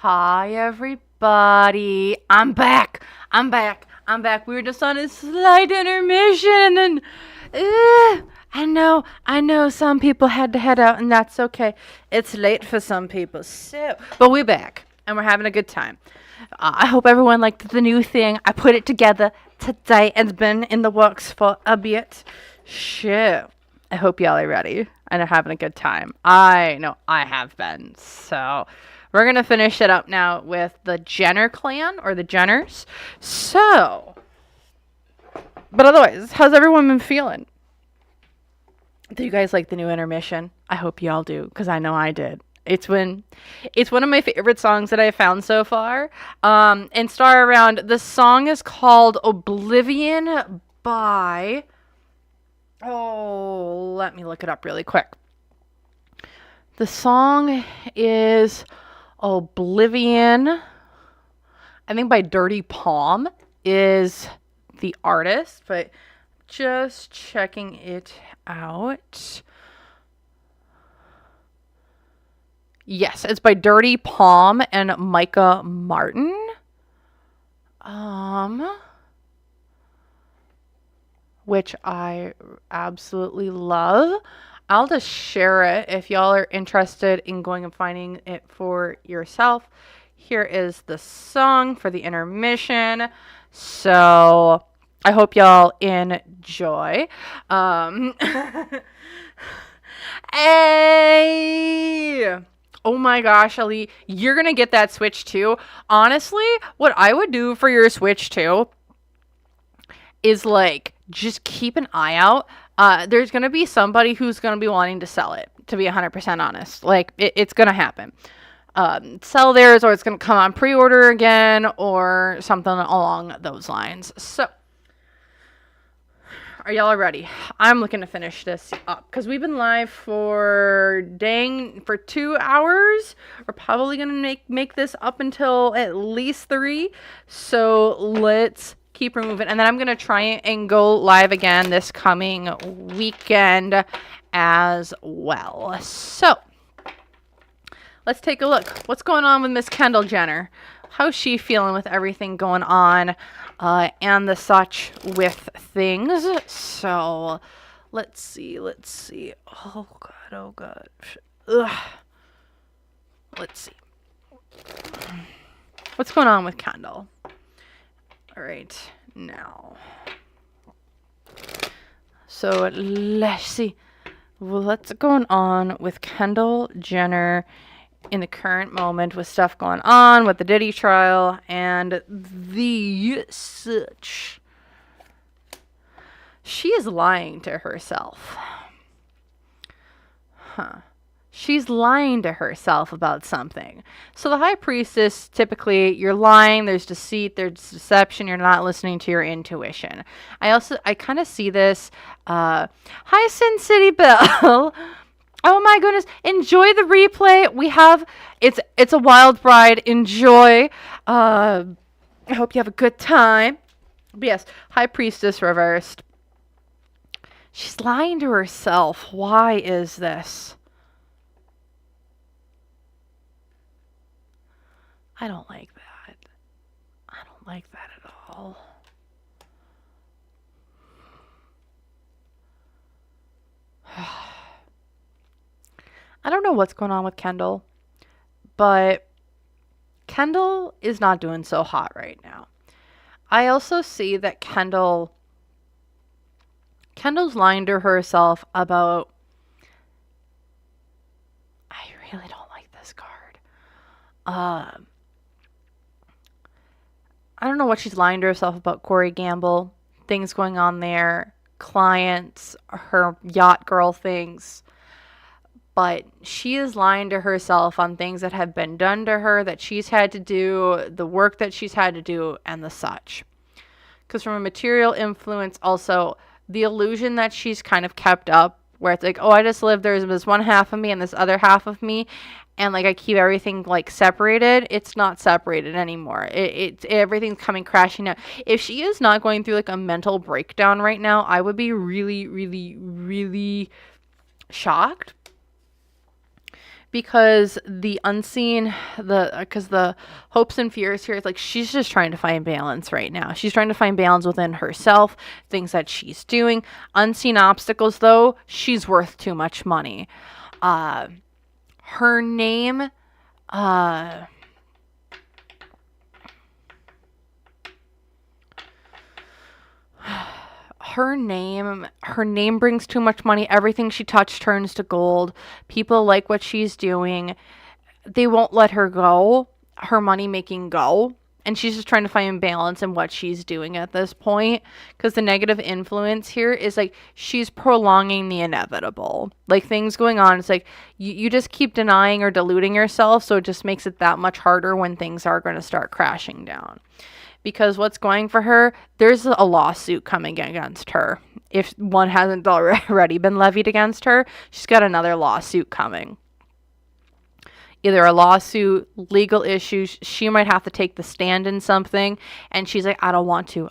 Hi, everybody. I'm back. I'm back. I'm back. We were just on a slight intermission, and I know some people had to head out, and that's okay. It's late for some people, but we're back, and we're having a good time. I hope everyone liked the new thing. I put it together today. It's been in the works for a bit. Shit. I hope y'all are ready and are having a good time. I know I have been, so... We're going to finish it up now with the Jenner clan, or the Jenners. So, but otherwise, how's everyone been feeling? Do you guys like the new intermission? I hope you all do, because I know I did. It's one of my favorite songs that I found so far. And Star Around, the song is called Oblivion by... Oh, let me look it up really quick. The song is... Oblivion, I think by Dirty Palm is the artist, but just checking it out. Yes, it's by Dirty Palm and Micah Martin. Which I absolutely love. I'll just share it if y'all are interested in going and finding it for yourself. Here is the song for the intermission. So I hope y'all enjoy. Hey! Oh my gosh, Ali, you're going to get that Switch too. Honestly, what I would do for your Switch too is like, just keep an eye out. There's going to be somebody who's going to be wanting to sell it, to be 100% honest. Like, it's going to happen. Sell theirs, or it's going to come on pre-order again, or something along those lines. So, are y'all ready? I'm looking to finish this up, because we've been live for 2 hours. We're probably going to make this up until at least 3. So, let's keep removing, and then I'm going to try and go live again this coming weekend as well. So, let's take a look. What's going on with Miss Kendall Jenner? How's she feeling with everything going on and the such with things? So, let's see. Oh, God. Ugh. Let's see. What's going on with Kendall? All right, now. So let's see. What's going on with Kendall Jenner in the current moment with stuff going on with the Diddy trial and the such. She is lying to herself. She's lying to herself about something. So the high priestess, typically, you're lying, there's deceit, there's deception, you're not listening to your intuition. I kind of see this. Hi, Sin City Belle. Oh my goodness. Enjoy the replay. It's a wild ride. Enjoy. I hope you have a good time. But yes, high priestess reversed. She's lying to herself. Why is this? I don't like that. I don't like that at all. I don't know what's going on with Kendall, but Kendall is not doing so hot right now. I also see that Kendall's lying to herself about... I really don't like this card. I don't know what she's lying to herself about. Corey Gamble, things going on there, clients, her yacht girl things. But she is lying to herself on things that have been done to her, that she's had to do, the work that she's had to do, and the such. Because from a material influence, also, the illusion that she's kind of kept up, where it's like, oh, I just live, there's this one half of me and this other half of me, and like I keep everything like separated. It's not separated anymore. It's everything's coming crashing out. If she is not going through like a mental breakdown right now, I would be really, really, really shocked, because the unseen, because the hopes and fears here, it's like she's just trying to find balance right now. She's trying to find balance within herself, things that she's doing. Unseen obstacles, though, she's worth too much money. Her name, her name brings too much money. Everything she touched turns to gold. People like what she's doing. They won't let her go, her money making go. And she's just trying to find balance in what she's doing at this point. Because the negative influence here is like she's prolonging the inevitable. Like things going on, it's like you just keep denying or diluting yourself. So it just makes it that much harder when things are going to start crashing down. Because what's going for her, there's a lawsuit coming against her. If one hasn't already been levied against her, she's got another lawsuit coming. Either a lawsuit, legal issues, she might have to take the stand in something, and she's like, I don't want to.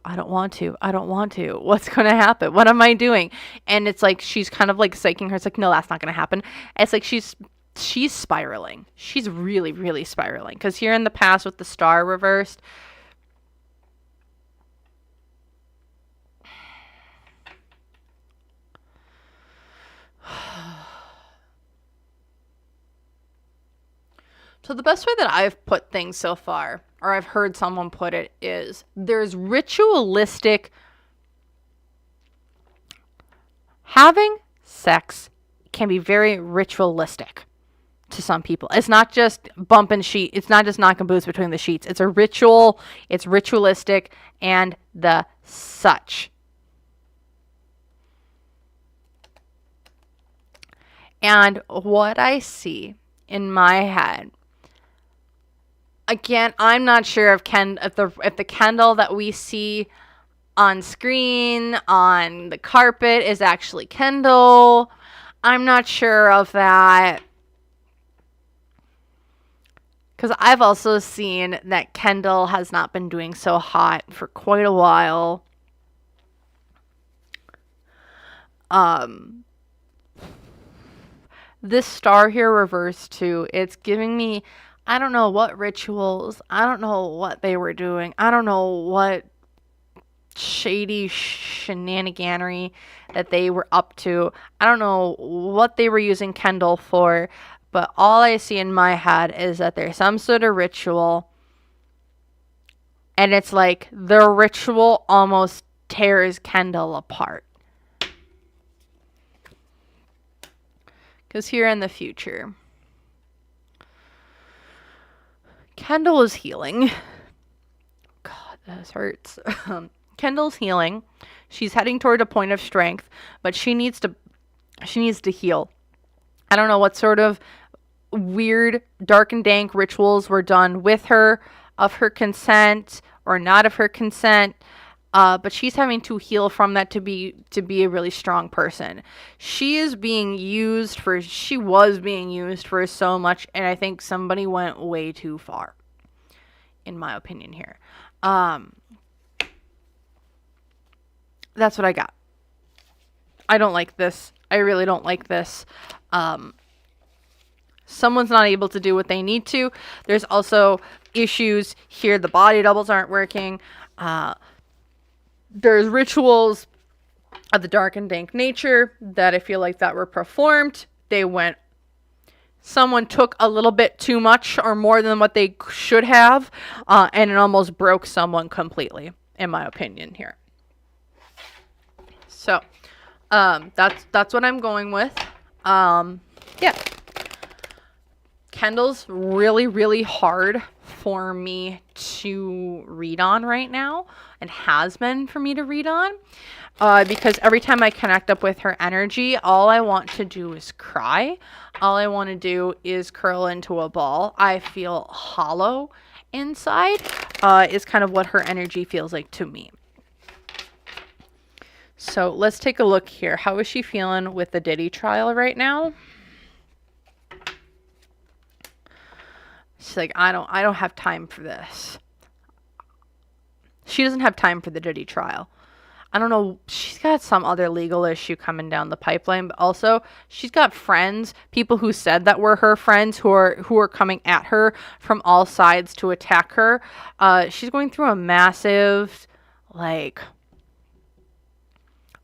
What's going to happen? What am I doing? And it's like, she's kind of like psyching her. It's like, no, that's not going to happen. It's like she's spiraling. She's really, really spiraling. Because here in the past with the star reversed, so the best way that I've put things so far, or I've heard someone put it, is there's ritualistic. Having sex can be very ritualistic to some people. It's not just bumping sheet. It's not just knocking boots between the sheets. It's a ritual. It's ritualistic and the such. And what I see in my head, again, I'm not sure if the Kendall that we see on screen on the carpet is actually Kendall. I'm not sure of that. Because I've also seen that Kendall has not been doing so hot for quite a while. This star here reversed too. It's giving me, I don't know what rituals. I don't know what they were doing. I don't know what shady shenaniganery that they were up to. I don't know what they were using Kendall for. But all I see in my head is that there's some sort of ritual. And it's like the ritual almost tears Kendall apart. Because here in the future, Kendall is healing. God, this hurts. Kendall's healing. She's heading toward a point of strength, but she needs to heal. I don't know what sort of weird, dark and dank rituals were done with her, of her consent or not of her consent. But she's having to heal from that to be a really strong person. She was being used for so much, and I think somebody went way too far, in my opinion here. That's what I got. I don't like this. I really don't like this. Someone's not able to do what they need to. There's also issues here. The body doubles aren't working. There's rituals of the dark and dank nature that I feel like that were performed. Someone took a little bit too much or more than what they should have, and it almost broke someone completely, in my opinion here. So, that's what I'm going with. Yeah. Kendall's really, really hard for me to read on right now, and has been for me to read on, because every time I connect up with her energy, all I want to do is cry. All I want to do is curl into a ball. I feel hollow inside, is kind of what her energy feels like to me. So let's take a look here. How is she feeling with the Diddy trial right now? She's like, I don't have time for this. She doesn't have time for the Diddy trial. I don't know, she's got some other legal issue coming down the pipeline, but also she's got friends, people who said that were her friends who are coming at her from all sides to attack her. She's going through a massive, like,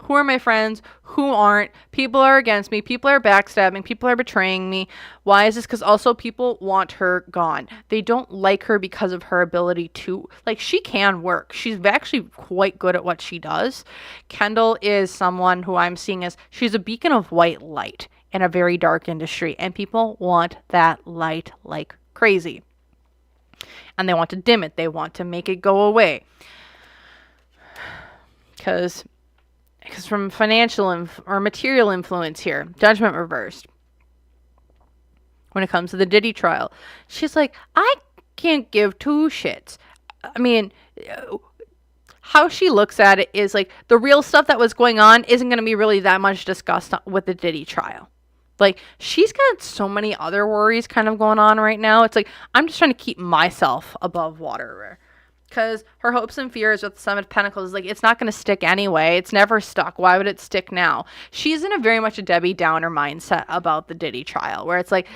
who are my friends? Who aren't? People are against me. People are backstabbing. People are betraying me. Why is this? Because also people want her gone. They don't like her because of her ability to, like, she can work. She's actually quite good at what she does. Kendall is someone who I'm seeing as she's a beacon of white light in a very dark industry. And people want that light like crazy. And they want to dim it. They want to make it go away. Because from financial or material influence here, judgment reversed. When it comes to the Diddy trial, she's like, I can't give two shits. I mean, how she looks at it is like the real stuff that was going on isn't going to be really that much discussed with the Diddy trial. Like, she's got so many other worries kind of going on right now. It's like, I'm just trying to keep myself above water. Because her hopes and fears with the Seven of Pentacles is like, it's not going to stick anyway. It's never stuck. Why would it stick now? She's in a very much a Debbie Downer mindset about the Diddy trial, where it's like,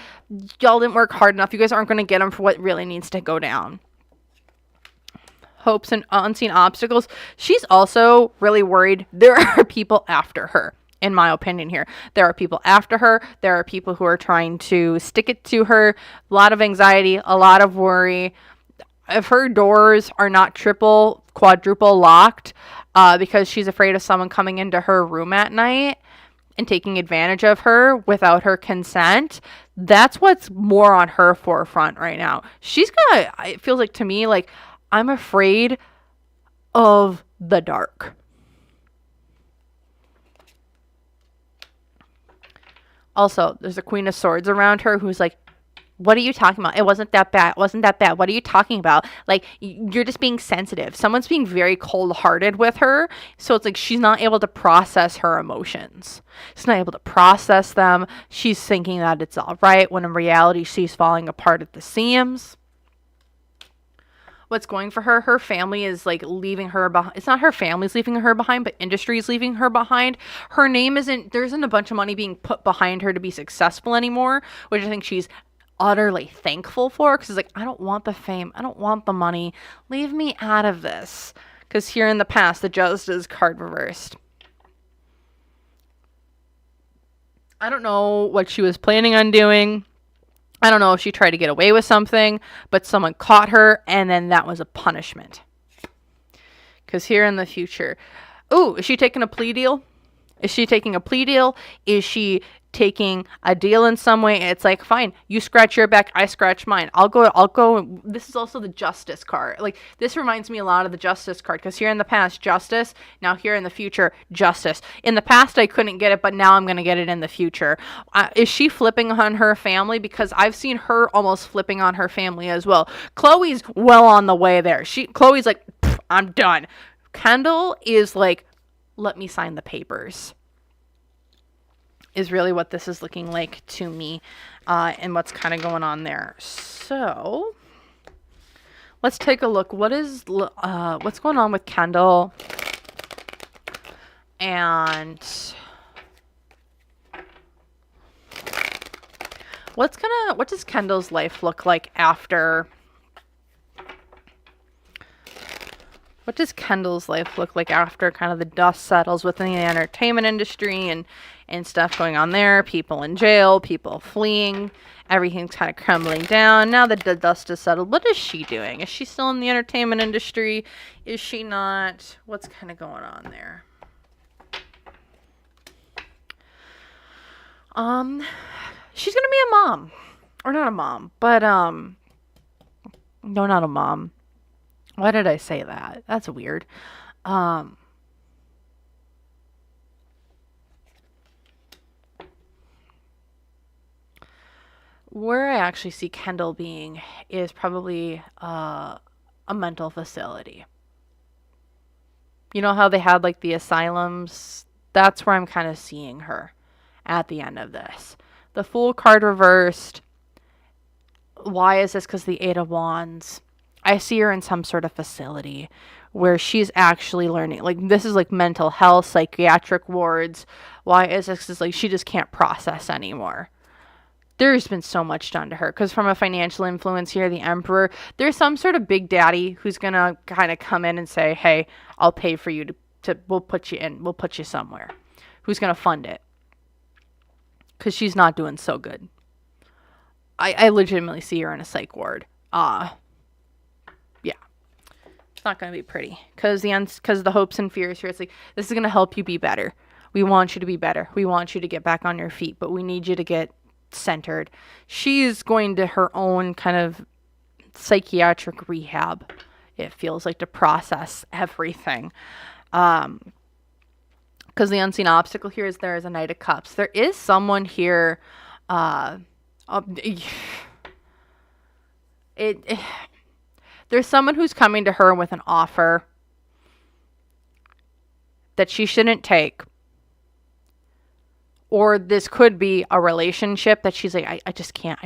y'all didn't work hard enough. You guys aren't going to get him for what really needs to go down. Hopes and unseen obstacles. She's also really worried there are people after her. In my opinion here, there are people after her. There are people who are trying to stick it to her. A lot of anxiety, a lot of worry. If her doors are not triple, quadruple locked, because she's afraid of someone coming into her room at night and taking advantage of her without her consent, that's what's more on her forefront right now. It feels like to me, like, I'm afraid of the dark. Also, there's a Queen of Swords around her who's like, what are you talking about? It wasn't that bad. It wasn't that bad. What are you talking about? Like, you're just being sensitive. Someone's being very cold-hearted with her. So it's like she's not able to process her emotions. She's not able to process them. She's thinking that it's all right, when in reality, she's falling apart at the seams. What's going for her? Her family is like leaving her behind. It's not her family's leaving her behind, but industry is leaving her behind. Her name there isn't a bunch of money being put behind her to be successful anymore, which I think she's utterly thankful for, because it's like, I don't want the fame, I don't want the money, leave me out of this. Because here in the past, the Justice card reversed. I don't know what she was planning on doing. I don't know if she tried to get away with something, but someone caught her, and then that was a punishment. Because here in the future, is she taking a plea deal? Is she taking a plea deal? Is she taking a deal in some way? It's like, fine, you scratch your back, I scratch mine. I'll go. This is also the Justice card. Like, this reminds me a lot of the Justice card, because here in the past, Justice. Now here in the future, Justice. In the past, I couldn't get it, but now I'm going to get it in the future. Is she flipping on her family? Because I've seen her almost flipping on her family as well. Chloe's well on the way there. Chloe's like, I'm done. Kendall is like, let me sign the papers. Is really what this is looking like to me, and what's kind of going on there. So let's take a look. What's going on with Kendall, and what does Kendall's life look like after? What does Kendall's life look like after kind of the dust settles within the entertainment industry and stuff going on there? People in jail, people fleeing, everything's kind of crumbling down. Now that the dust is settled, what is she doing? Is she still in the entertainment industry? Is she not? What's kind of going on there? She's gonna be a mom. Or not a mom, but no, not a mom. Why did I say that? That's weird. Where I actually see Kendall being is probably a mental facility. You know how they had like the asylums? That's where I'm kind of seeing her at the end of this. The Fool card reversed. Why is this? Because the Eight of Wands. I see her in some sort of facility where she's actually learning. Like, this is like mental health, psychiatric wards. Why is this? Is like she just can't process anymore. There's been so much done to her. Because from a financial influence here, the emperor, there's some sort of big daddy who's going to kind of come in and say, hey, I'll pay for you we'll put you somewhere. Who's going to fund it? Because she's not doing so good. I legitimately see her in a psych ward. Yeah. It's not going to be pretty. Because the hopes and fears here, it's like, this is going to help you be better. We want you to be better. We want you to get back on your feet. But we need you to get centered. She's going to her own kind of psychiatric rehab, it feels like, to process everything. Because the unseen obstacle here is there is a Knight of Cups. There is someone here. There's someone who's coming to her with an offer that she shouldn't take. Or this could be a relationship that she's like, I just can't.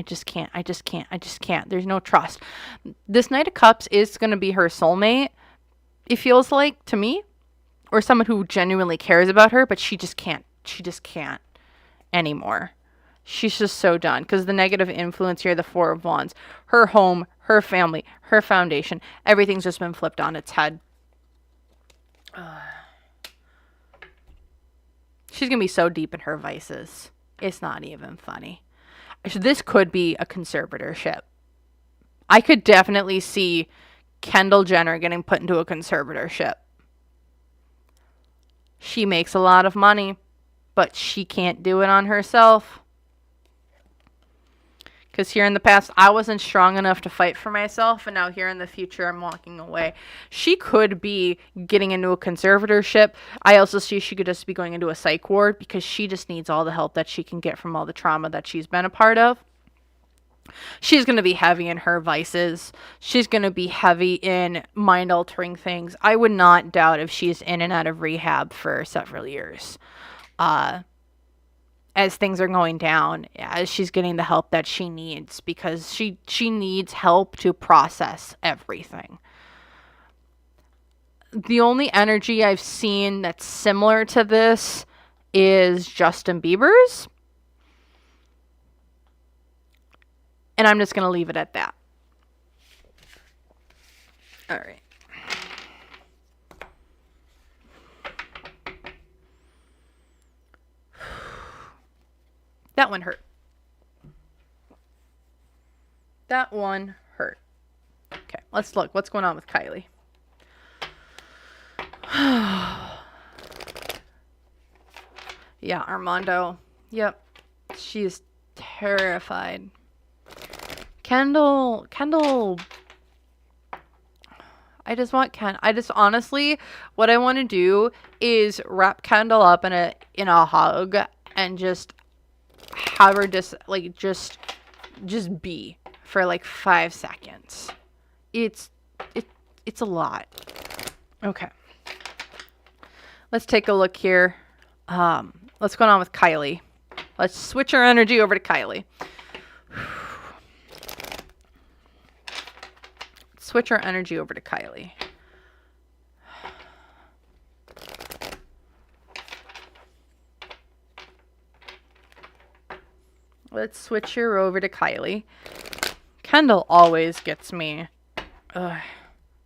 There's no trust. This Knight of Cups is going to be her soulmate, it feels like, to me. Or someone who genuinely cares about her, but she just can't anymore. She's just so done. Because the negative influence here, the Four of Wands, her home, her family, her foundation, everything's just been flipped on its head. She's going to be so deep in her vices. It's not even funny. This could be a conservatorship. I could definitely see Kendall Jenner getting put into a conservatorship. She makes a lot of money, but she can't do it on herself. Because here in the past, I wasn't strong enough to fight for myself, and now here in the future, I'm walking away. She could be getting into a conservatorship. I also see she could just be going into a psych ward because she just needs all the help that she can get from all the trauma that she's been a part of. She's going to be heavy in her vices. She's going to be heavy in mind-altering things. I would not doubt if she's in and out of rehab for several years. As things are going down, as she's getting the help that she needs, because she needs help to process everything. The only energy I've seen that's similar to this is Justin Bieber's. And I'm just going to leave it at that. All right. That one hurt. That one hurt. Okay, let's look. What's going on with Kylie? Yeah, Armando. Yep. She's terrified. Kendall. I just honestly, what I want to do is wrap Kendall up in a hug and just have her just be for like 5 seconds. It's a lot. Okay. Let's take a look here. What's going on with Kylie? Let's switch our energy over to Kylie. Switch our energy over to Kylie. Let's switch her over to Kylie. Kendall always gets me. Ugh.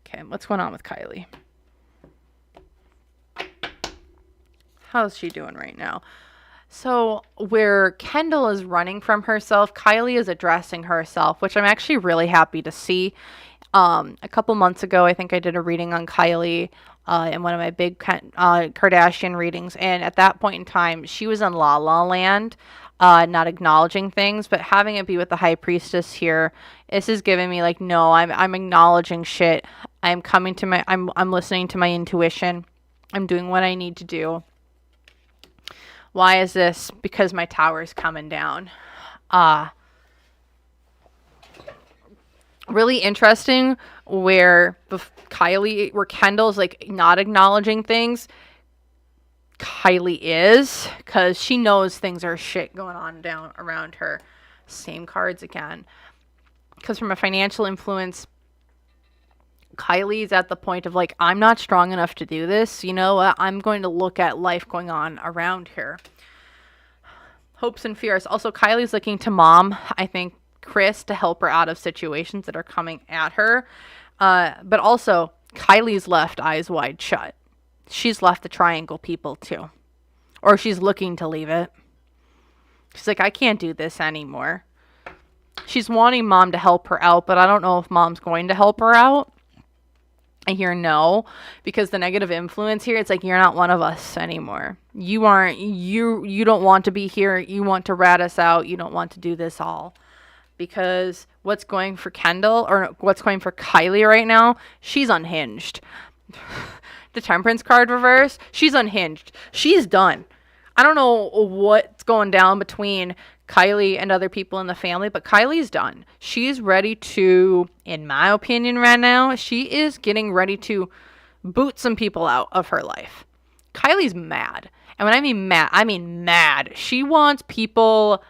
Okay, what's going on with Kylie? How's she doing right now? So where Kendall is running from herself, Kylie is addressing herself, which I'm actually really happy to see. A couple months ago, I think I did a reading on Kylie in one of my big Kardashian readings. And at that point in time, she was in La La Land, not acknowledging things. But having it be with the High Priestess here, this is giving me like, no, I'm acknowledging shit. I'm listening to my intuition. I'm doing what I need to do. Why is this? Because my tower is coming down. Really interesting where Kendall's like not acknowledging things. Kylie is, because she knows things are shit going on down around her. Same cards again. Because from a financial influence, Kylie's at the point of like, I'm not strong enough to do this. You know what? I'm going to look at life going on around here. Hopes and fears. Also, Kylie's looking to mom, I think, Kris, to help her out of situations that are coming at her. But also, Kylie's left eyes wide shut. She's left the triangle people too. Or she's looking to leave it. She's like, I can't do this anymore. She's wanting mom to help her out, but I don't know if mom's going to help her out. I hear no, because the negative influence here, it's like, you're not one of us anymore. You don't want to be here. You want to rat us out. You don't want to do this all. Because what's going for Kendall, or what's going for Kylie right now, she's unhinged. The Temperance card reverse, she's unhinged. She's done. I don't know what's going down between Kylie and other people in the family, but Kylie's done. She's ready to, in my opinion right now, she is getting ready to boot some people out of her life. Kylie's mad. And when I mean mad, I mean mad. She wants people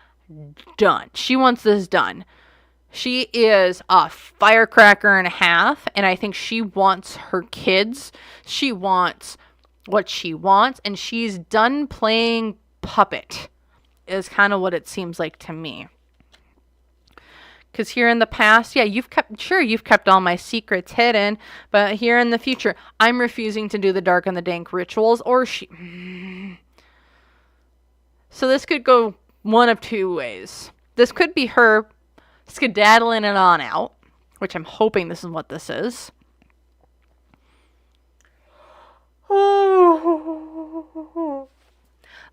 done. She wants this done. She is a firecracker and a half, and I think she wants her kids. She wants what she wants, and she's done playing puppet, is kind of what it seems like to me. Because here in the past, yeah, you've kept all my secrets hidden, but here in the future, I'm refusing to do the dark and the dank rituals, or she... So this could go one of two ways. This could be her skedaddling it on out, which I'm hoping this is what this is.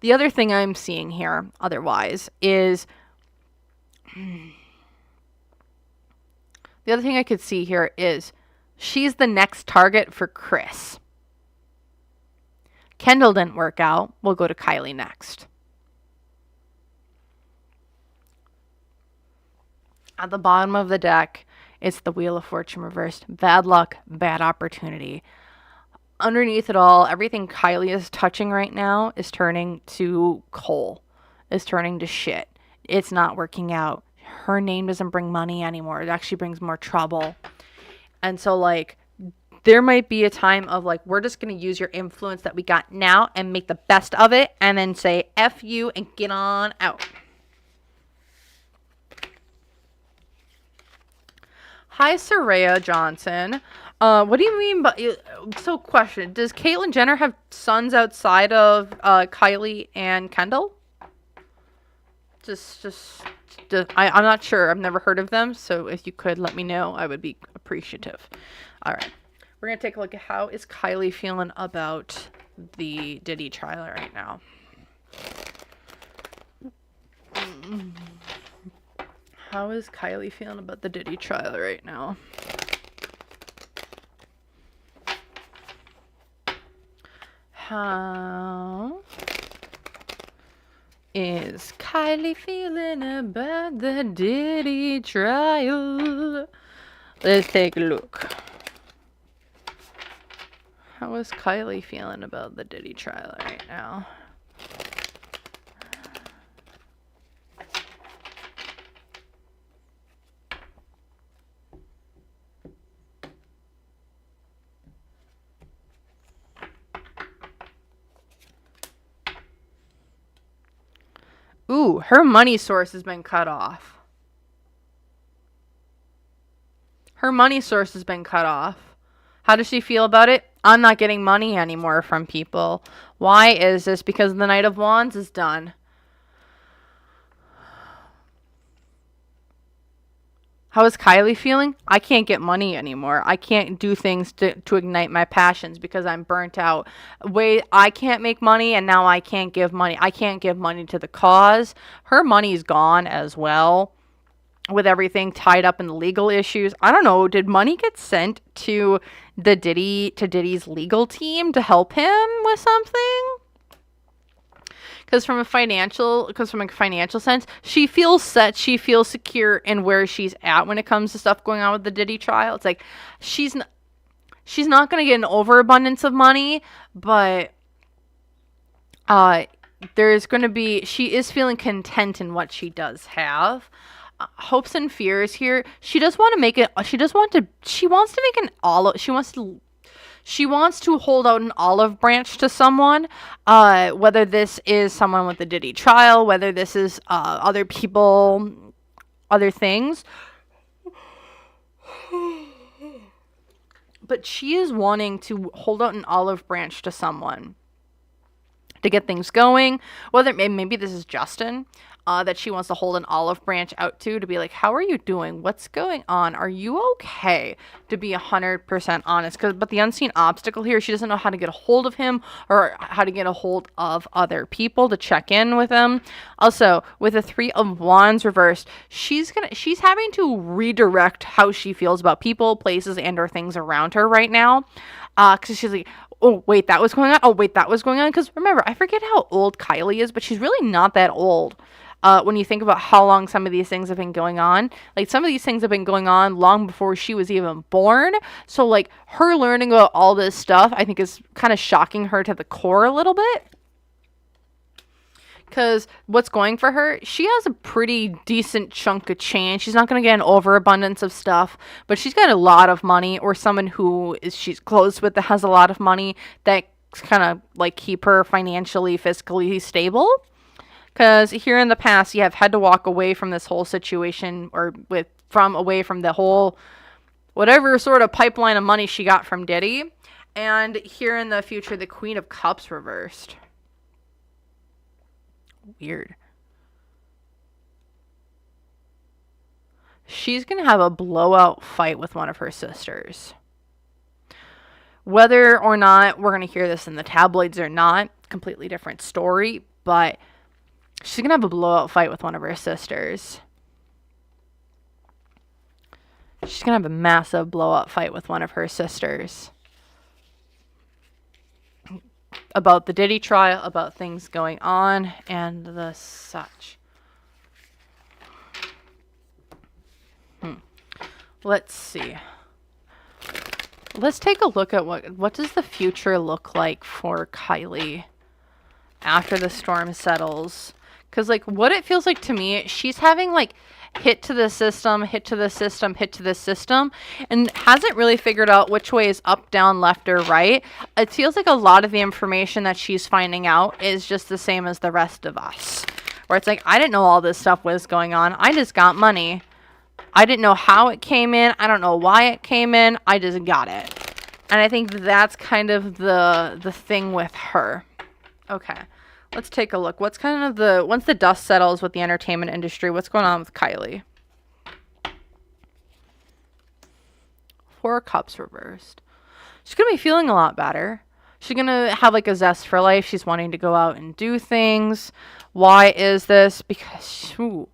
The other thing I'm seeing here, otherwise, is... The other thing I could see here is she's the next target for Kris. Kendall didn't work out. We'll go to Kylie next. At the bottom of the deck, it's the Wheel of Fortune reversed. Bad luck, bad opportunity. Underneath it all, everything Kylie is touching right now is turning to coal. Is turning to shit. It's not working out. Her name doesn't bring money anymore. It actually brings more trouble. And so, like, there might be a time of, like, we're just going to use your influence that we got now and make the best of it and then say F you and get on out. Hi, Soraya Johnson. What do you mean by... So, question. Does Caitlyn Jenner have sons outside of Kylie and Kendall? I'm not sure. I've never heard of them. So, if you could let me know, I would be appreciative. All right. We're going to take a look at how is Kylie feeling about the Diddy trial right now. How is Kylie feeling about the Diddy trial right now? How is Kylie feeling about the Diddy trial? Let's take a look. How is Kylie feeling about the Diddy trial right now? Ooh, her money source has been cut off. Her money source has been cut off. How does she feel about it? I'm not getting money anymore from people. Why is this? Because the Knight of Wands is done. How is Kylie feeling? I can't get money anymore. I can't do things to ignite my passions because I'm burnt out. I can't make money, and now I can't give money. I can't give money to the cause. Her money's gone as well, with everything tied up in the legal issues. I don't know. Did money get sent to Diddy's legal team to help him with something? Because from a financial sense, she feels set. She feels secure in where she's at when it comes to stuff going on with the Diddy trial. It's like she's not going to get an overabundance of money, but there's going to be. She is feeling content in what she does have. hopes and fears here. She does want to make it. She wants to make an olive. She wants to hold out an olive branch to someone, whether this is someone with the Diddy trial, whether this is other people, other things. But she is wanting to hold out an olive branch to someone to get things going. Whether maybe this is Justin, that she wants to hold an olive branch out to be like, how are you doing? What's going on? Are you okay? To be 100% honest. But the unseen obstacle here, she doesn't know how to get a hold of him or how to get a hold of other people to check in with him. Also, with the 3 of Wands reversed, she's having to redirect how she feels about people, places, and or things around her right now. Because she's like, oh, wait, that was going on. Oh, wait, that was going on. Because remember, I forget how old Kylie is, but she's really not that old. When you think about how long some of these things have been going on, like some of these things have been going on long before she was even born. So like her learning about all this stuff, I think is kind of shocking her to the core a little bit. Because what's going for her, she has a pretty decent chunk of change. She's not going to get an overabundance of stuff, but she's got a lot of money, or someone who she's close with that has a lot of money that kind of like keep her financially, fiscally stable. Because here in the past, you have had to walk away from this whole situation, or away from the whole whatever sort of pipeline of money she got from Diddy. And here in the future, the Queen of Cups reversed. Weird. She's going to have a blowout fight with one of her sisters. Whether or not we're going to hear this in the tabloids or not, completely different story, but she's going to have a blowout fight with one of her sisters. She's going to have a massive blowout fight with one of her sisters. About the Diddy trial, about things going on, and the such. Let's see. Let's take a look at what does the future look like for Kylie after the storm settles. Because, like, what it feels like to me, she's having, like, hit to the system, hit to the system, hit to the system, and hasn't really figured out which way is up, down, left, or right. It feels like a lot of the information that she's finding out is just the same as the rest of us. Where it's like, I didn't know all this stuff was going on. I just got money. I didn't know how it came in. I don't know why it came in. I just got it. And I think that's kind of the thing with her. Okay. Let's take a look. What's kind of once the dust settles with the entertainment industry, what's going on with Kylie? 4 of Cups reversed. She's going to be feeling a lot better. She's going to have like a zest for life. She's wanting to go out and do things. Why is this? Because, to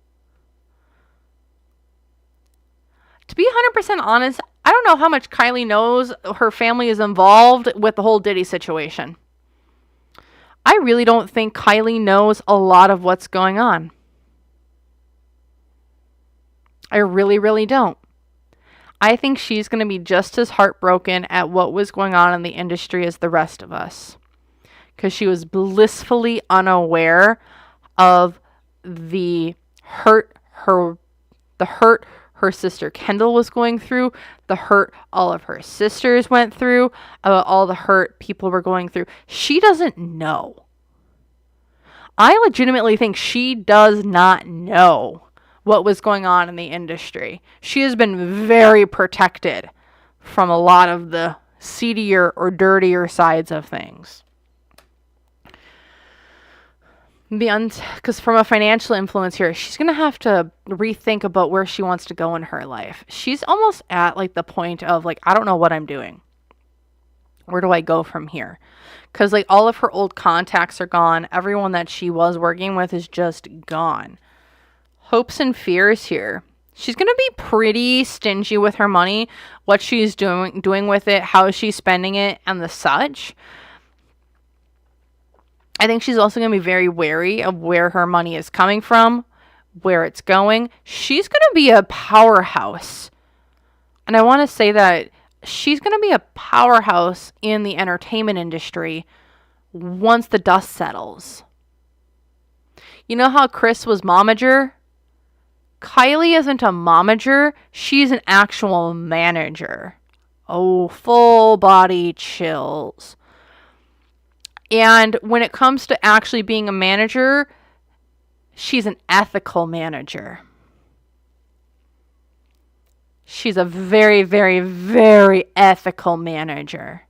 be 100% honest, I don't know how much Kylie knows her family is involved with the whole Diddy situation. I really don't think Kylie knows a lot of what's going on. I really, really don't. I think she's going to be just as heartbroken at what was going on in the industry as the rest of us. Because she was blissfully unaware of the hurt her sister Kendall was going through, the hurt all of her sisters went through, all the hurt people were going through. She doesn't know. I legitimately think she does not know what was going on in the industry. She has been very protected from a lot of the seedier or dirtier sides of things. Because from a financial influence here, she's going to have to rethink about where she wants to go in her life. She's almost at like the point of like, I don't know what I'm doing. Where do I go from here? Because like all of her old contacts are gone. Everyone that she was working with is just gone. Hopes and fears here. She's going to be pretty stingy with her money. What she's doing with it, how she's spending it, and the such. I think she's also going to be very wary of where her money is coming from, where it's going. She's going to be a powerhouse. And I want to say that she's going to be a powerhouse in the entertainment industry once the dust settles. You know how Kris was momager? Kylie isn't a momager, she's an actual manager. Oh, full body chills. And when it comes to actually being a manager, she's an ethical manager. She's a very, very, very ethical manager.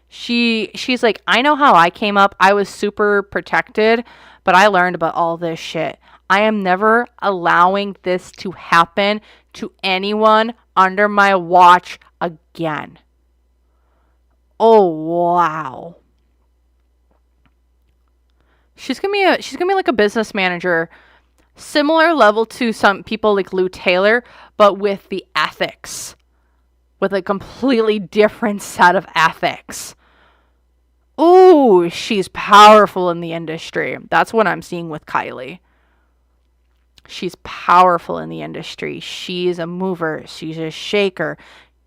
She's like, I know how I came up. I was super protected, but I learned about all this shit. I am never allowing this to happen to anyone under my watch again. Oh, wow. She's gonna be like a business manager, similar level to some people like Lou Taylor, but with the ethics, with a completely different set of ethics. Ooh, she's powerful in the industry. That's what I'm seeing with Kylie. She's powerful in the industry. She's a mover. She's a shaker.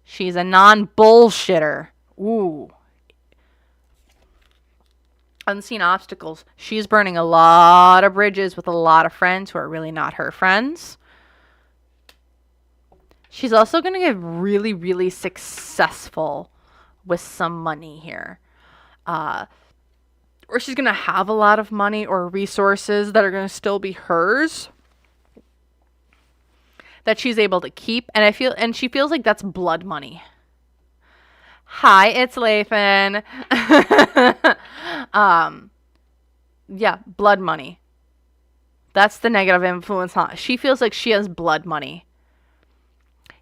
She's a non-bullshitter. Ooh. Unseen obstacles. She's burning a lot of bridges with a lot of friends who are really not her friends. She's also going to get really, really successful with some money here. Or she's going to have a lot of money or resources that are going to still be hers, that she's able to keep. And she feels like that's blood money. Hi, it's Lathan. Yeah, blood money. That's the negative influence, huh? She feels like she has blood money.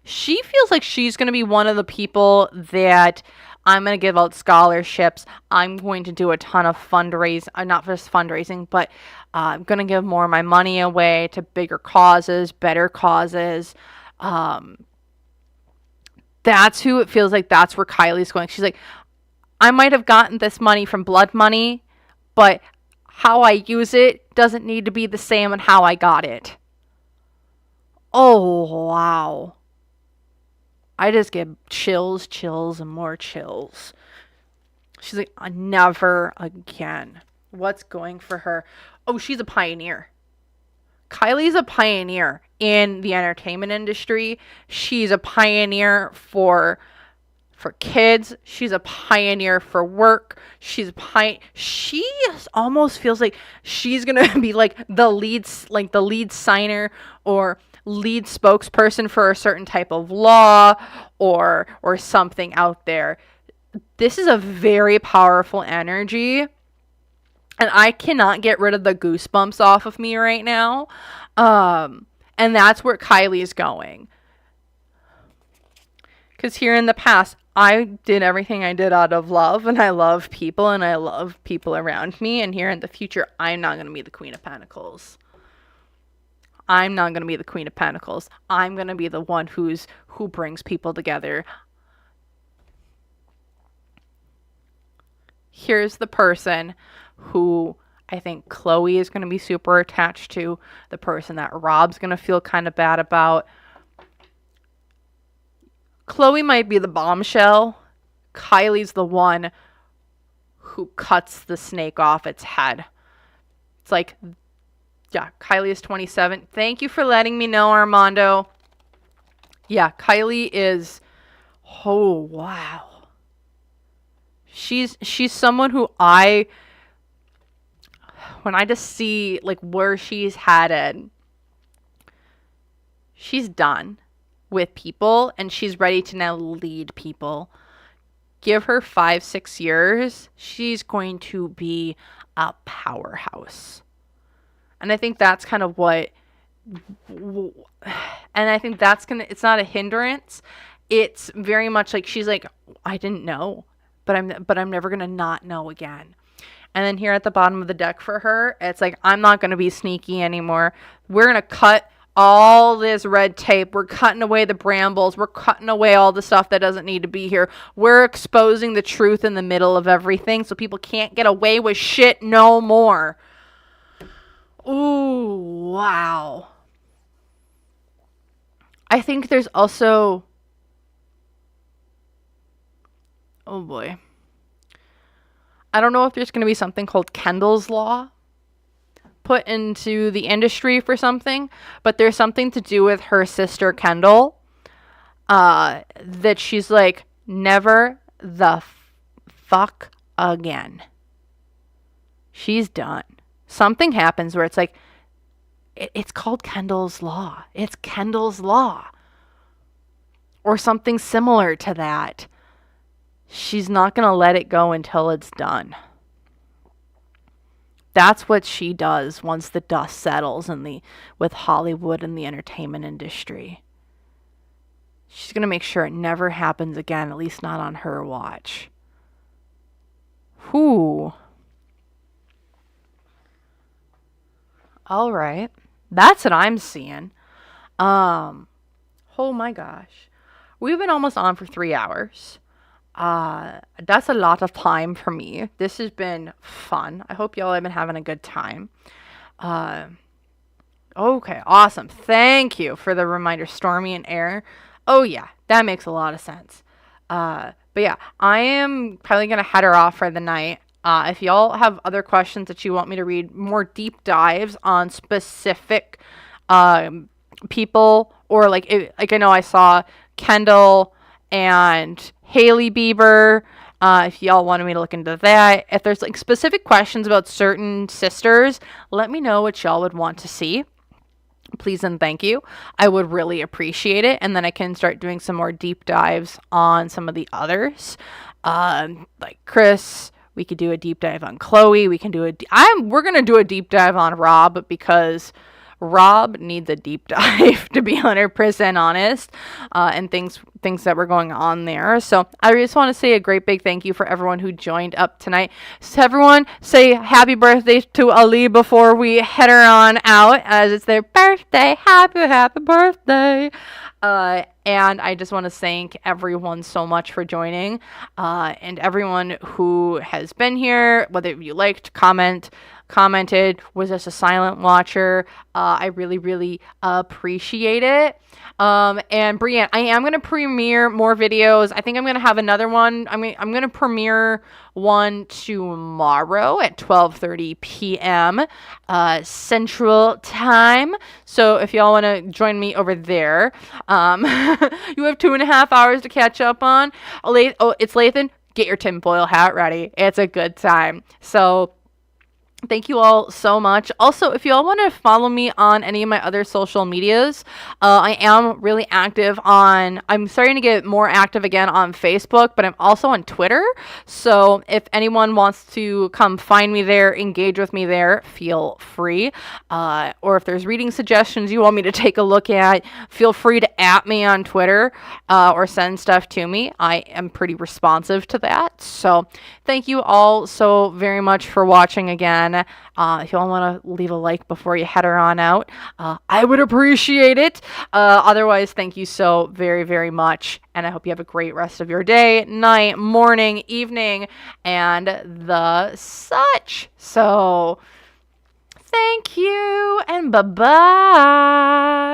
She feels like she's going to be one of the people that I'm going to give out scholarships. I'm going to do a ton of fundraising, not just fundraising, but I'm going to give more of my money away to bigger causes, better causes. That's who it feels like. That's where Kylie's going. She's like, I might have gotten this money from blood money, but how I use it doesn't need to be the same on how I got it. Oh, wow. I just get chills, and more chills. She's like, never again. What's going for her? Oh, she's a pioneer. Kylie's a pioneer in the entertainment industry. She's a pioneer for kids. She's a pioneer for work. She almost feels like she's gonna be like the lead signer or lead spokesperson for a certain type of law or something out there. This is a very powerful energy, and I cannot get rid of the goosebumps off of me right now. And that's where Kylie's going. Because here in the past, I did everything I did out of love, and I love people, and I love people around me. And here in the future, I'm not going to be the Queen of Pentacles. I'm not going to be the Queen of Pentacles. I'm going to be the one who brings people together. Here's the person who I think Khloe is going to be super attached to, the person that Rob's going to feel kind of bad about. Khloe might be the bombshell. Kylie's the one who cuts the snake off its head. It's like, yeah, Kylie is 27. Thank you for letting me know, Armando. Yeah, Kylie is, oh, wow. She's someone who when I just see like where she's headed, she's done with people and she's ready to now lead people. Give her 5-6 years, she's going to be a powerhouse. And I think that's kind of and I think that's it's not a hindrance. It's very much like she's like, I didn't know, but I'm never gonna not know again. And then here at the bottom of the deck for her, it's like, I'm not going to be sneaky anymore. We're going to cut all this red tape. We're cutting away the brambles. We're cutting away all the stuff that doesn't need to be here. We're exposing the truth in the middle of everything so people can't get away with shit no more. Ooh, wow. I think there's also... oh boy. I don't know if there's going to be something called Kendall's Law put into the industry for something, but there's something to do with her sister Kendall that she's like, never the fuck again. She's done. Something happens where it's like, it's called Kendall's Law. It's Kendall's Law. Or something similar to that. She's not going to let it go until it's done. That's what she does once the dust settles with Hollywood and the entertainment industry. She's going to make sure it never happens again, at least not on her watch. Whew. All right. That's what I'm seeing. Oh my gosh. We've been almost on for 3 hours. That's a lot of time for me. This has been fun. I hope y'all have been having a good time. Okay, awesome. Thank you for the reminder, Stormy and Air. Oh yeah, that makes a lot of sense. But yeah, I am probably gonna head her off for the night. If y'all have other questions that you want me to read, more deep dives on specific people, or like I know I saw Kendall and Hailey Bieber. If y'all wanted me to look into that, if there's like specific questions about certain sisters, let me know what y'all would want to see. Please and thank you. I would really appreciate it. And then I can start doing some more deep dives on some of the others. Like Kris, we could do a deep dive on Khloe. We can do we're going to do a deep dive on Rob, because Rob needs a deep dive, to be 100% honest, and things that were going on there. So I just want to say a great big thank you for everyone who joined up tonight. So everyone say happy birthday to Ali before we head her on out, as it's their birthday. Happy birthday. And I just want to thank everyone so much for joining, and everyone who has been here, whether you liked, commented, was just a silent watcher. I really, really appreciate it. And Brianne, I am going to premiere more videos. I think I'm going to have another one. I'm going to premiere one tomorrow at 12:30 p.m. Central Time. So if y'all want to join me over there, you have 2.5 hours to catch up on. Oh, it's Lathan. Get your tinfoil hat ready. It's a good time. So thank you all so much. Also, if you all want to follow me on any of my other social medias, I am really active I'm starting to get more active again on Facebook, but I'm also on Twitter. So if anyone wants to come find me there, engage with me there, feel free. Or if there's reading suggestions you want me to take a look at, feel free to @ me on Twitter, or send stuff to me. I am pretty responsive to that. So thank you all so very much for watching again. If you all want to leave a like before you head her on out, I would appreciate it. Otherwise, thank you so very, very much. And I hope you have a great rest of your day, night, morning, evening, and the such. So thank you, and bye-bye.